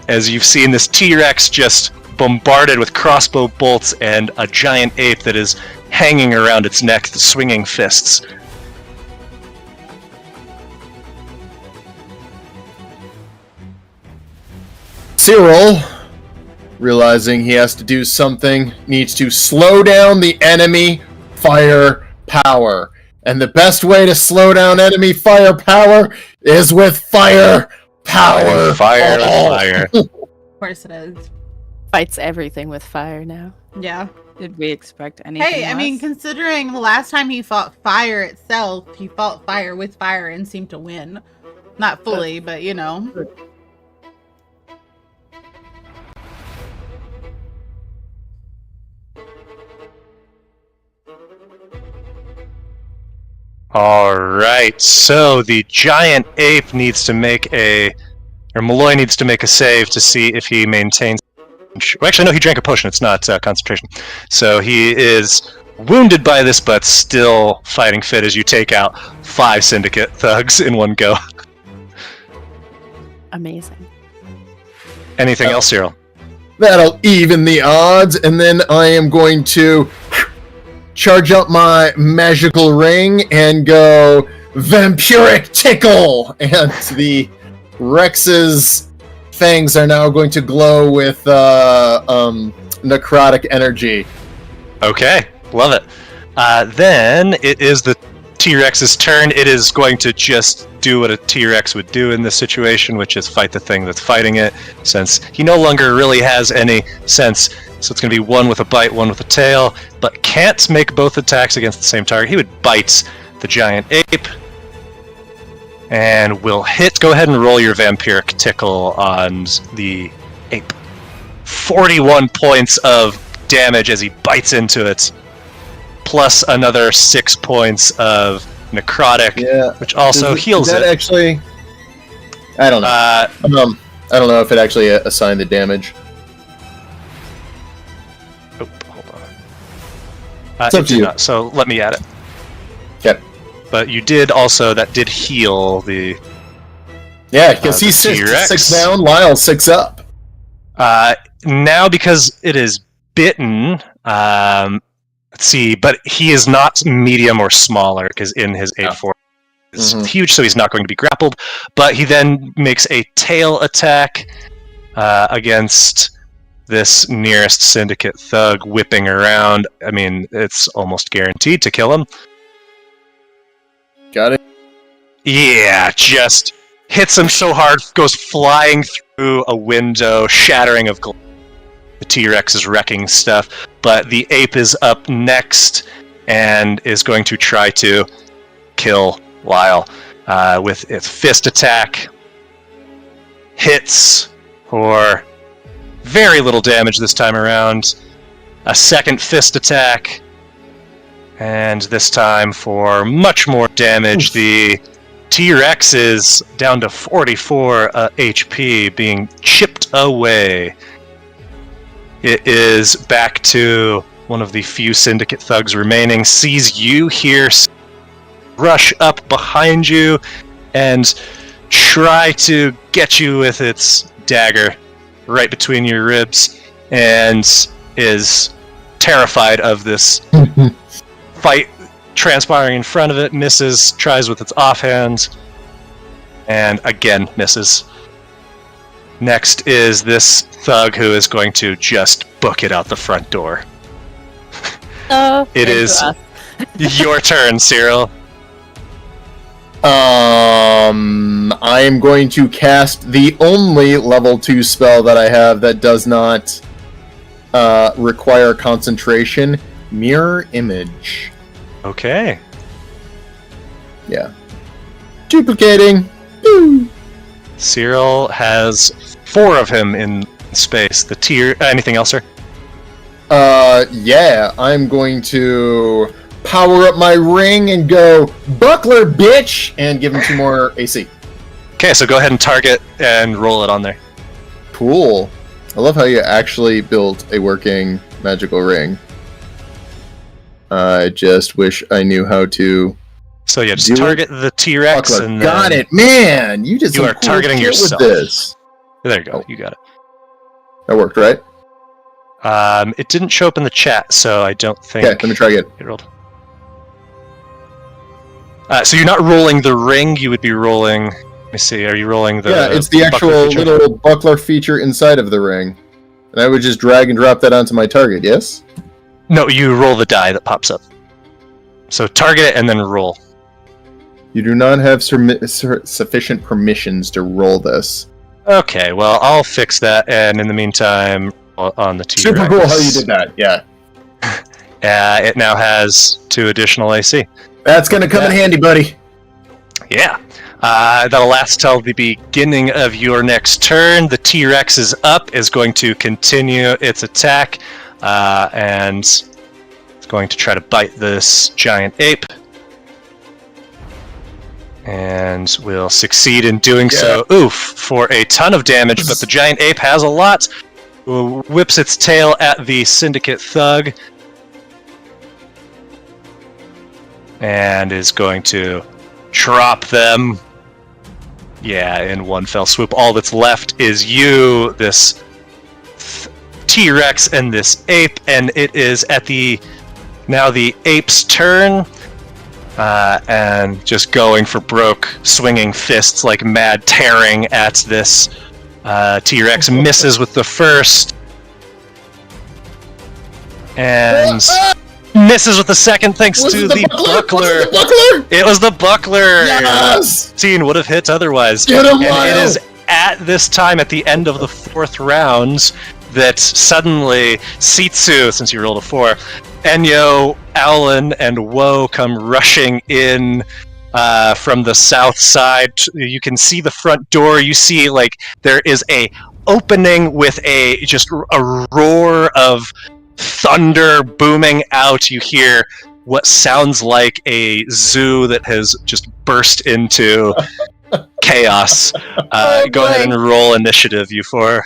As you've seen this T-Rex just bombarded with crossbow bolts and a giant ape that is hanging around its neck, swinging fists. Cyril, realizing he has to do something, needs to slow down the enemy firepower. And the best way to slow down enemy firepower is with fire power. Fire, Oh. fire. Of course it is. Fights everything with fire now. Yeah. Did we expect anything Hey, I mean, less? considering the last time he fought fire itself, he fought fire with fire and seemed to win. Not fully, but you know. Alright, so the giant ape needs to make Malloy needs to make a save to see if he maintains... Well, actually, no, he drank a potion, it's not concentration. So he is wounded by this, but still fighting fit as you take out 5 Syndicate thugs in one go. Amazing. Anything else, Cyril? That'll even the odds, and then I am going to charge up my magical ring and go Vampiric Tickle! And the Rex's fangs are now going to glow with necrotic energy. Okay, love it. Then it is the T-Rex's turn. It is going to just do what a T-Rex would do in this situation, which is fight the thing that's fighting it, since he no longer really has any sense. So it's going to be 1 with a bite, 1 with a tail, but can't make both attacks against the same target. He would bite the giant ape, and will hit. Go ahead and roll your Vampiric Tickle on the ape. 41 points of damage as he bites into it, plus another 6 points of necrotic, which also heals that it. Actually, I don't know. I don't know if it actually assigned the damage. Oh, hold on. It's up to you. Not, so let me add it. Okay. But you did also, that did heal the... Yeah, because he's T-Rex. 6 down, Lyle's 6 up. Now, because it is bitten, let's see, but he is not medium or smaller, because in his 8-4 is huge, so he's not going to be grappled. But he then makes a tail attack against this nearest syndicate thug whipping around. I mean, it's almost guaranteed to kill him. Got it. Yeah, just hits him so hard, goes flying through a window, shattering of glass. The T-Rex is wrecking stuff, but the ape is up next and is going to try to kill Lyle with its fist attack. Hits for very little damage this time around. A second fist attack, and this time for much more damage. The T-Rex is down to 44 HP, being chipped away. It is back to one of the few syndicate thugs remaining, sees you here, rush up behind you, and try to get you with its dagger right between your ribs, and is terrified of this fight transpiring in front of it. Misses, tries with its offhand, and again misses. Next is this thug who is going to just book it out the front door. It is your turn, Cyril. I am going to cast the only level 2 spell that I have that does not require concentration, Mirror Image. Okay. Yeah. Duplicating. Woo. Cyril has 4 of him in space. The tier. Anything else, sir? Yeah. I'm going to power up my ring and go buckler, bitch, and give him 2 more AC. Okay, so go ahead and target and roll it on there. Cool. I love how you actually built a working magical ring. I just wish I knew how to. So yeah, just target the T-Rex Buckler. and got then it, man. You did you some are cool targeting shit yourself. with this. There you go. Oh. You got it. That worked, right? It didn't show up in the chat, so I don't think. Okay, let me try again. It rolled. So you're not rolling the ring. You would be rolling. Let me see. Are you rolling the? Yeah, it's the actual little buckler feature inside of the ring, and I would just drag and drop that onto my target. Yes. No, you roll the die that pops up. So target it and then roll. You do not have sufficient permissions to roll this. Okay, well, I'll fix that, and in the meantime, on the T-Rex. Super cool how you did that, yeah. It now has 2 additional AC. That's gonna come in handy, buddy. Yeah. That'll last till the beginning of your next turn. The T-Rex is up, is going to continue its attack, and it's going to try to bite this giant ape. And will succeed in doing so. Oof, for a ton of damage, but the giant ape has a lot. Whips its tail at the syndicate thug. And is going to drop them. Yeah, in one fell swoop. All that's left is you, this T-Rex, and this ape. And it is at now the ape's turn. And just going for broke, swinging fists like mad, tearing at this T-Rex. Misses with the first. And misses with the second thanks to the buckler. It was the buckler! Yes! 16 would have hit otherwise. Get him, and Lyle! it is at this time, at the end of the 4th round, that suddenly Sitsu, since you rolled a 4, Enyo, Owlin, and Woe come rushing in from the south side. You can see the front door. You see, like, there is a opening with a roar of thunder booming out. You hear what sounds like a zoo that has just burst into chaos. Go ahead and roll initiative, you four.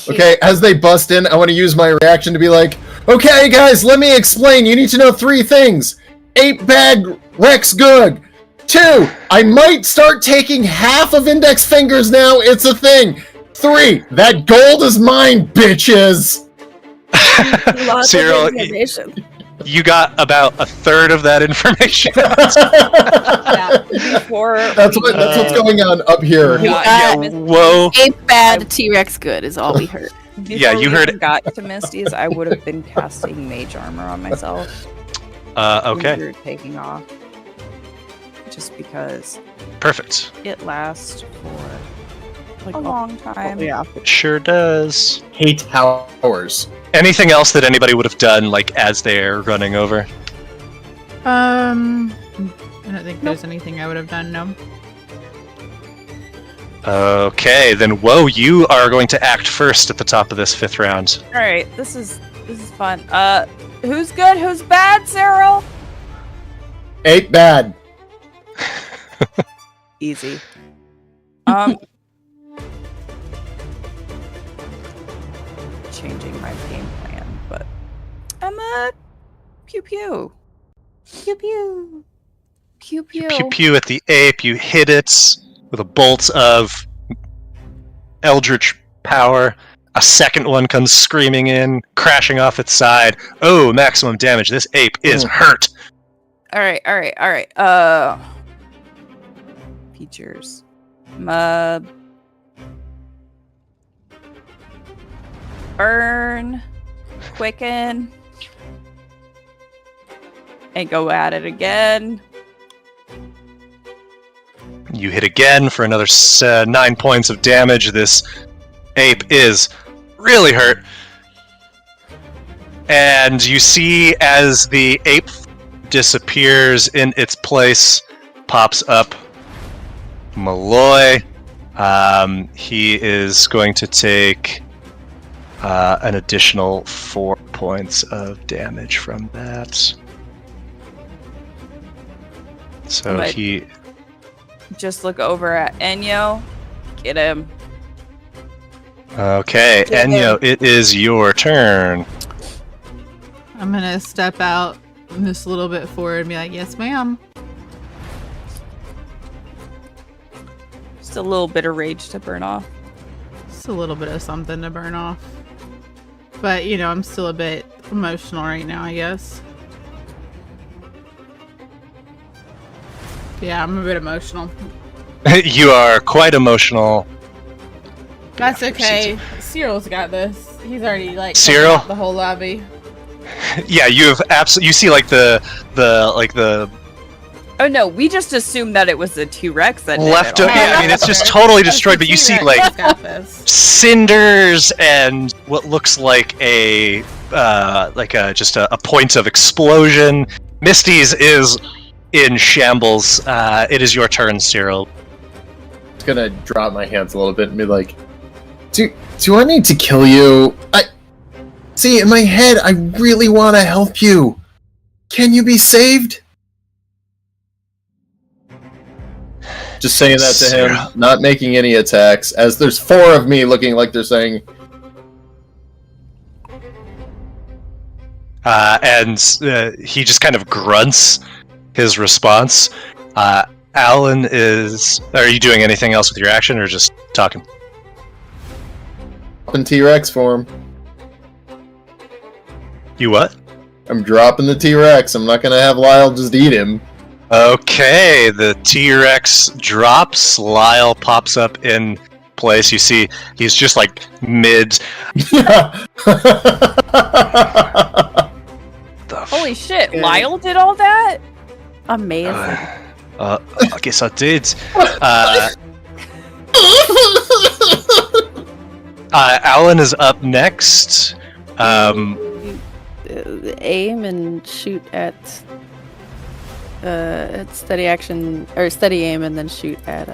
Okay, as they bust in, I want to use my reaction to be like, okay, guys, let me explain. You need to know 3 things. 8 bad Rex good. 2, I might start taking half of index fingers now. It's a thing. 3, that gold is mine, bitches. Cyril, you got about a third of that information. That's what's going on up here. Whoa. 8 bad T-Rex good is all we heard. Before you we heard even got to Misty's, I would have been casting mage armor on myself. Okay. When we were taking off. Just because Perfect. it lasts for a long time. Yeah. It sure does. 8 hours. Anything else that anybody would have done, like, as they're running over? I don't think there's anything I would have done, no. Okay, then whoa, you are going to act first at the top of this 5th round. Alright, this is fun. Who's good? Who's bad, Cyril? 8 bad. Easy. Changing my game plan, but I'm a pew pew. Pew pew. Pew pew. Pew pew at the ape, you hit it with a bolt of eldritch power. A second one comes screaming in, crashing off its side. Oh, maximum damage. This ape is hurt. Alright. Features. Burn. Quicken. And go at it again. You hit again for another 9 points of damage. This ape is really hurt. And you see as the ape disappears, in its place pops up Malloy. He is going to take an additional 4 points of damage from that. So But- he... Just look over at Enyo. Get him. Okay, Get Enyo, it is your turn. I'm gonna step out just a little bit forward and be like, yes, ma'am. Just a little bit of rage to burn off. Just a little bit of something to burn off. But, you know, I'm still a bit emotional right now, I guess. Yeah, I'm a bit emotional. You are quite emotional. That's Yeah, okay. Cyril's got this. He's already, like, Cyril? out the whole lobby. Yeah, you have absolutely. You see, like the Oh no, we just assumed that it was the T-Rex that left. did it. Yeah, I mean, it's just totally destroyed. But you see, like, He's got this. cinders and what looks like a just a point of explosion. Misty's is in shambles. It is your turn, Cyril. I'm gonna drop my hands a little bit and be like, do I need to kill you? See, in my head, I really want to help you. Can you be saved? Just saying that to him, not making any attacks, as there's 4 of me looking like they're saying... And he just kind of grunts his response. Alan is... Are you doing anything else with your action, or just talking? Dropping T-Rex form. You what? I'm dropping the T-Rex. I'm not gonna have Lyle just eat him. Okay, the T-Rex drops. Lyle pops up in place. You see, he's just like mid. Holy shit, Lyle did all that? Amazing. I guess I did. Alan is up next. Aim and shoot at steady action or steady aim and then shoot at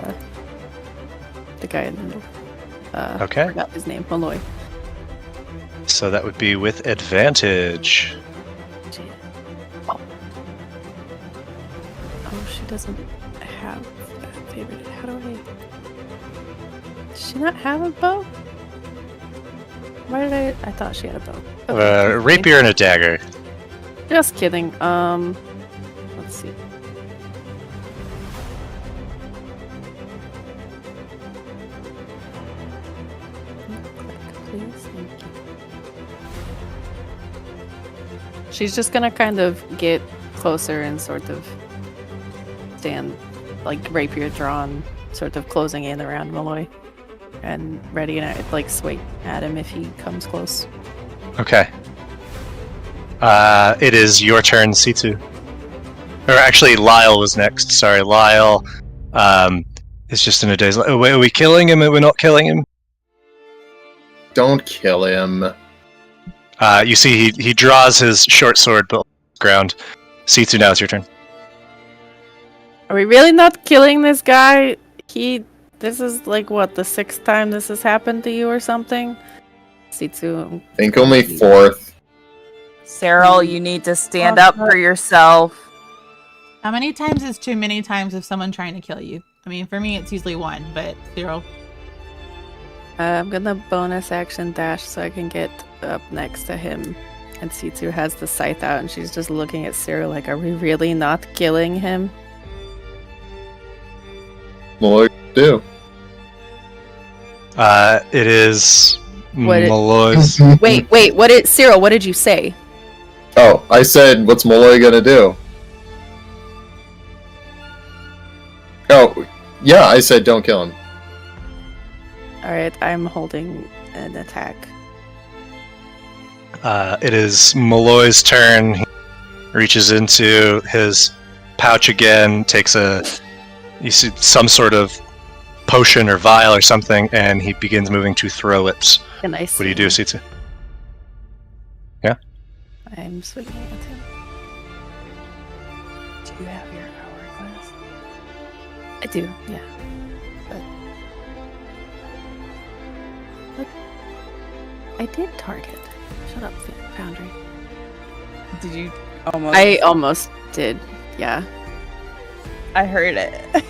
the guy in the middle. Okay. I forgot his name. Malloy. So that would be with advantage. Oh, she doesn't have that favorite. How do I? Does she not have a bow? Why did I thought she had a bow. Okay, Rapier and a dagger. Just kidding. Let's see. Please, thank you. She's just gonna kind of get closer and sort of stand, like rapier drawn, sort of closing in around Malloy, and ready to like swing at him if he comes close. Okay. It is your turn, C2. Or actually, Lyle was next. Sorry, Lyle. Is just in a daze. Are we killing him? Are we not killing him? Don't kill him. You see, he draws his short sword, but ground. C2, now it's your turn. Are we really not killing this guy? This is like what, the 6th time this has happened to you or something? C2. I think only 4th. Cyril, you need to stand up for yourself. How many times is too many times of someone trying to kill you? I mean, for me, it's usually 1, but 0. I'm gonna bonus action dash so I can get up next to him. And C2 has the scythe out and she's just looking at Cyril like, are we really not killing him? Malloy, do. It is What it- Malloy's. Wait, Cyril, what did you say? Oh, I said, what's Malloy gonna do? Oh, yeah, I said don't kill him. Alright, I'm holding an attack. It is Malloy's turn. He reaches into his pouch again, takes you see some sort of potion or vial or something, and he begins moving to throw it. Can I What do you do, C2? I'm swinging at him. Do you have your hourglass? I do, yeah. But I did target. Shut up, Foundry. Did you almost? I almost did, yeah. I heard it.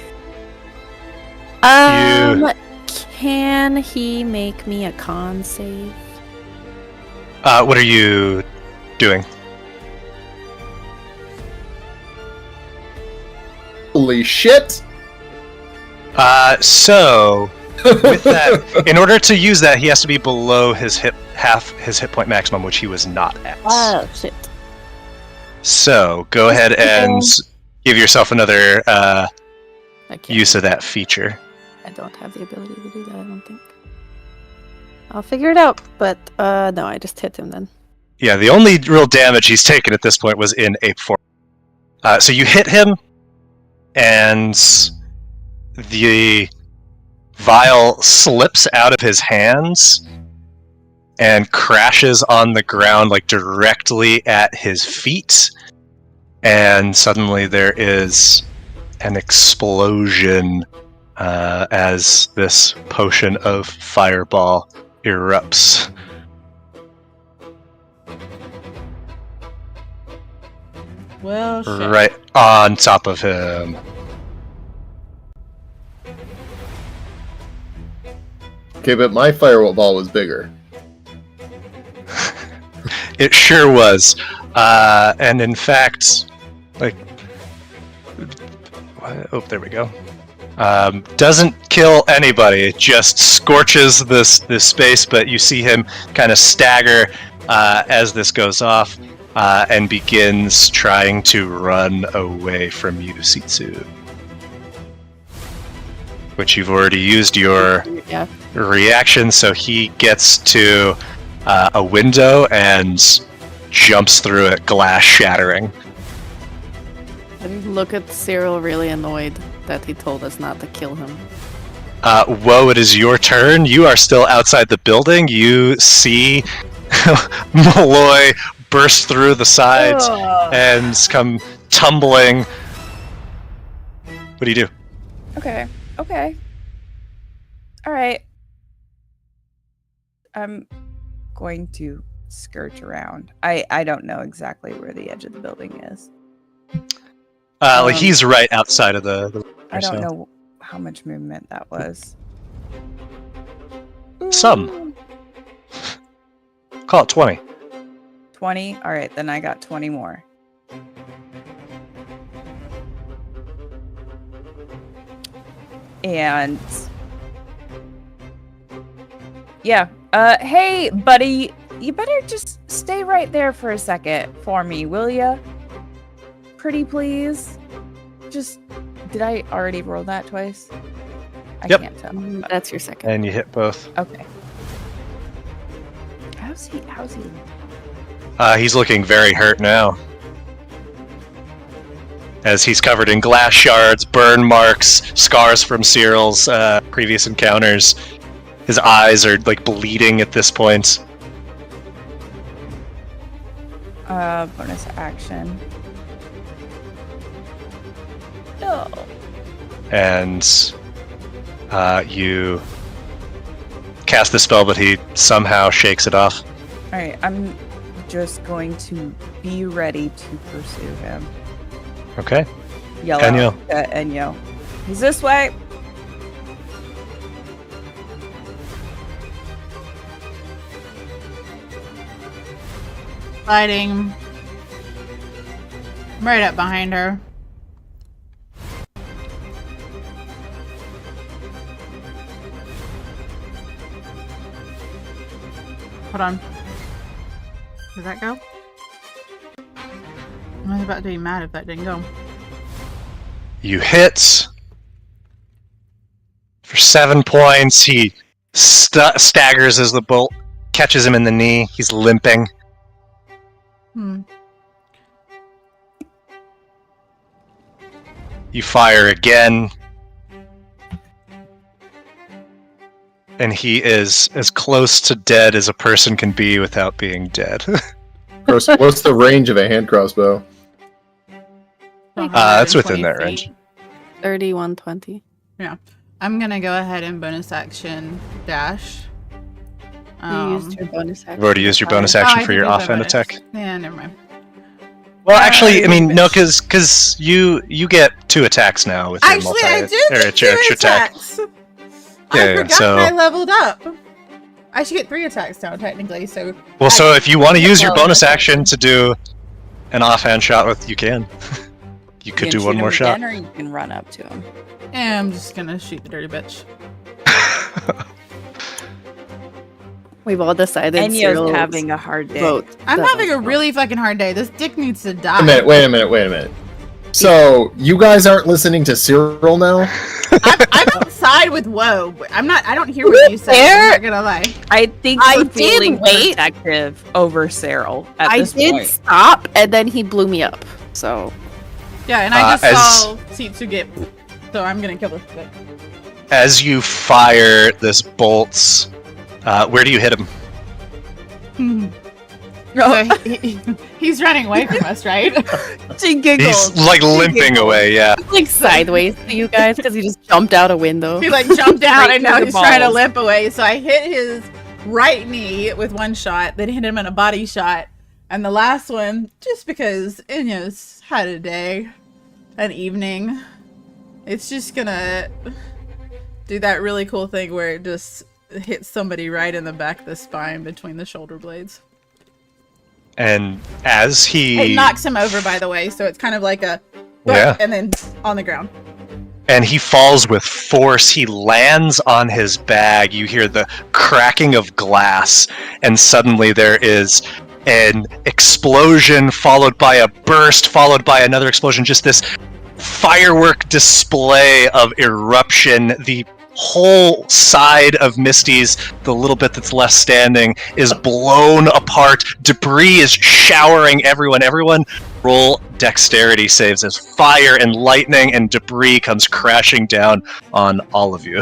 Can he make me a con save? What are you doing? Holy shit! So with that, in order to use that, he has to be below his half his hit point maximum, which he was not at. Oh, shit. So go ahead and give yourself another I can't. use of that feature. I don't have the ability to do that, I don't think. I'll figure it out, but no, I just hit him then. Yeah, the only real damage he's taken at this point was in ape form. So you hit him, and the vial slips out of his hands and crashes on the ground, like directly at his feet. And suddenly there is an explosion as this potion of fireball erupts. Well, shit. Right on top of him. Okay, but my fireball was bigger. It sure was. And in fact, like... Oh, there we go. Doesn't kill anybody. It just scorches this space, but you see him kind of stagger as this goes off and begins trying to run away from you, Sitsu. Which you've already used your reaction, so he gets to a window and jumps through it, glass shattering. I look at Cyril really annoyed that he told us not to kill him. Woe, it is your turn. You are still outside the building. You see Malloy burst through the sides and come tumbling. What do you do? Okay. All right. I'm going to skirt around. I don't know exactly where the edge of the building is. He's right outside of the I don't know how much movement that was. Some. Call it 20. 20? Alright, then I got 20 more. And yeah. Hey, buddy, you better just stay right there for a second for me, will ya? Pretty please. Just, did I already roll that twice? I Yep. can't tell. That's your second. And you hit both. Okay. How's he? He's looking very hurt now. As he's covered in glass shards, burn marks, scars from Cyril's previous encounters. His eyes are like bleeding at this point. Bonus action. No. And you cast the spell, but he somehow shakes it off. Alright, I'm just going to be ready to pursue him. Okay. Yell Enyo. out at Enyo. He's this way! Fighting. I'm right up behind her. Hold on. Does that go? I was about to be mad if that didn't go. You hit for 7 points. He staggers as the bolt catches him in the knee. He's limping. You fire again. And he is as close to dead as a person can be without being dead. What's the range of a hand crossbow? It's within that range. 30, 120. Yeah. I'm gonna go ahead and bonus action dash. You used your bonus action. You've already used your bonus Oh, action I for did your use my offhand bonus. attack. Yeah, never mind. Well, actually, I mean, bitch. no, because you get 2 attacks now with your Actually, I do or get it's your 2 extra attack. attacks. Yeah, I forgot so- that I leveled up. I should get 3 attacks now, technically. So Well, so if you want to use your Well, bonus that's action to do an offhand shot with, you can. You could do one more shot. Or you can run up to him. yeah, I'm just gonna shoot the dirty bitch. We've all decided Enyo's Cyril's having a hard day. vote. I'm doesn't having a count. really fucking hard day. This dick needs to die. Wait a minute. So, you guys aren't listening to Cyril now? I'm outside with Woe. But I don't hear what you say. I'm not gonna lie. I think I we're did feeling wait. protective over Cyril at I this did point. stop, and then he blew me up. So Yeah, and I just as- saw Titsu get. So I'm gonna kill this bitch. As you fire this bolts, where do you hit him? So he's running away from us, right? She giggles. He's like limping away, yeah. like sideways to you guys because he just jumped out a window. He like jumped out Right and now through the he's trying to balls. limp away. So I hit his right knee with one shot, then hit him in a body shot, and the last one just because Enyo's had a day, an evening. It's just gonna do that really cool thing where it just hits somebody right in the back of the spine between the shoulder blades. And as It knocks him over, by the way, so it's kind of like a Yeah. and then on the ground. and he falls with force. He lands on his bag. You hear the cracking of glass, and suddenly there is an explosion followed by a burst, followed by another explosion. Just this firework display of eruption. The whole side of Misty's, the little bit that's left standing, is blown apart. Debris is showering everyone. Everyone roll dexterity saves as fire and lightning and debris comes crashing down on all of you.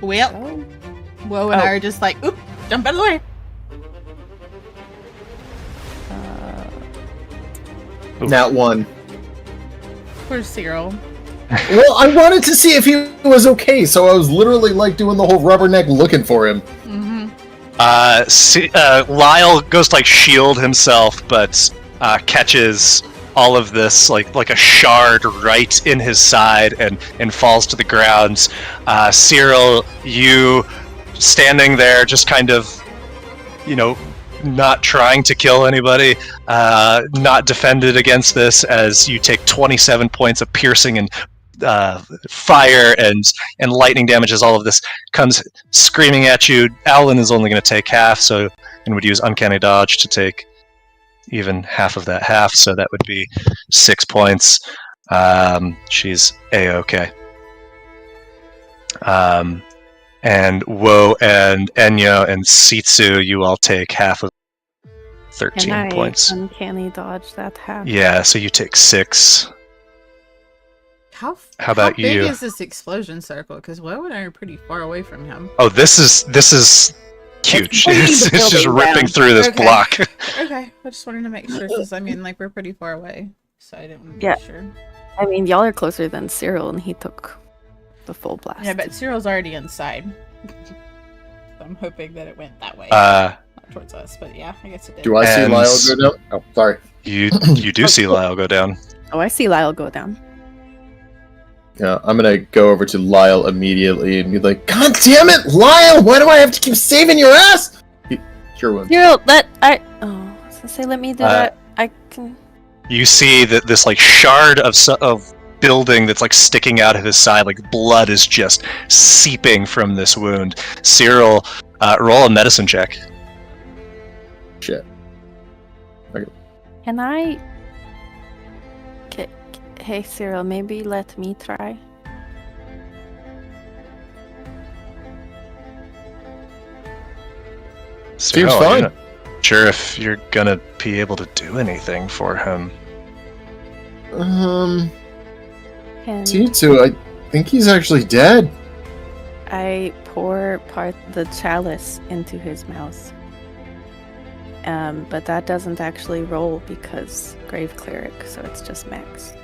Well, Woe and I are just like, oop, jump out of the way. Nat 1. Poor Cyril. Well, I wanted to see if he was okay, so I was literally like doing the whole rubberneck looking for him. Lyle goes to like shield himself, but catches all of this like a shard right in his side and falls to the ground. Cyril, you standing there, just kind of, not trying to kill anybody, not defended against this, as you take 27 points of piercing and fire and lightning damage as all of this comes screaming at you. Alan is only going to take half, and would use Uncanny Dodge to take even half of that half, so that would be 6 points. She's A-okay. And Woe and Enyo and Sitsu, you all take half of 13 points. Uncanny Dodge that half. Yeah, so you take 6. How about big you? is this explosion circle? Because Woe and I are pretty far away from him. Oh, this is huge. It's just ripping through this block. Okay, I just wanted to make sure, because we're pretty far away, so I didn't want to Yeah. be sure. I mean, y'all are closer than Cyril, and he took the full blast. Yeah, but Cyril's already inside. So I'm hoping that it went that way, Uh, not towards us. But yeah, I guess it did. Do I see And- Lyle go down? Oh, sorry. you do see Lyle go down. Oh, I see Lyle go down. Yeah, I'm gonna go over to Lyle immediately and be like, God damn it, Lyle! Why do I have to keep saving your ass? Cure wounds. Cyril, I was gonna say, let me do that. I can. You see that this like shard of building that's like sticking out of his side, like blood is just seeping from this wound. Cyril, roll a medicine check. Shit. Can I? Hey, Cyril, maybe let me try. Seems Cyril, fine. you're not sure if you're gonna be able to do anything for him. Can Titsu, I think he's actually dead. I pour the chalice into his mouth? But that doesn't actually roll because Grave Cleric, so it's just max.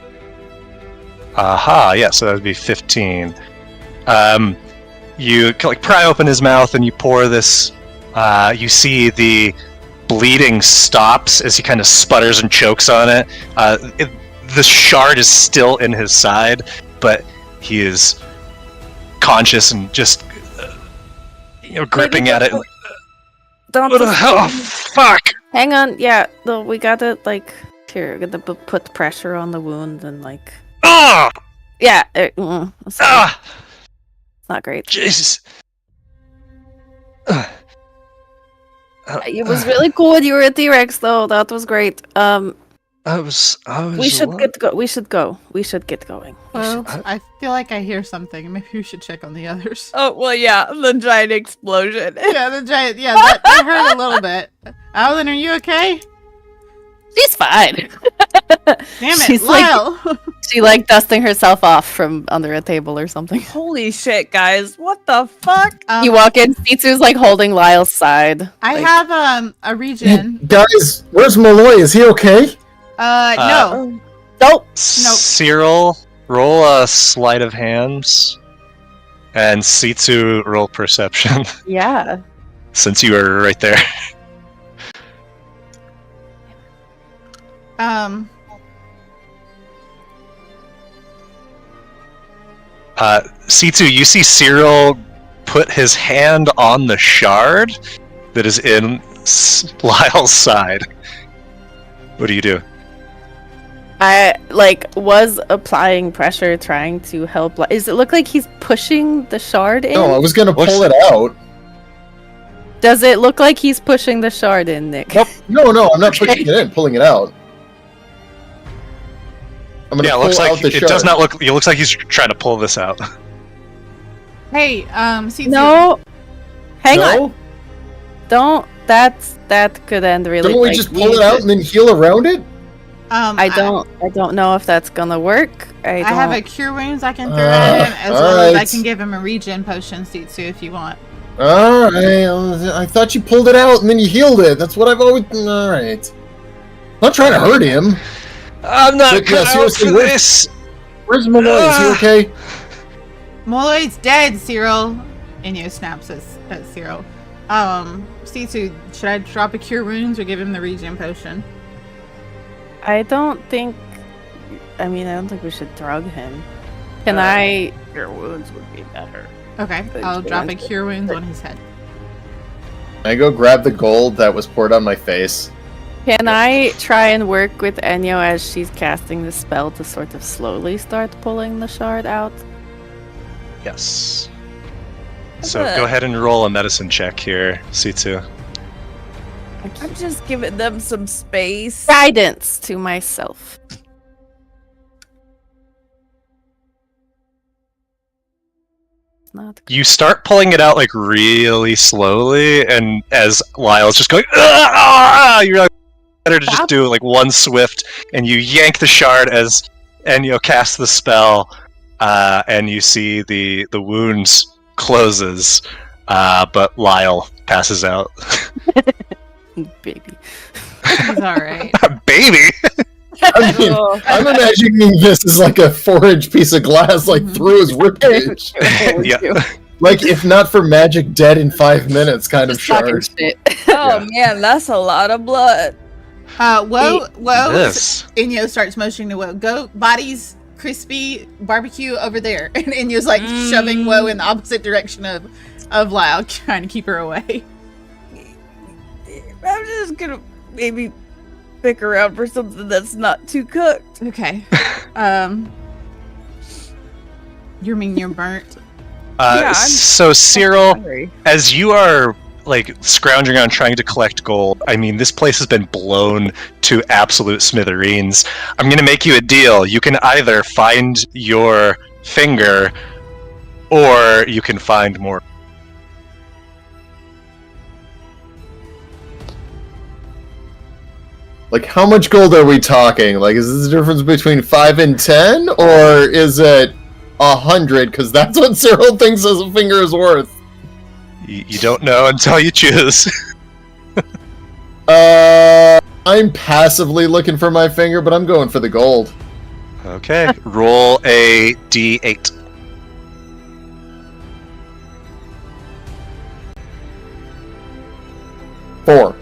Aha, yeah, so that would be 15. You like pry open his mouth and you pour this. You see the bleeding stops as he kind of sputters and chokes on it. The shard is still in his side, but he is conscious and just gripping at it. Don't. What the hell? Oh, fuck! Hang on, yeah, no, we gotta here. We're gonna put pressure on the wound and Ah! yeah. It's Ah! not great. Jesus! It was really cool when you were a T-Rex, though. That was great. I was. We should get go. We should go. We should get going. Well, I feel like I hear something. Maybe we should check on the others. Oh, well, yeah, the giant explosion. Yeah, the giant. Yeah, that hurt a little bit. Alan, are you okay? She's fine. Damn it, She's Lyle. She dusting herself off from under a table or something. Holy shit, guys. What the fuck? You walk in, Sitsu's holding Lyle's side. I have a regen. Guys, where's Malloy? Is he okay? No. Nope. Cyril, roll a sleight of hands, and Sitsu, roll perception. Yeah. Since you were right there. Sitsu, you see Cyril put his hand on the shard that is in Lyle's side. What do you do? I was applying pressure, trying to help. Does it look like he's pushing the shard in? No, I was gonna pull it out. Does it look like he's pushing the shard in, Nick? Nope. No, I'm not pushing it in. Pulling it out. I'm gonna Yeah, it pull looks out like the it shard. does not look. It looks like he's trying to pull this out. Hey, Sitsu. No. Hang No? on. Don't. That could end really. Don't we just pull it out and then heal around it? I don't know if that's gonna work. I have a cure wounds I can throw at him, as well as I can give him a regen potion, Sitsu, if you want. Alright, I thought you pulled it out and then you healed it. That's what I've always... Alright. Not trying to hurt him. I'm not But, yeah, cut out seriously, for this. Where's Malloy? Is he okay? Molloy's dead, Cyril. Enyo snaps at Cyril. C2, should I drop a cure wounds or give him the regen potion? I don't think we should drug him. Can I? Your wounds would be better. Okay, I'll drop a cure wounds on his head. I go grab the gold that was poured on my face. Can I try and work with Enyo as she's casting the spell to sort of slowly start pulling the shard out? Yes. So go ahead and roll a medicine check here, C2. I'm just giving them some space. Guidance to myself. Not You start pulling it out like really slowly, and as Lyle's just going, you're like, better to just do like one swift, and you yank the shard as Enyo casts the spell, and you see the wounds closes, but Lyle passes out. baby. He's alright. Baby. I mean, I'm imagining this as like a 4-inch piece of glass, like through his ribcage. Yeah. Like, if not for magic, dead in 5 minutes kind of shard. Oh man, that's a lot of blood. Woe, This. Enyo starts motioning to Woe. Go, bodies, crispy, barbecue over there. And Enyo's like shoving Woe in the opposite direction of Lyle, trying to keep her away. I'm just gonna maybe pick around for something that's not too cooked. Okay. You mean you're burnt? I'm So Cyril, hungry. as you are like scrounging around trying to collect gold, I mean, this place has been blown to absolute smithereens. I'm gonna make you a deal. You can either find your finger, or you can find more. Like, how much gold are we talking? Like, is this the difference between 5 and 10? Or is it 100? Because that's what Cyril thinks a finger is worth. You don't know until you choose. I'm passively looking for my finger, but I'm going for the gold. Okay, roll a d8. Four.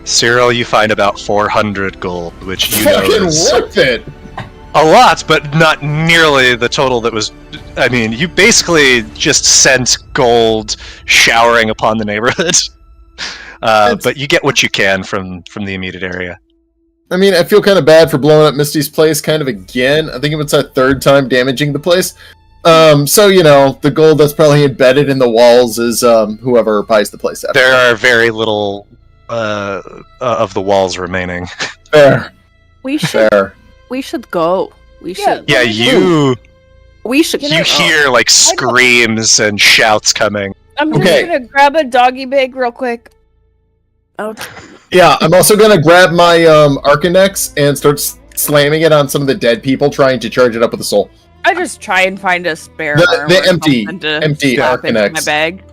Cyril, you find about 400 gold, which you know Fucking is worth it! a lot, but not nearly the total that was. I mean, you basically just sent gold showering upon the neighborhood. But you get what you can from the immediate area. I mean, I feel kind of bad for blowing up Misty's place kind of again. I think it's our 3rd time damaging the place. So, you know, the gold that's probably embedded in the walls is whoever buys the place after. There are very little of the walls remaining. Fair. We should. Fair. We should go. We should. Yeah, you We should. you hear like screams and shouts coming. I'm just Okay. gonna grab a doggy bag real quick. Okay. Yeah, I'm also gonna grab my Arcanex and start slamming it on some of the dead people, trying to charge it up with a soul. I just try and find a spare The arm or empty something to strap into Arcanex. my bag.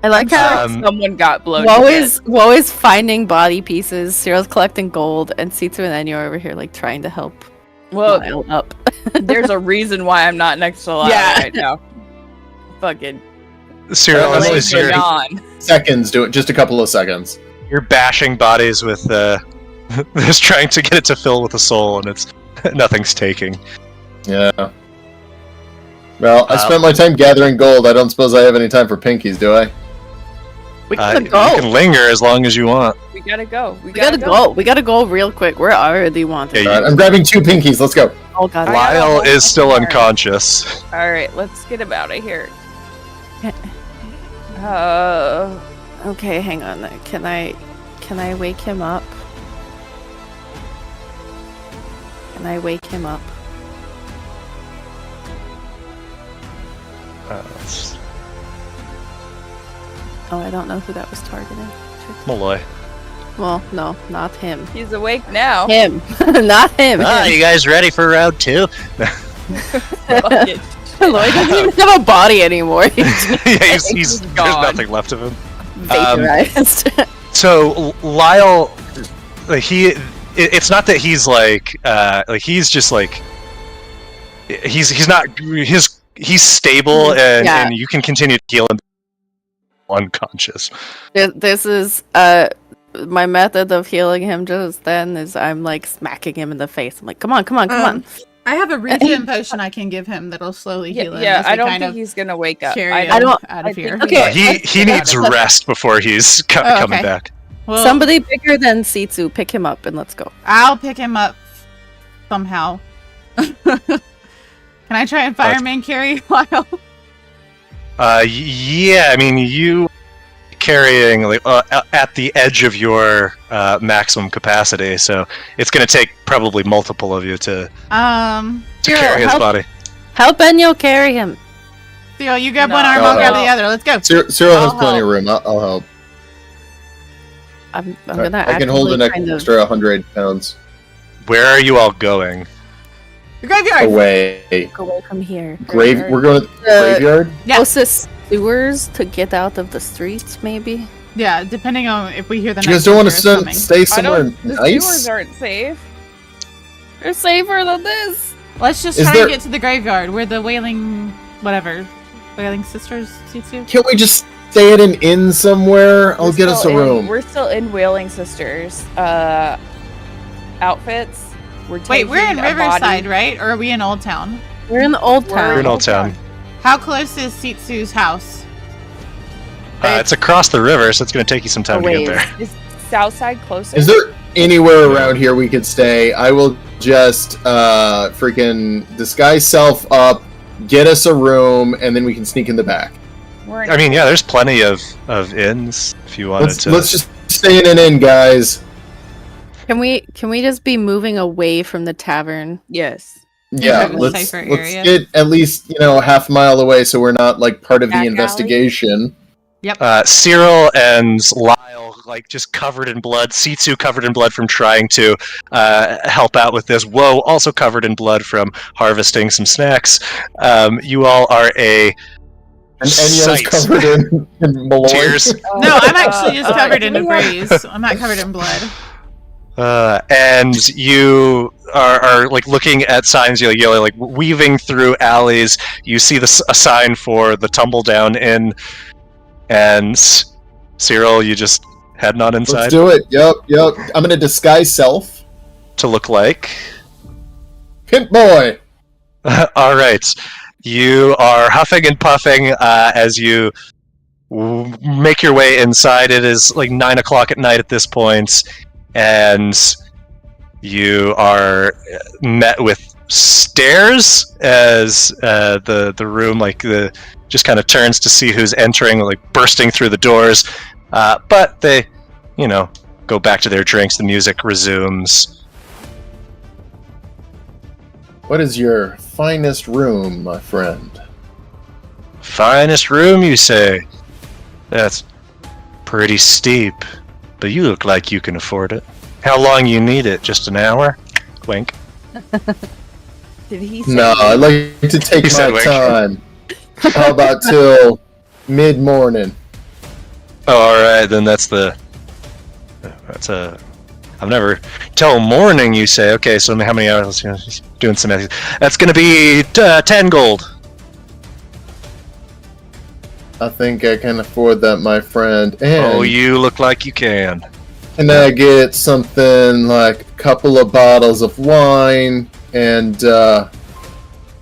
I like how Someone got blown. Woe to is finding body pieces. Cyril's collecting gold, and C2 and Enyo are over here like trying to help Well, Lyle up. there's a reason why I'm not next to Lyle Yeah. right now. Fucking Cyril, Well, is you're- on. Seconds, do it. Just a couple of seconds. you're bashing bodies with just trying to get it to fill with a soul, and it's nothing's taking. Yeah. Well, I spent my time gathering gold. I don't suppose I have any time for pinkies, do I? We gotta You go. can linger as long as you want. We gotta go. We gotta go. We gotta go real quick. We're already wanted. Yeah, Alright, I'm grabbing 2 pinkies. Let's go. Oh god. Lyle is still unconscious. All right, let's get him out of here. Okay, hang on. Can I wake him up? Can I wake him up? Oh, I don't know who that was targeting. Shit. Malloy. Well, no, not him. He's awake now. Him, not him. You guys ready for round 2? Fucking Lloyd doesn't even have a body anymore. He's Yeah, he's Gone. there's nothing left of him. vaporized. So Lyle, like it's not that he's like he's just like he's not he's stable and you can continue to heal him unconscious. This is my method of healing him just then is I'm like smacking him in the face. I'm like, come on. I have a regen potion I can give him that'll slowly heal him. Yeah, as we I don't kind think of he's gonna wake up. carry I him don't. out I of here. think Okay. He needs rest before he's coming back. Well, Somebody bigger than Sitsu, pick him up and let's go. I'll pick him up somehow. Can I try and fireman carry while? Yeah, I mean, you carrying like at the edge of your maximum capacity, so it's going to take probably multiple of you to carry his body. Help Enyo carry him. Theo, you grab one arm, I'll grab the other. Let's go. Cyril has plenty of room. I'll help. I'm gonna. I can hold an extra 100 pounds Where are you all going? The graveyard. away. Away from here. We're going to the graveyard. Yeah. Closest sewers to get out of the streets, maybe. Yeah, depending on if we hear the. You guys don't want to stay somewhere The nice? sewers aren't safe. They're safer than this. Let's just try and get to the graveyard. We're the Wailing Sisters. Sitsu. Can't we just stay at an inn somewhere? I'll get us a room. We're still in Wailing Sisters outfits. Wait, we're in taking a Riverside, body- right? Or are we in Old Town? We're in the old town. We're in Old Town. How close is Sitsu's house? It's across the river, so it's going to take you some time to get there. Is Southside closer? Is there anywhere around here we could stay? I will just freaking disguise self up, get us a room, and then we can sneak in the back. I mean, yeah, there's plenty of inns if you wanted to. Let's just stay in an inn, guys. Can we just be moving away from the tavern? Yes. Yeah, Have a let's safer area. get at least half a mile away so we're not like part of Back the alley? investigation. Cyril and Lyle, like, just covered in blood. Sitsu covered in blood from trying to help out with this. Woe also covered in blood from harvesting some snacks. You all are a And Enyo's sight. covered in malloy. Tears. No, I'm actually just covered in debris. I'm not covered in blood. And you are like looking at signs, you're like weaving through alleys. You see a sign for the Tumble Down Inn, and Cyril, you just heading on inside. Let's do it. Yep. I'm gonna disguise self. To look like. Pimp boy. All right, you are huffing and puffing as you make your way inside. It is like 9 o'clock at night at this point. And you are met with stares as the room just kind of turns to see who's entering, like bursting through the doors. But they, go back to their drinks. The music resumes. What is your finest room, my friend? Finest room, you say? That's pretty steep. But you look like you can afford it. How long you need it? Just an hour? Wink. Did he say No, I like to take He said my wink. time. How about till mid-morning? Oh, alright, then I've never... Till morning, you say. Okay, so how many hours? Just doing some math. That's gonna be 10 gold. I think I can afford that, my friend. And Oh, you look like you can. can I get something like a couple of bottles of wine and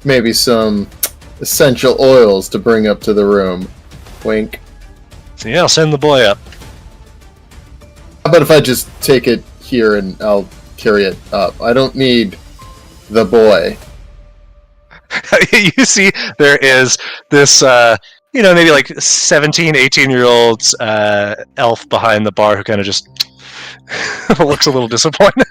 maybe some essential oils to bring up to the room? Wink. So yeah, I'll send the boy up. How about if I just take it here and I'll carry it up? I don't need the boy. You see, there is this, maybe like 17, 18-year-old elf behind the bar who kind of just looks a little disappointed.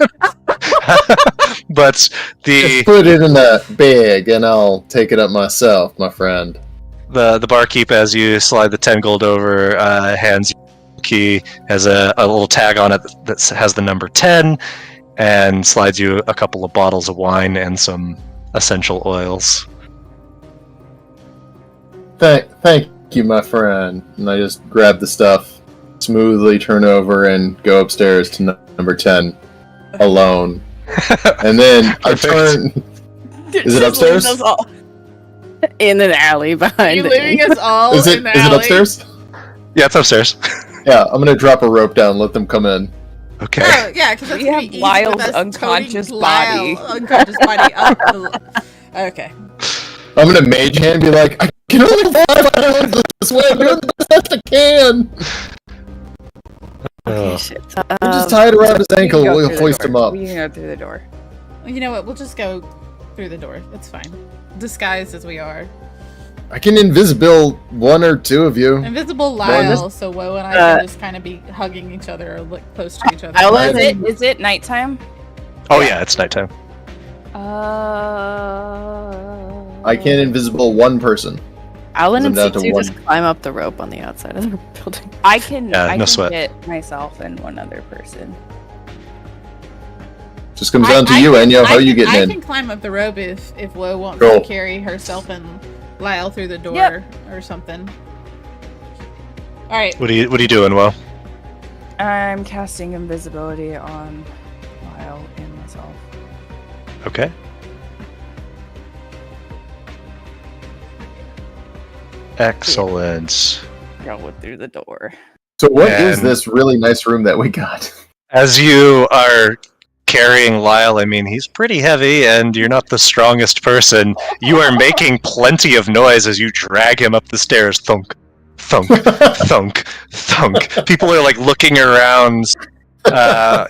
But Just put it in a bag and I'll take it up myself, my friend. the barkeep, as you slide the 10 gold over, hands you a key, has a little tag on it that has the number 10, and slides you a couple of bottles of wine and some essential oils. Thank you, my friend. And I just grab the stuff, smoothly turn over, and go upstairs to number 10 alone. And then I Perfect. turn Is it upstairs? Us all in an alley behind. You leaving us all Is it in the alley? upstairs? Yeah, it's upstairs. Yeah, I'm gonna drop a rope down. Let them come in. Okay. Oh, yeah, because We have Lyle's unconscious body. Unconscious body up the... Okay. I'm gonna mage hand and be like, I can only fly my this way. I'm doing the best I can. Okay, shit. I'm just tied around his ankle. We can go We'll through the hoist door. him up. We can go through the door. You know what? We'll just go through the door. It's fine. Disguised as we are. I can invisible one or two of you. Invisible Lyle, so Woe and I can just kind of be hugging each other or look close to each other. Is it nighttime? Oh yeah, it's nighttime. I can invisible one person. Alan and I'm down to C2 one. just climb up the rope on the outside of the building. I can. Yeah, I no can sweat. get myself and one other person. Just comes down to you, Enyo. How are you getting I in? can climb up the rope if Woe wants Cool. to carry herself and Lyle through the door Yep. or something. All right. What are you doing, Will? I'm casting invisibility on Lyle and myself. Okay. Excellent. Go through the door. So what is And- this really nice room that we got? As you are carrying Lyle, I mean, he's pretty heavy, and you're not the strongest person. You are making plenty of noise as you drag him up the stairs. Thunk, thunk, thunk, thunk. People are like looking around. There's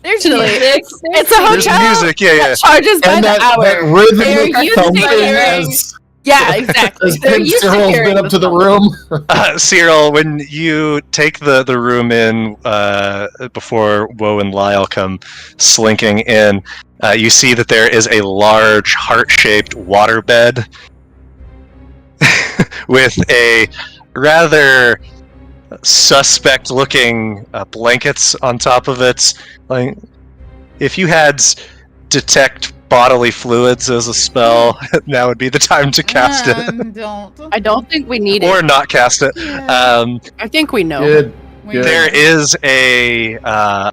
Actually, music. it's a There's hotel music, yeah. charges by And the that hour. rhythmic They're used to thumping hearing- as Yeah, exactly. They're Prince used to Cyril's hearing been up the to the song. room. Cyril, when you take the room in before Woe and Lyle come slinking in, you see that there is a large heart-shaped waterbed with a rather suspect-looking blankets on top of it. Like, if you had detect bodily fluids as a spell, now would be the time to cast it. Don't. I don't think we need Or it. not cast it. Yeah. I think we know. Good. We- There is a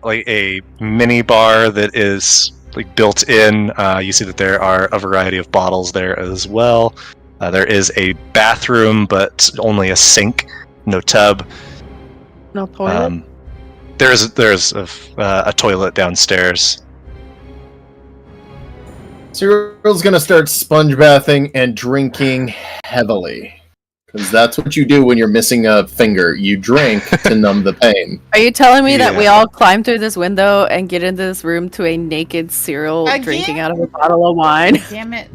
like a mini bar that is like built in. You see that there are a variety of bottles there as well. There is a bathroom, but only a sink, no tub. No toilet. There's a toilet downstairs. Cyril's gonna start sponge bathing and drinking heavily. Because that's what you do when you're missing a finger. You drink to numb the pain. Are you telling me that we yeah. all climb through this window and get into this room to a naked Cyril Again? drinking out of a bottle of wine? Damn it.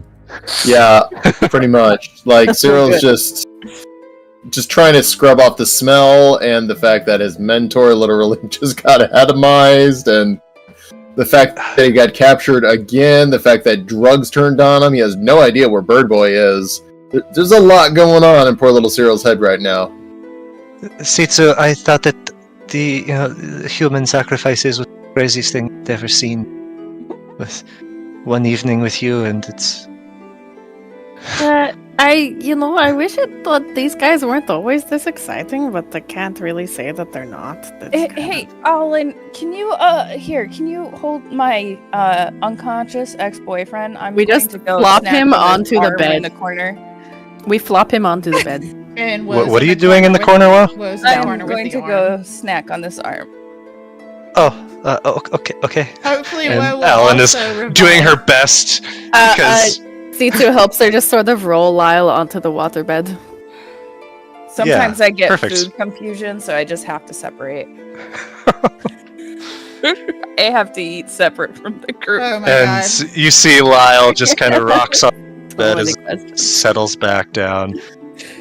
Yeah, pretty much. Like, Cyril's just trying to scrub off the smell and the fact that his mentor literally just got atomized, and the fact that he got captured again, the fact that drugs turned on him, he has no idea where Bird Boy is. There's a lot going on in poor little Cyril's head right now. Sitsu, I thought that the human sacrifices was the craziest thing I've ever seen. With one evening with you, and it's I wish it thought these guys weren't always this exciting, but I can't really say that they're not. That's Hey, Alan, can you can you hold my unconscious ex-boyfriend? I'm We going just to go flop snap him on his onto the arm bed. in the corner. We flop him onto the bed. And What are you doing in the corner, Wo? Woe's in the I'm corner with going the to arm. go snack on this arm. okay. Hopefully, And Woe will Alan is also revive. doing her best because C2 helps her just sort of roll Lyle onto the waterbed. Sometimes I get perfect. food confusion, so I just have to separate. I have to eat separate from the group. Oh my and god. you see Lyle just kind of rocks on the bed many as questions. it settles back down.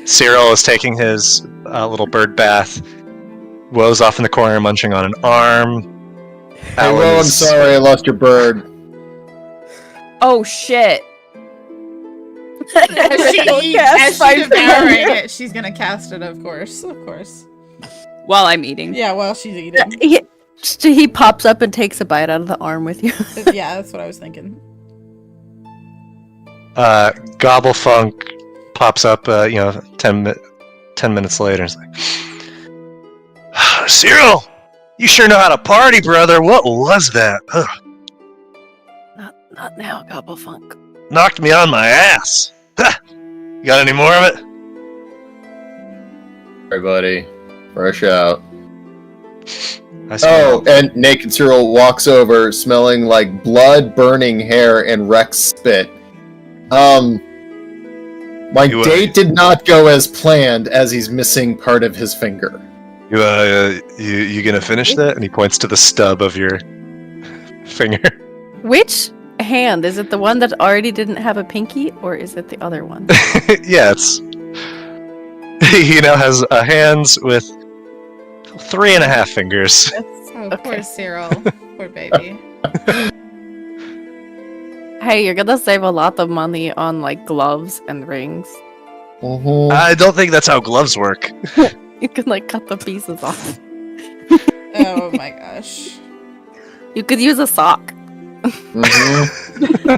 Cyril is taking his little bird bath. Woe's off in the corner munching on an arm. Hey, Will, I'm sorry I lost your bird. Oh shit! As she Don't eats, cast as my she's devouring finger. it, she's gonna cast it, of course. Of course. While I'm eating. Yeah, while she's eating. He pops up and takes a bite out of the arm with you. Yeah, that's what I was thinking. Gobblefunk pops up, 10 minutes later. It's like, Cyril, you sure know how to party, brother. What was that? Ugh. Not now, Gobblefunk. knocked me on my ass. Ha! You got any more of it? Sorry, buddy. Fresh out. I smell. Oh, and Naked Cyril walks over, smelling like blood, burning hair, and Rex spit. My date did not go as planned, as he's missing part of his finger. You gonna finish that? And he points to the stub of your finger. Which hand? Is it the one that already didn't have a pinky, or is it the other one? Yeah, it's... He now has hands with 3.5 fingers. Oh, poor Cyril. Poor baby. Hey, you're gonna save a lot of money on, like, gloves and rings. Mm-hmm. I don't think that's how gloves work. You can, like, cut the pieces off. Oh my gosh. You could use a sock. Mm-hmm.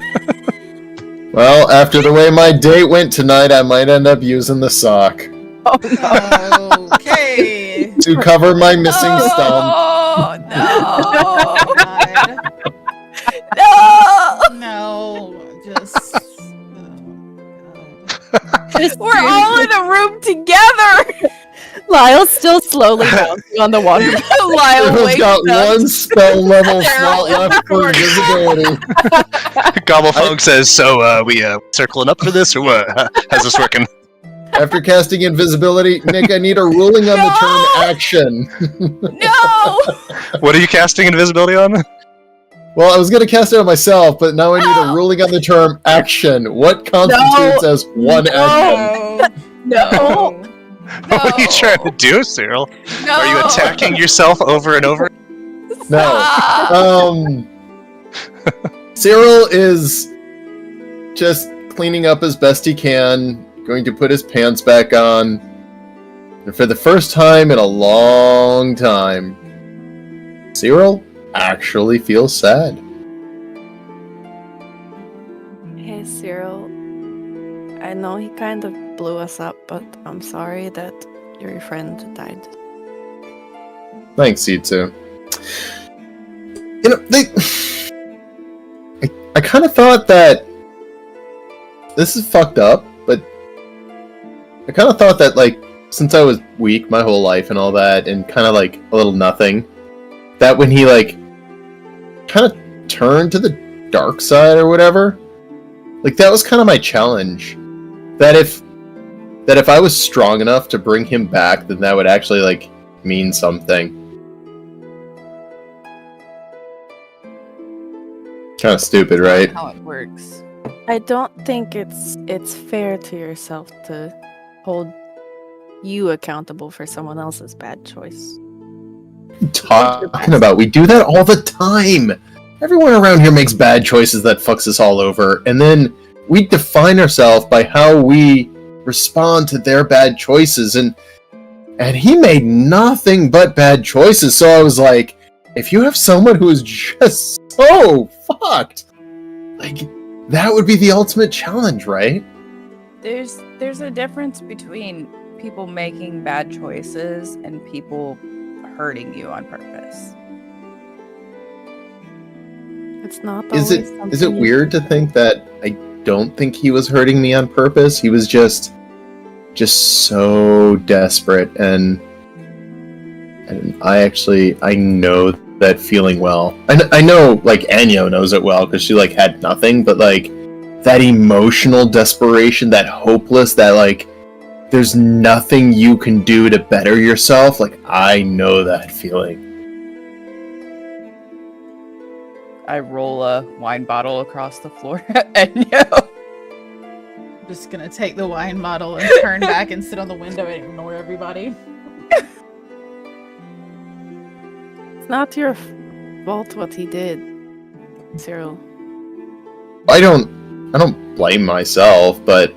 Well, after the way my date went tonight, I might end up using the sock Oh, no. Okay. to cover my missing stump. Oh Oh, God. no! No. Just. We're all in a room together. Lyle's still slowly bouncing on the water. Lyle Cyril's wakes got up. one spell level They're all slot left for invisibility. Gobblefunk says, so, we, circling up for this, or what? How's this working? After casting invisibility, Nick, I need a ruling on the term action. No! What are you casting invisibility on? Well, I was going to cast it on myself, but now I need a ruling on the term action. What constitutes as one action? No. No! What are you trying to do, Cyril? No! Are you attacking yourself over and over? No. Cyril is just cleaning up as best he can, going to put his pants back on, and for the first time in a long time, Cyril actually feels sad. Hey, Cyril. I know he kind of blew us up, but I'm sorry that your friend died. Thanks, Itsu. You know, I kind of thought that this is fucked up, but I kind of thought that, like, since I was weak my whole life and all that, and kind of like a little nothing, that when he like kind of turned to the dark side or whatever, like that was kind of my challenge. That if I was strong enough to bring him back, then that would actually like mean something. Kind of stupid, right? How it works. I don't think it's fair to yourself to hold you accountable for someone else's bad choice. Talking about, we do that all the time. Everyone around here makes bad choices that fucks us all over, and then we define ourselves by how we respond to their bad choices, and he made nothing but bad choices. So I was like, if you have someone who is just so fucked, like, that would be the ultimate challenge, right? There's a difference between people making bad choices and people hurting you on purpose. It's not Is always it something you- weird to think that I don't think he was hurting me on purpose? He was just so desperate, and I know that feeling well. I know, like, Enyo knows it well because she like had nothing, but like that emotional desperation, that hopeless, that like there's nothing you can do to better yourself. Like, I know that feeling. I roll a wine bottle across the floor at Enyo. I'm just gonna take the wine bottle and turn back and sit on the window and ignore everybody. It's not your fault what he did, Cyril. I don't blame myself, but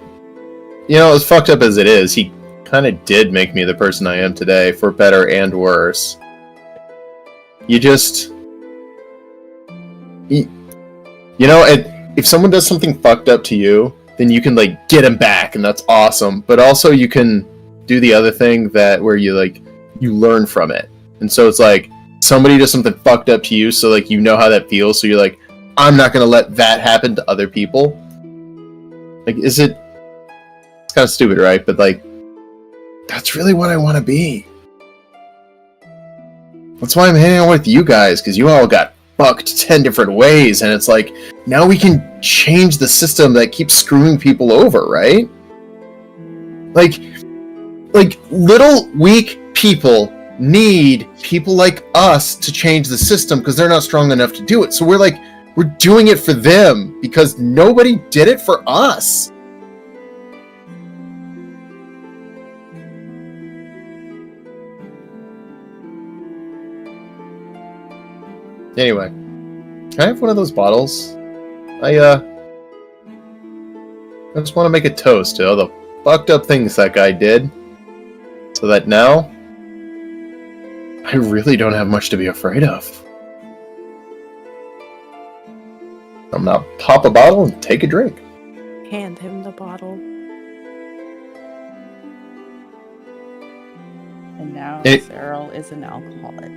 you know, as fucked up as it is, he kind of did make me the person I am today, for better and worse. You know, if someone does something fucked up to you, then you can like get him back, and that's awesome. But also, you can do the other thing where you learn from it, and so it's like somebody does something fucked up to you, so like you know how that feels, so you're like, I'm not gonna let that happen to other people. Like, is it... It's kind of stupid, right? But, like, that's really what I want to be. That's why I'm hanging out with you guys, because you all got fucked 10 different ways, and it's like, now we can change the system that keeps screwing people over, right? Like little weak people need people like us to change the system because they're not strong enough to do it. So we're doing it for them because nobody did it for us. Anyway, can I have one of those bottles? I just want to make a toast to all the fucked up things that guy did, so that now I really don't have much to be afraid of. I'm gonna pop a bottle and take a drink. Hand him the bottle. And now It- Cyril is an alcoholic.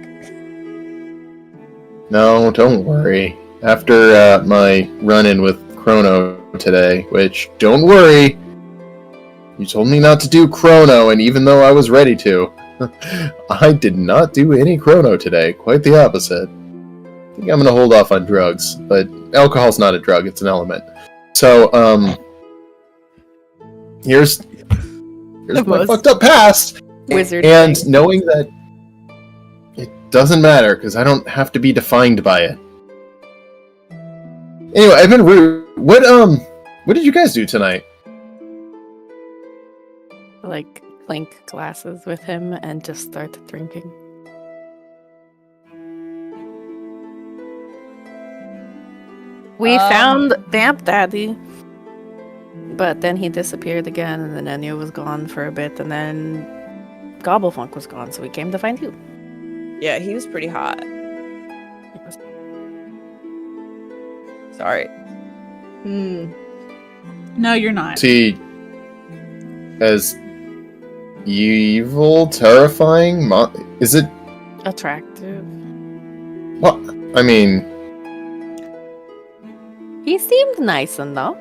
No, don't worry. After my run-in with Chrono today, which, don't worry, you told me not to do Chrono, and even though I was ready to, I did not do any Chrono today. Quite the opposite. I think I'm gonna hold off on drugs, but alcohol's not a drug, it's an element. So, here's my fucked up past, Wizard and thing. knowing that it doesn't matter, because I don't have to be defined by it. Anyway, I've been rude. What did you guys do tonight? Like, clink glasses with him and just start drinking. We found Vamp Daddy, but then he disappeared again, and then Enyo was gone for a bit, and then Gobblefunk was gone, so we came to find you. Yeah, he was pretty hot. Sorry. No, you're not. Is he as evil, terrifying? Is it? Attractive. Well, I mean, He seemed nice enough.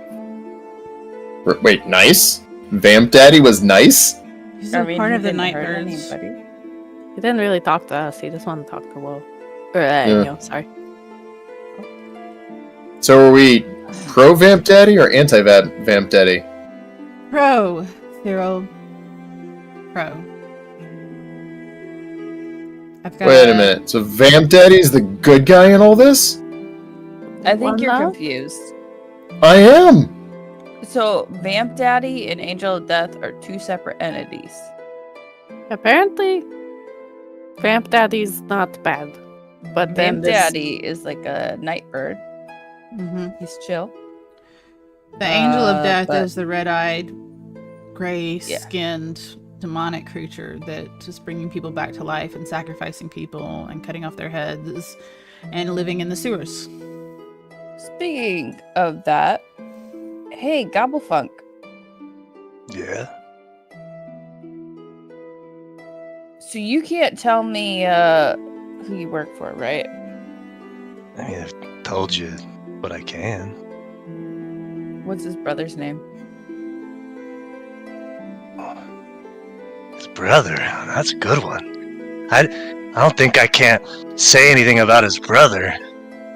wait, nice? Vamp Daddy was nice? He's I a mean, part he of the didn't night hurt birds. anybody. He didn't really talk to us. He just wanted to talk to Will. Or Enyo, sorry. So are we pro Vamp Daddy or anti Vamp Daddy? Pro, Cyril. Pro. I've got Wait a minute. So Vamp Daddy's the good guy in all this? I think you're Well, confused. I am. So, Vamp Daddy and Angel of Death are two separate entities. Apparently, Vamp Daddy's not bad. But then Vamp this... Daddy is like a night bird. Mhm. He's chill. The Angel of Death but- is the red-eyed, gray-skinned, demonic creature that is bringing people back to life and sacrificing people and cutting off their heads and living in the sewers. Speaking of that, hey, Gobblefunk. Yeah. So you can't tell me who you work for, right? I mean, I've told you what I can. What's his brother's name? His brother. That's a good one. I don't think I can't say anything about his brother.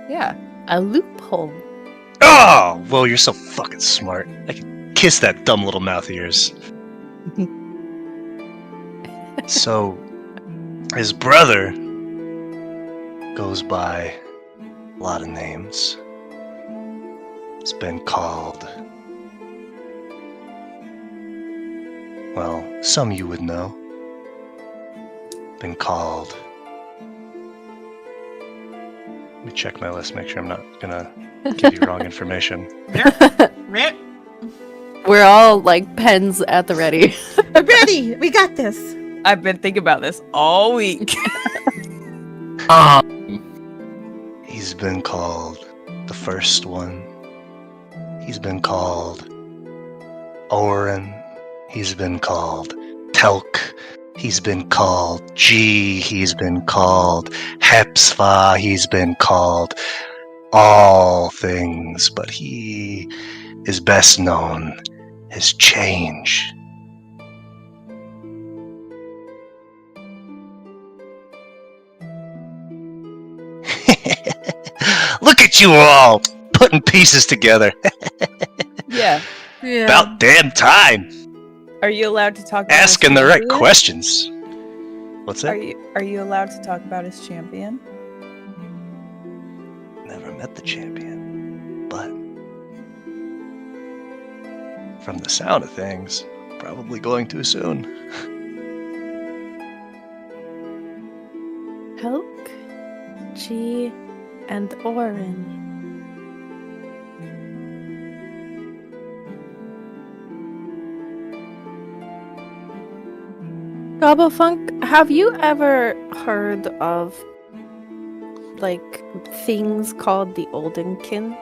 Yeah. A loophole. Oh, well, you're so fucking smart. I can kiss that dumb little mouth of yours. So, his brother goes by a lot of names. It's been called... Well, some you would know. Been called... Let me check my list, make sure I'm not gonna give you wrong information. Rip. We're all like pens at the ready. Ready! We got this! I've been thinking about this all week. He's been called the first one. He's been called Oren. He's been called Telk. He's been called G. He's been called Hepsva. He's been called all things, but he is best known as change. Look at you all putting pieces together. Yeah. Yeah. About damn time. Are you allowed to talk about Asking his the right champion? questions. What's that? Are you allowed to talk about his champion? Never met the champion, but from the sound of things, probably going too soon. Helk, G, and Orin. Gobblefunk, have you ever heard of, like, things called the Oldenkin?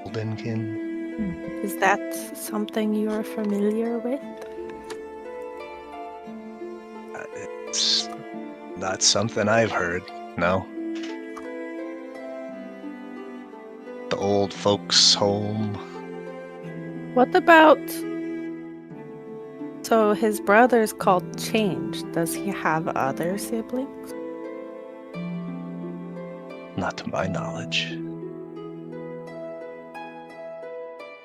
Oldenkin? Is that something you're familiar with? It's not something I've heard, no. The old folks' home. What about... So his brother's called Change. Does he have other siblings? Not to my knowledge.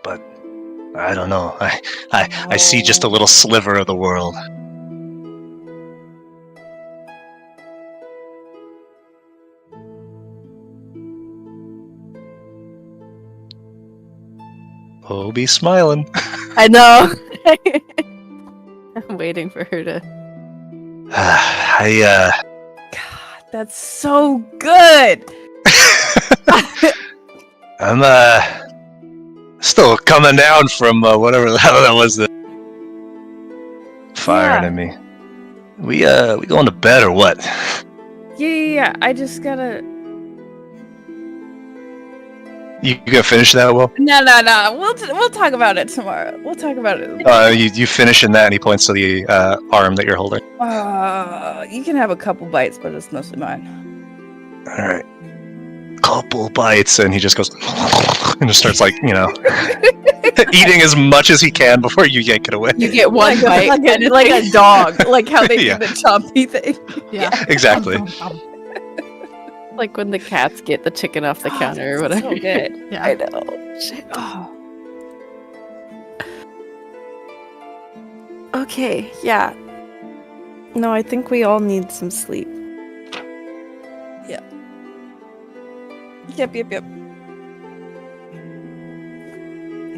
But I don't know. I see just a little sliver of the world. Oh, be smiling. I know. I'm waiting for her to. God, that's so good. I'm still coming down from whatever the hell that was that firing at me. We going to bed or what? Yeah. I just gotta. You gonna finish that, Will? No. We'll talk about it tomorrow. We'll talk about it. You finishing that, and he points to the arm that you're holding. You can have a couple bites, but it's mostly mine. All right, couple bites, and he just goes and just starts eating as much as he can before you yank it away. You get one bite, like a dog, like how they Yeah. do the chompy thing. Yeah. Exactly. like when the cats get the chicken off the counter or whatever. So good. Yeah. I know. Shit. Oh. Okay, yeah. No, I think we all need some sleep. Yep. I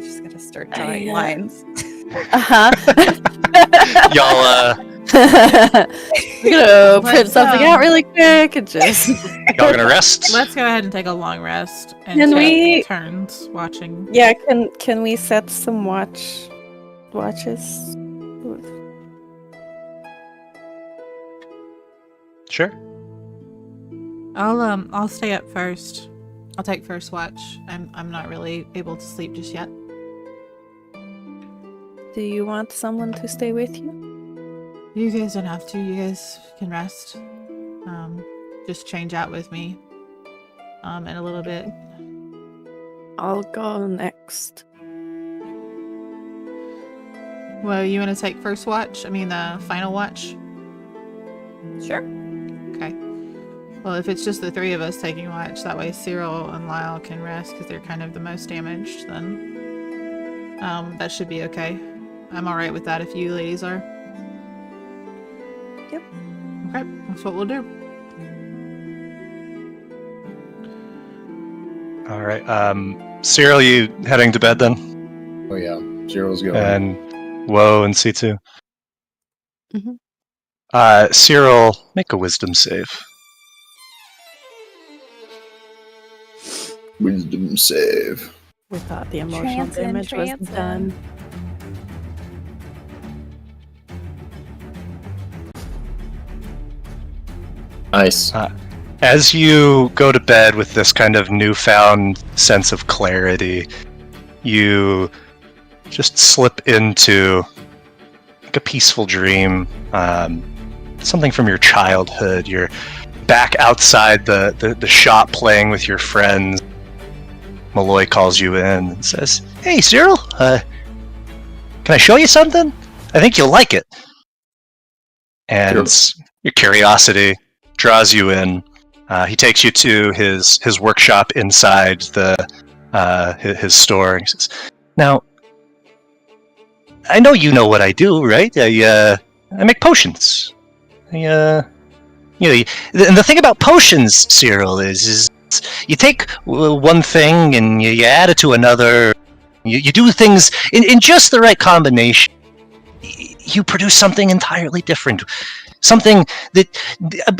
just gotta start drawing Yeah. lines. Y'all, We're gonna print something out really quick and just. y'all gonna rest? Let's go ahead and take a long rest and Can take we- turns watching. Yeah, can we set some watches? Sure. I'll stay up first. I'll take first watch. I'm not really able to sleep just yet. Do you want someone to stay with you? You guys don't have to. You guys can rest. Just change out with me. In a little bit. I'll go next. Well, you want to take first watch? I mean, the final watch? Sure. Okay. Well, if it's just the three of us taking watch, that way Cyril and Lyle can rest because they're kind of the most damaged, then that should be okay. I'm alright with that if you ladies are. Yep. Okay, that's what we'll do. All right. Cyril, you heading to bed then? Oh yeah, Cyril's going. And Woe and C2. Mhm. Cyril, make a wisdom save. Wisdom save. We thought the emotional damage was done. Nice. As you go to bed with this kind of newfound sense of clarity, you just slip into like a peaceful dream, something from your childhood. You're back outside the shop playing with your friends. Malloy calls you in and says, "Hey, Cyril, can I show you something? I think you'll like it." And your curiosity draws you in. He takes you to his workshop inside his store. He says, "Now, I know you know what I do, right? I make potions. And the thing about potions, Cyril, is you take one thing and you add it to another. You do things in just the right combination. You produce something entirely different. Something that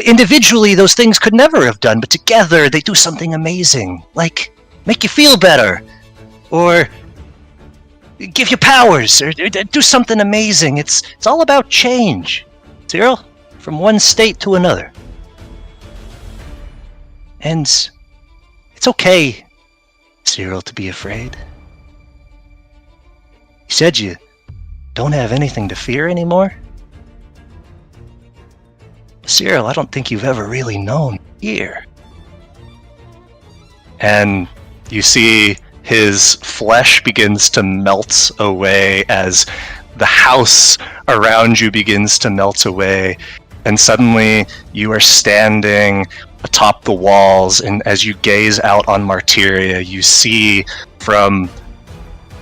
individually those things could never have done, but together they do something amazing. Like make you feel better, or give you powers, or do something amazing. It's all about change, Cyril, from one state to another. And it's okay, Cyril, to be afraid. You said you don't have anything to fear anymore? Cyril, I don't think you've ever really known fear." And you see his flesh begins to melt away as the house around you begins to melt away. And suddenly you are standing atop the walls, and as you gaze out on Martyria, you see from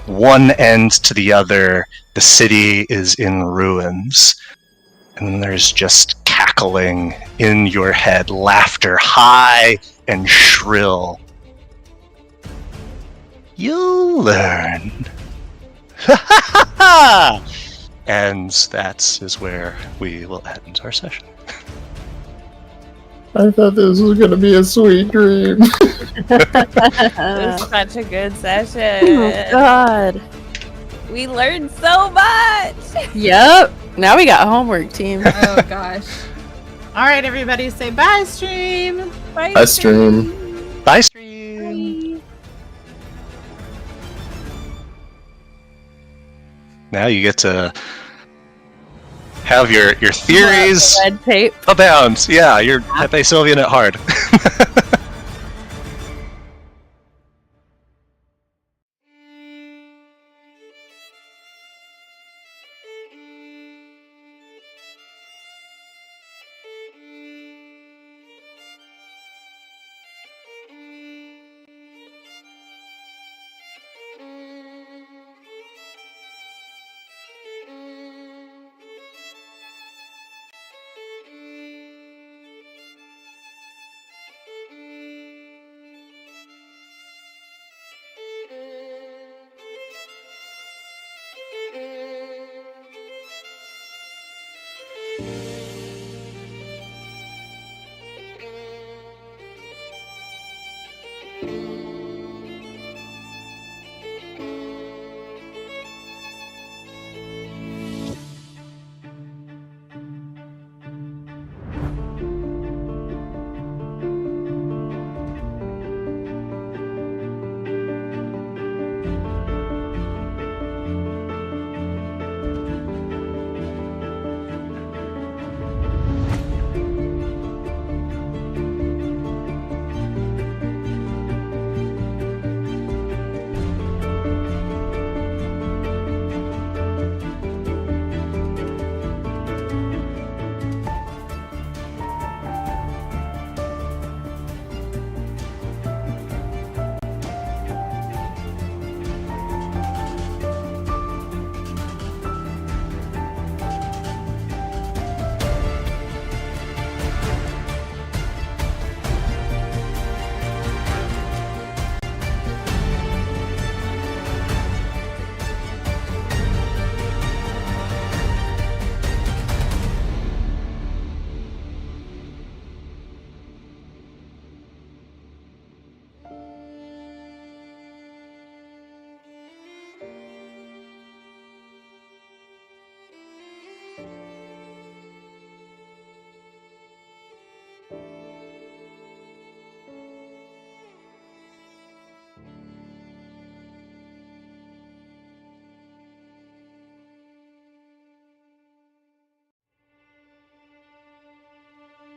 one end to the other, the city is in ruins. And there's just cackling in your head, laughter high and shrill. You'll learn. And that is where we will end our session. I thought this was going to be a sweet dream. It was such a good session. Oh God. We learned so much. Yep. Now we got homework, team. Oh gosh. All right, everybody, say bye, stream. Bye, stream. Bye, stream. Now you get to have your theories Red tape. abound. Yeah, you're Pepe Sylvian it hard.